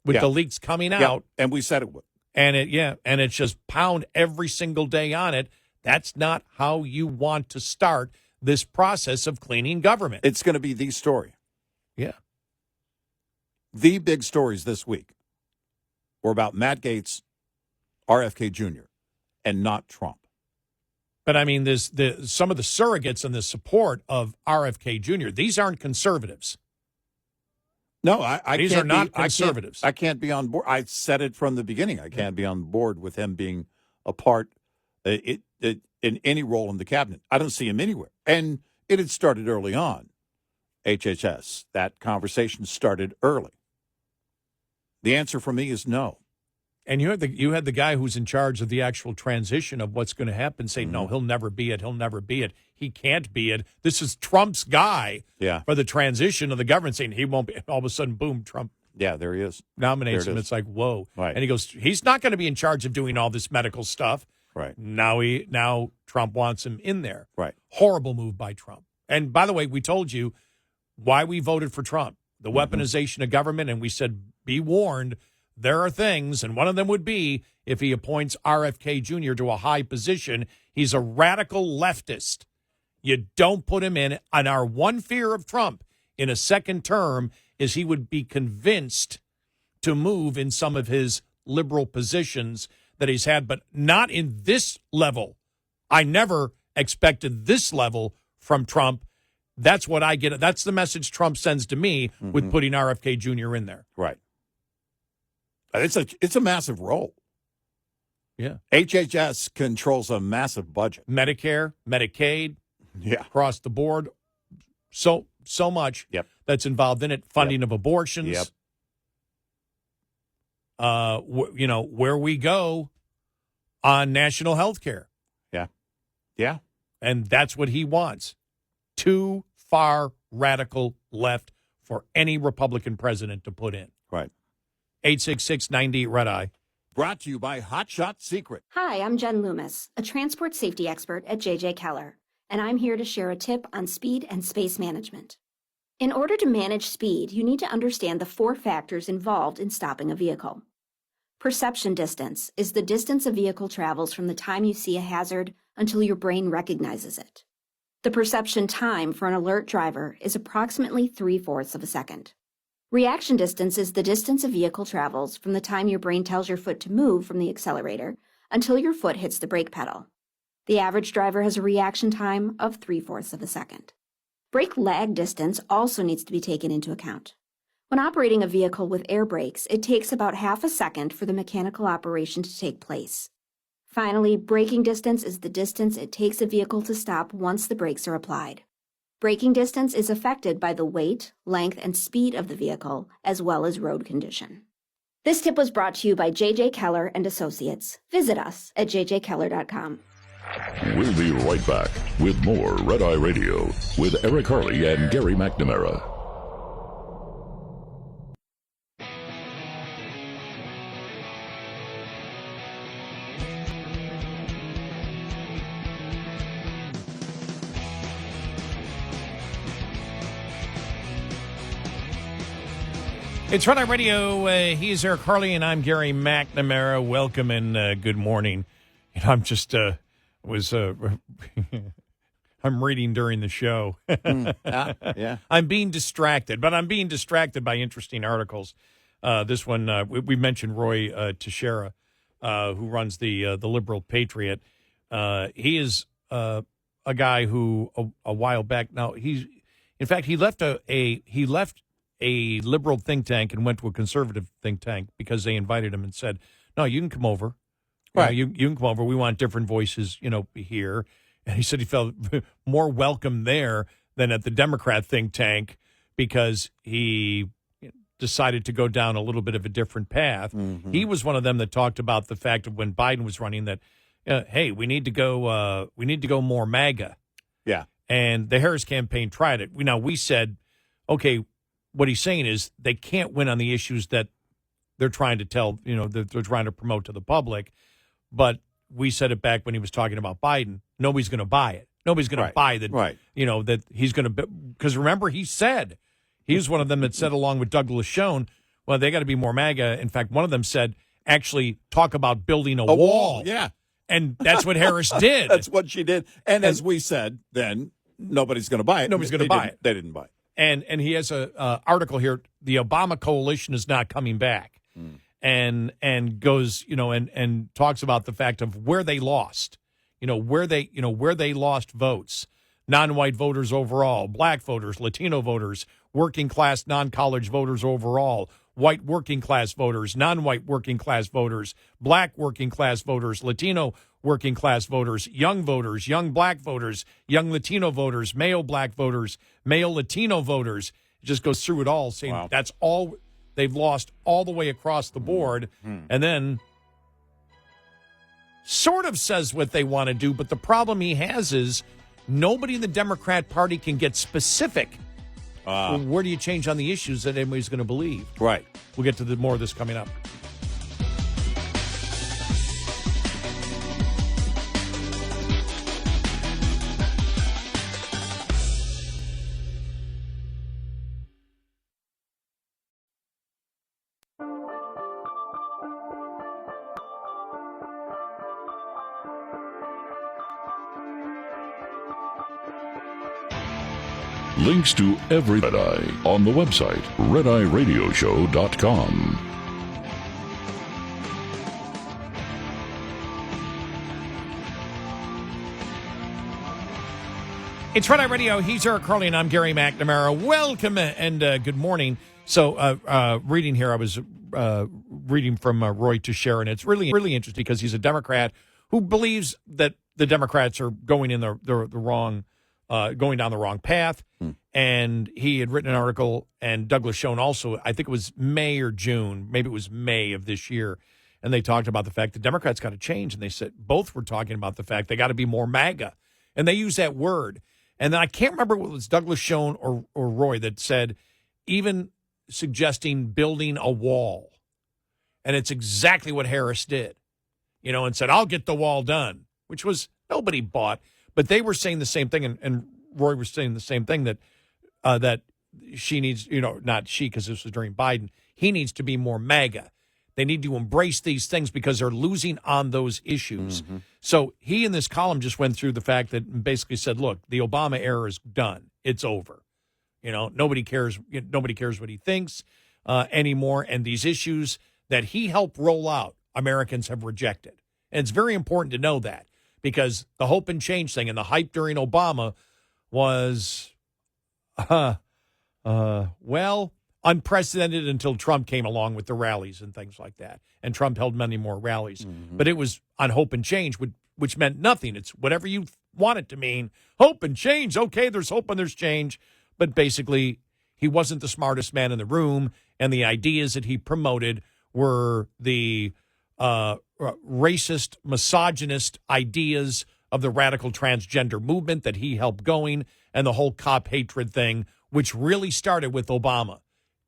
S3: with the leaks coming out.
S2: And we said it would.
S3: And it's just pound every single day on it. That's not how you want to start this process of cleaning government.
S2: It's going to be the story.
S3: Yeah.
S2: The big stories this week were about Matt Gaetz, RFK Jr., and not Trump.
S3: But, I mean, there's some of the surrogates and the support of RFK Jr., these aren't conservatives.
S2: No,
S3: these are not conservatives.
S2: I can't be on board. I said it from the beginning. I can't be on board with him being a part in any role in the cabinet. I don't see him anywhere. And it had started early on, HHS. That conversation started early. The answer for me is no.
S3: And you had the guy who's in charge of the actual transition of what's going to happen say, no, he'll never be it. He'll never be it. He can't be it. This is Trump's guy for the transition of the government, saying he won't be. All of a sudden, boom, Trump.
S2: Yeah, there he is.
S3: Nominates him. It's like, whoa.
S2: Right.
S3: And he goes, he's not going to be in charge of doing all this medical stuff.
S2: Right.
S3: Now Trump wants him in there.
S2: Right.
S3: Horrible move by Trump. And by the way, we told you why we voted for Trump. The weaponization of government, and we said, be warned, there are things, and one of them would be if he appoints RFK Jr. to a high position, he's a radical leftist. You don't put him in. And our one fear of Trump in a second term is he would be convinced to move in some of his liberal positions that he's had, but not in this level. I never expected this level from Trump. That's what I get. That's the message Trump sends to me with putting RFK Jr. in there.
S2: Right. It's a massive role.
S3: Yeah.
S2: HHS controls a massive budget.
S3: Medicare, Medicaid, across the board. So much that's involved in it. Funding of abortions. Yep. Where we go on national health care.
S2: Yeah. Yeah.
S3: And that's what he wants. Too far radical left for any Republican president to put in.
S2: Right.
S3: 866-90 Red Eye.
S2: Brought to you by Hot Shot Secret.
S9: Hi, I'm Jen Loomis, a transport safety expert at J.J. Keller, and I'm here to share a tip on speed and space management. In order to manage speed, you need to understand the 4 factors involved in stopping a vehicle. Perception distance is the distance a vehicle travels from the time you see a hazard until your brain recognizes it. The perception time for an alert driver is approximately 3/4 of a second. Reaction distance is the distance a vehicle travels from the time your brain tells your foot to move from the accelerator until your foot hits the brake pedal. The average driver has a reaction time of 3/4 of a second. Brake lag distance also needs to be taken into account. When operating a vehicle with air brakes, it takes about half a second for the mechanical operation to take place. Finally, braking distance is the distance it takes a vehicle to stop once the brakes are applied. Braking distance is affected by the weight, length, and speed of the vehicle, as well as road condition. This tip was brought to you by J.J. Keller and Associates. Visit us at jjkeller.com.
S1: We'll be right back with more Red Eye Radio with Eric Harley and Gary McNamara.
S3: It's Red Eye Radio. He's Eric Harley, and I'm Gary McNamara. Welcome and good morning. And I'm just I'm reading during the show.
S2: Yeah.
S3: I'm being distracted, but I'm being distracted by interesting articles. This one we mentioned Roy Teixeira, who runs the Liberal Patriot. He is a guy who a while back now he left a liberal think tank and went to a conservative think tank because they invited him and said, "No, you can come over.
S2: Right.
S3: You can come over. We want different voices, here." And he said he felt more welcome there than at the Democrat think tank because he decided to go down a little bit of a different path. Mm-hmm. He was one of them that talked about the fact of when Biden was running that, hey, we need to go more MAGA.
S2: Yeah.
S3: And the Harris campaign tried it. We said, okay, what he's saying is they can't win on the issues that they're trying to tell, that they're trying to promote to the public. But we said it back when he was talking about Biden. Nobody's going to buy it. Nobody's going to buy that, that he's going to, because remember, he said, he was one of them that said, along with Douglas Schoen, well, they got to be more MAGA. In fact, one of them said, actually talk about building a wall.
S2: Yeah.
S3: And that's what Harris did.
S2: That's what she did. And as we said, then nobody's going to buy it.
S3: Nobody's going to buy it.
S2: They didn't buy it.
S3: And he has a article here. The Obama coalition is not coming back, and goes and talks about the fact of where they lost, where they lost votes, non-white voters overall, black voters, Latino voters, working class non-college voters overall, white working class voters, non-white working class voters, black working class voters, Latino working class voters, young black voters, young Latino voters, male black voters, male Latino voters. It just goes through it all, saying that's all they've lost all the way across the board. And then sort of says what they want to do, but the problem he has is nobody in the Democrat Party can get specific. Where do you change on the issues that anybody's going to believe?
S2: Right.
S3: We'll get to more of this coming up.
S1: Links to every Red Eye on the website, redeyeradioshow.com.
S3: It's Red Eye Radio. He's Eric Harley, and I'm Gary McNamara. Welcome and good morning. So reading here, I was reading from Roy Teixeira, and it's really interesting because he's a Democrat who believes that the Democrats are going in the wrong going down the wrong path. And he had written an article, and Douglas Schoen also, I think it was May or June, maybe it was May of this year, and they talked about the fact that Democrats got to change, and they said both were talking about the fact they got to be more MAGA, and they use that word. And then I can't remember what it was Douglas Schoen or Roy that said, even suggesting building a wall. And it's exactly what Harris did, and said, I'll get the wall done, which was nobody bought. But they were saying the same thing, and Roy was saying the same thing, that she needs, not she because this was during Biden, he needs to be more MAGA. They need to embrace these things because they're losing on those issues.
S2: Mm-hmm.
S3: So he in this column just went through the fact that basically said, look, the Obama era is done. It's over. Nobody cares. Nobody cares what he thinks anymore. And these issues that he helped roll out, Americans have rejected. And it's very important to know that because the hope and change thing and the hype during Obama was, unprecedented until Trump came along with the rallies and things like that. And Trump held many more rallies. Mm-hmm. But it was on hope and change, which meant nothing. It's whatever you want it to mean. Hope and change. Okay, there's hope and there's change. But basically, he wasn't the smartest man in the room. And the ideas that he promoted were the racist, misogynist ideas of the radical transgender movement that he helped going and the whole cop hatred thing, which really started with Obama.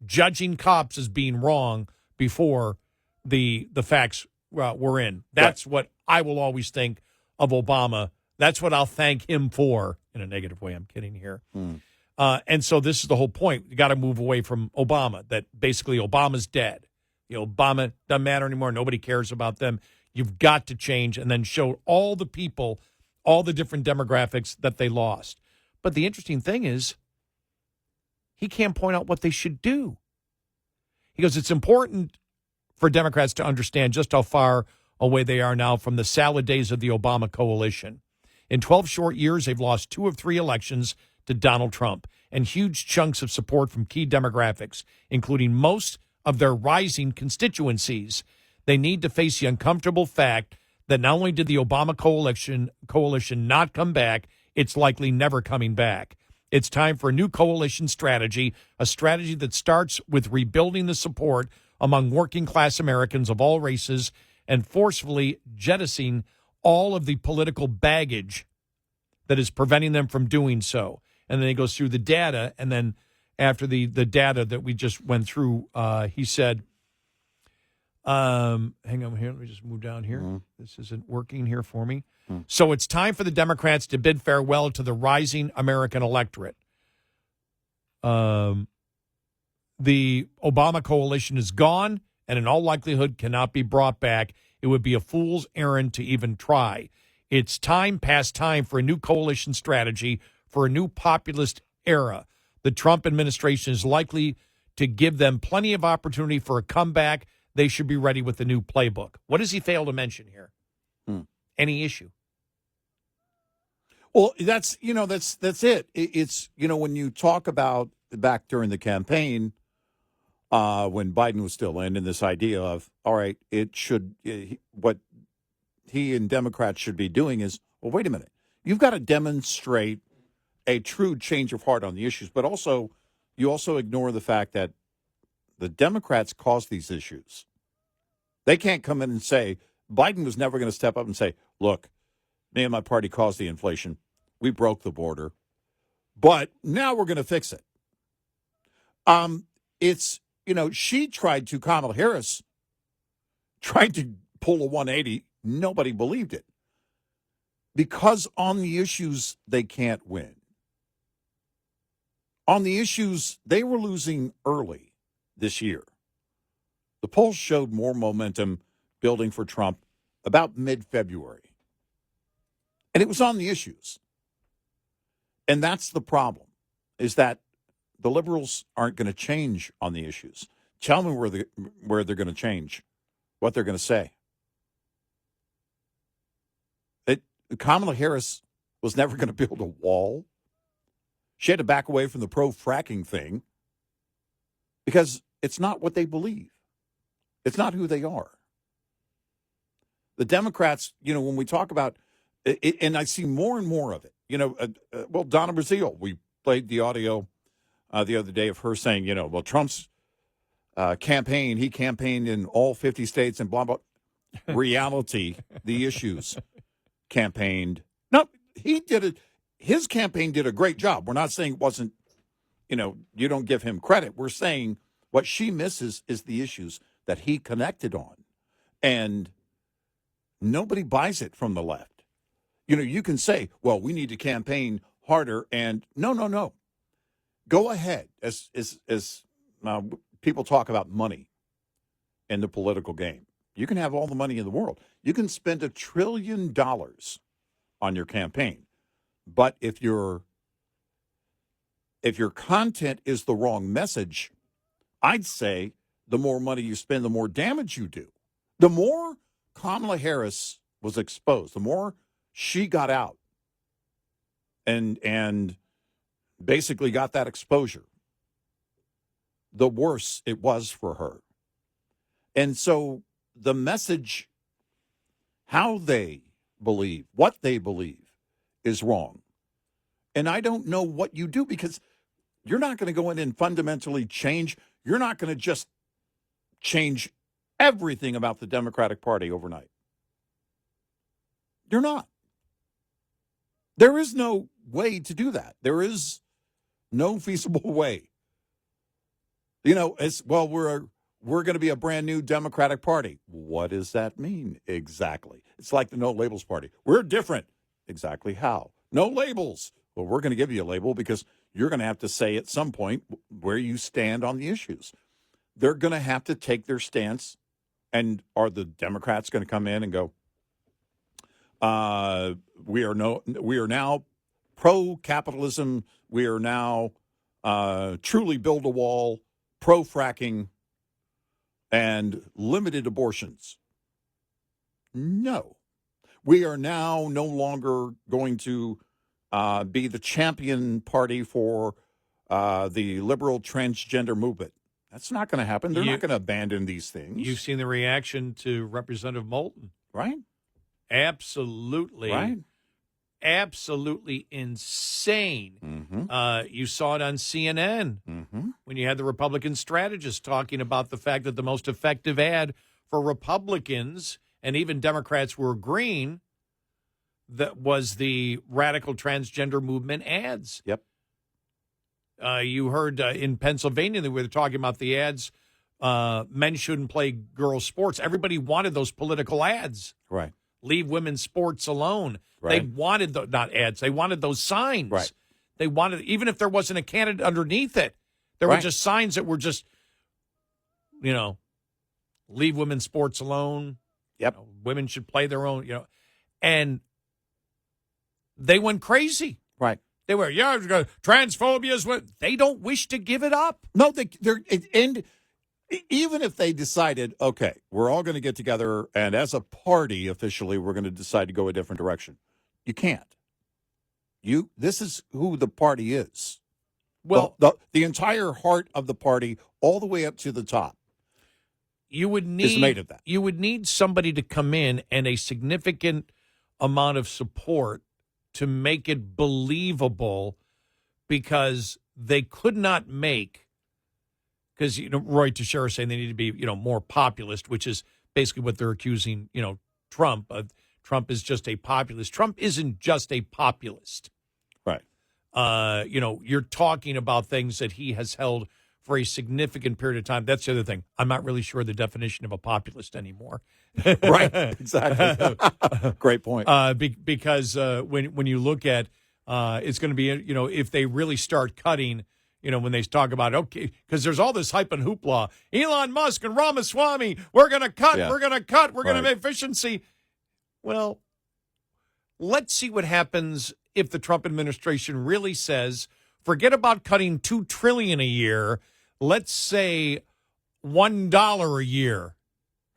S3: Judging cops as being wrong before the facts were in. That's what I will always think of Obama. That's what I'll thank him for, in a negative way. I'm kidding here. And so this is the whole point. You got to move away from Obama, that basically Obama's dead. Obama doesn't matter anymore. Nobody cares about them. You've got to change and then show all the people, all the different demographics that they lost. But the interesting thing is, he can't point out what they should do. He goes, it's important for Democrats to understand just how far away they are now from the salad days of the Obama coalition. In 12 short years, they've lost 2 of 3 elections to Donald Trump and huge chunks of support from key demographics, including most of their rising constituencies. They need to face the uncomfortable fact that not only did the Obama coalition not come back, it's likely never coming back. It's time for a new coalition strategy, a strategy that starts with rebuilding the support among working-class Americans of all races and forcefully jettisoning all of the political baggage that is preventing them from doing so. And then he goes through the data, and then after the data that we just went through, he said, hang on here, let me just move down here. Mm-hmm. This isn't working here for me. So it's time for the Democrats to bid farewell to the rising American electorate. The Obama coalition is gone and in all likelihood cannot be brought back. It would be a fool's errand to even try. It's past time for a new coalition strategy, for a new populist era. The Trump administration is likely to give them plenty of opportunity for a comeback. They should be ready with the new playbook. What does he fail to mention here? Any issue?
S2: Well, that's it. It's, when you talk about back during the campaign, when Biden was still in this idea of, all right, what he and Democrats should be doing is, well, wait a minute. You've got to demonstrate a true change of heart on the issues, but you also ignore the fact that the Democrats caused these issues. They can't come in and say, Biden was never going to step up and say, look, me and my party caused the inflation. We broke the border. But now we're going to fix it. Kamala Harris tried to pull a 180. Nobody believed it. Because on the issues, they can't win. On the issues, they were losing early this year. The polls showed more momentum building for Trump about mid-February. And it was on the issues. And that's the problem, is that the liberals aren't going to change on the issues. Tell me where they're going to change, what they're going to say. Kamala Harris was never going to build a wall. She had to back away from the pro-fracking thing because it's not what they believe. It's not who they are. The Democrats, when we talk about it, and I see more and more of it, Donna Brazile, we played the audio the other day of her saying, Trump's campaign, he campaigned in all 50 states and blah, blah. Reality, the issues campaigned. No, he did it. His campaign did a great job. We're not saying it wasn't, you don't give him credit. We're saying what she misses is the issues that he connected on. And nobody buys it from the left. You can say, well, we need to campaign harder. And no. Go ahead. As people talk about money in the political game. You can have all the money in the world. You can spend $1 trillion on your campaign. But if your content is the wrong message, I'd say the more money you spend, the more damage you do. The more Kamala Harris was exposed, the more she got out and basically got that exposure, the worse it was for her. And so the message, how they believe, what they believe, is wrong. And I don't know what you do, because you're not going to go in and fundamentally change. You're not going to just change everything about the Democratic Party overnight. You're not. There is no way to do that. There is no feasible way. You know, it's, well, we're going to be a brand new Democratic Party. What does that mean exactly? It's like the No Labels Party. We're different. Exactly how? No labels. Well, we're going to give you a label because you're going to have to say at some point where you stand on the issues. They're going to have to take their stance. And are the Democrats going to come in and go, we are now pro-capitalism. We are now truly build a wall, pro-fracking, and limited abortions. No. We are now no longer going to be the champion party for the liberal transgender movement. That's not going to happen. They're not going to abandon these things.
S3: You've seen the reaction to Representative Moulton.
S2: Right?
S3: Absolutely.
S2: Right.
S3: Absolutely insane.
S2: Mm-hmm.
S3: You saw it on CNN when you had the Republican strategist talking about the fact that the most effective ad for Republicans and even Democrats were agreeing that was the radical transgender movement ads.
S2: Yep.
S3: You heard in Pennsylvania they were talking about the ads. Men shouldn't play girls' sports. Everybody wanted those political ads.
S2: Right.
S3: Leave women's sports alone.
S2: Right.
S3: They wanted not ads. They wanted those signs.
S2: Right.
S3: They wanted, even if there wasn't a candidate underneath it, there were just signs that were just, leave women's sports alone.
S2: Yep.
S3: Women should play their own, and they went crazy.
S2: Right.
S3: They were, transphobia is what they don't wish to give it up.
S2: No, and even if they decided, okay, we're all going to get together and as a party officially, we're going to decide to go a different direction. You can't. This is who the party is.
S3: Well,
S2: the entire heart of the party, all the way up to the top,
S3: is made of that. You would need somebody to come in and a significant amount of support to make it believable, because they could not make, because Roy Teixeira saying they need to be more populist, which is basically what they're accusing Trump of. Trump is just a populist. Trump isn't just a populist.
S2: Right.
S3: You're talking about things that he has held for a significant period of time. That's the other thing. I'm not really sure the definition of a populist anymore.
S2: Right. Exactly. Great point.
S3: Because when you look at it's going to be, if they really start cutting, when they talk about, okay, because there's all this hype and hoopla, Elon Musk and Ramaswamy, we're going to cut, we're going to cut, we're going to make efficiency. Well, let's see what happens if the Trump administration really says, forget about cutting $2 trillion a year. Let's say $1 a year.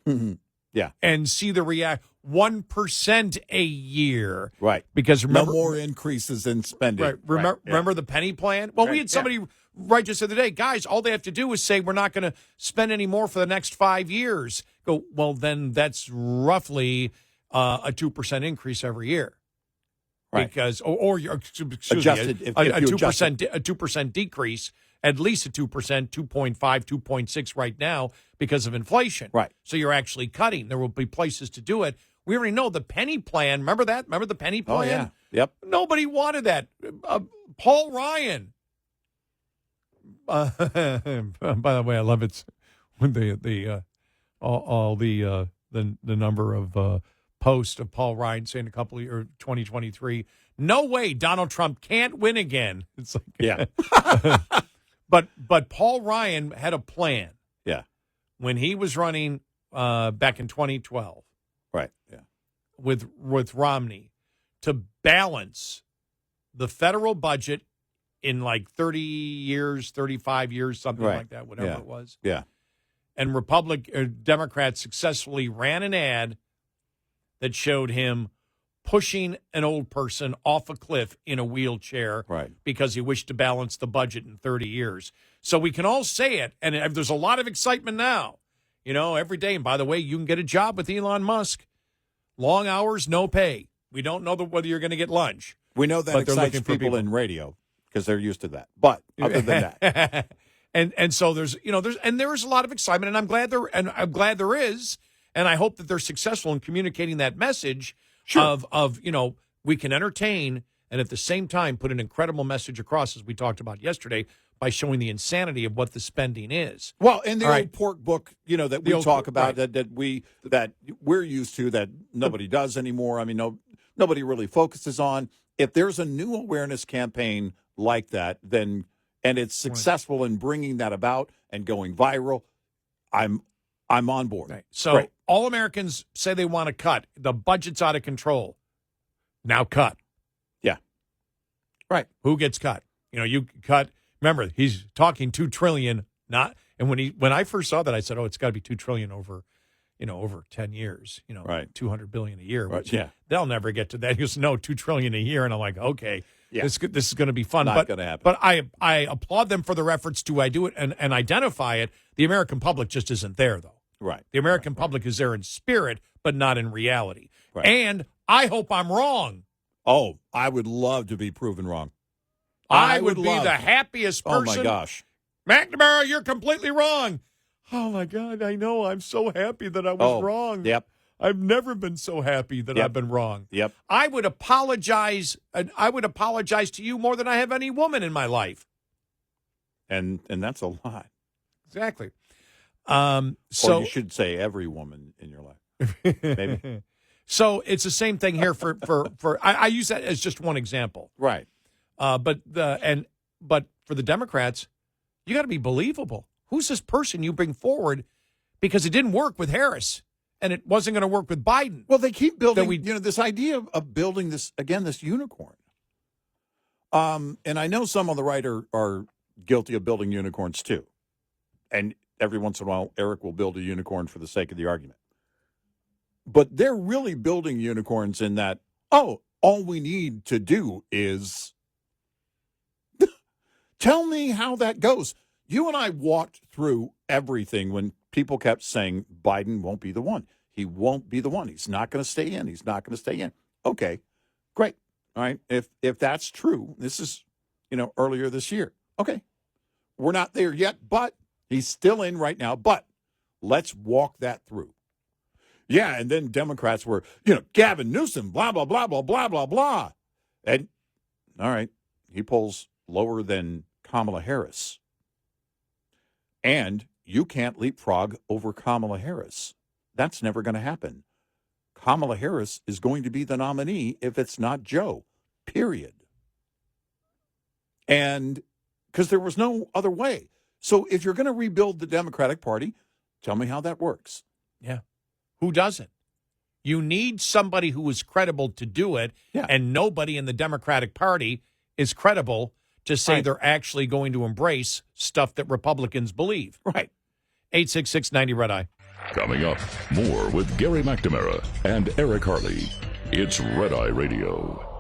S2: Mm-hmm. Yeah.
S3: And see the 1% a year.
S2: Right.
S3: Because remember,
S2: no more increases in spending.
S3: Right. Remember the penny plan? Well, we had somebody write just the other day, guys, all they have to do is say we're not going to spend any more for the next 5 years. Go, well, then that's roughly a 2% increase every year.
S2: Right.
S3: Because, or
S2: adjusted,
S3: a 2% decrease, at least a 2%, 2.5, 2.6 right now because of inflation.
S2: Right.
S3: So you're actually cutting. There will be places to do it. We already know the penny plan. Remember that? Remember the penny plan?
S2: Oh, yeah. Yep.
S3: Nobody wanted that. Paul Ryan. By the way, I love it when the number of post of Paul Ryan saying 2023, no way Donald Trump can't win again. It's like,
S2: yeah.
S3: But Paul Ryan had a plan.
S2: Yeah.
S3: When he was running back in 2012.
S2: Right. Yeah.
S3: With Romney to balance the federal budget in like 30 years, 35 years, something like that, whatever it was.
S2: Yeah.
S3: And Democrats successfully ran an ad that showed him pushing an old person off a cliff in a wheelchair because he wished to balance the budget in 30 years. So we can all say it, and there's a lot of excitement now, every day. And by the way, you can get a job with Elon Musk. Long hours, no pay. We don't know whether you're going to get lunch.
S2: We know that excites people in radio because they're used to that. But other than that,
S3: and so there's a lot of excitement, and I'm glad there is, and I hope that they're successful in communicating that message of we can entertain and at the same time put an incredible message across, as we talked about yesterday, by showing the insanity of what the spending is.
S2: Well, and the old pork book, that we talk about that we're used to, that nobody does anymore. I mean, nobody really focuses on. If there's a new awareness campaign like that, and it's successful in bringing that about and going viral, I'm on board.
S3: Right. So all Americans say they want to cut. The budget's out of control. Now cut.
S2: Yeah. Right.
S3: Who gets cut? You cut. Remember, he's talking $2 trillion. And when I first saw that, I said, "Oh, it's got to be $2 trillion over 10 years. $200 billion a year." Which they'll never get to that. He goes, "No, $2 trillion a year," and I'm like, "Okay, this is going to be fun."
S2: Not going to happen.
S3: But I applaud them for their efforts to do it and identify it. The American public just isn't there, though.
S2: Right.
S3: The American public is there in spirit, but not in reality.
S2: Right.
S3: And I hope I'm wrong.
S2: Oh, I would love to be proven wrong.
S3: I would be the happiest person.
S2: Oh, my gosh.
S3: McNamara, you're completely wrong. Oh, my God, I know. I'm so happy that I was wrong.
S2: Yep.
S3: I've never been so happy that I've been wrong.
S2: Yep.
S3: I would apologize to you more than I have any woman in my life.
S2: And that's a lot.
S3: Exactly.
S2: Or you should say every woman in your life. Maybe.
S3: So it's the same thing here for I use that as just one example.
S2: Right.
S3: But for the Democrats, you got to be believable. Who's this person you bring forward? Because it didn't work with Harris, and it wasn't going to work with Biden.
S2: Well, they keep building, this idea of building this unicorn. And I know some on the right are guilty of building unicorns too. And every once in a while, Eric will build a unicorn for the sake of the argument. But they're really building unicorns in that, all we need to do is tell me how that goes. You and I walked through everything when people kept saying Biden won't be the one. He won't be the one. He's not going to stay in. He's not going to stay in. Okay, great. All right. If that's true, this is, earlier this year. Okay. We're not there yet, but he's still in right now. But let's walk that through. Yeah, and then Democrats were, Gavin Newsom, blah, blah, blah, blah, blah, blah, blah. And, all right, he polls lower than Kamala Harris. And you can't leapfrog over Kamala Harris. That's never going to happen. Kamala Harris is going to be the nominee if it's not Joe, period. And because there was no other way. So if you're going to rebuild the Democratic Party, tell me how that works.
S3: Yeah. Who doesn't? You need somebody who is credible to do it, and nobody in the Democratic Party is credible to say they're actually going to embrace stuff that Republicans believe.
S2: Right.
S3: 866-90-RED-EYE.
S1: Coming up, more with Gary McNamara and Eric Harley. It's Red Eye Radio.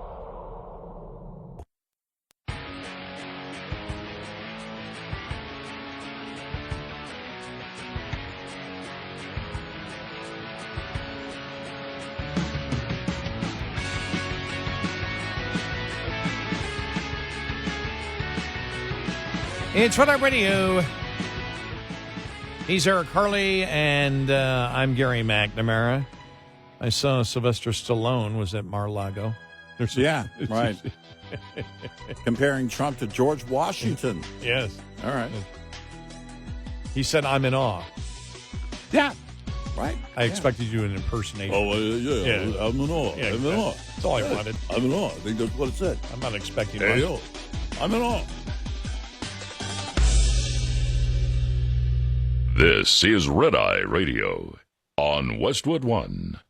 S3: It's Red Eye Radio. He's Eric Harley, and I'm Gary McNamara. I saw Sylvester Stallone was at Mar-a-Lago.
S2: Yeah, right. Comparing Trump to George Washington.
S3: Yes.
S2: All right.
S3: He said, "I'm in awe."
S2: Yeah. Right.
S3: I expected you to do an impersonation.
S2: Oh, yeah. I'm in awe.
S3: Yeah,
S2: I'm in awe.
S3: That's all I wanted.
S2: I'm in awe. I think that's what it said.
S3: I'm not expecting much.
S2: Hey, yo. I'm in awe.
S1: This is Red Eye Radio. on Westwood One.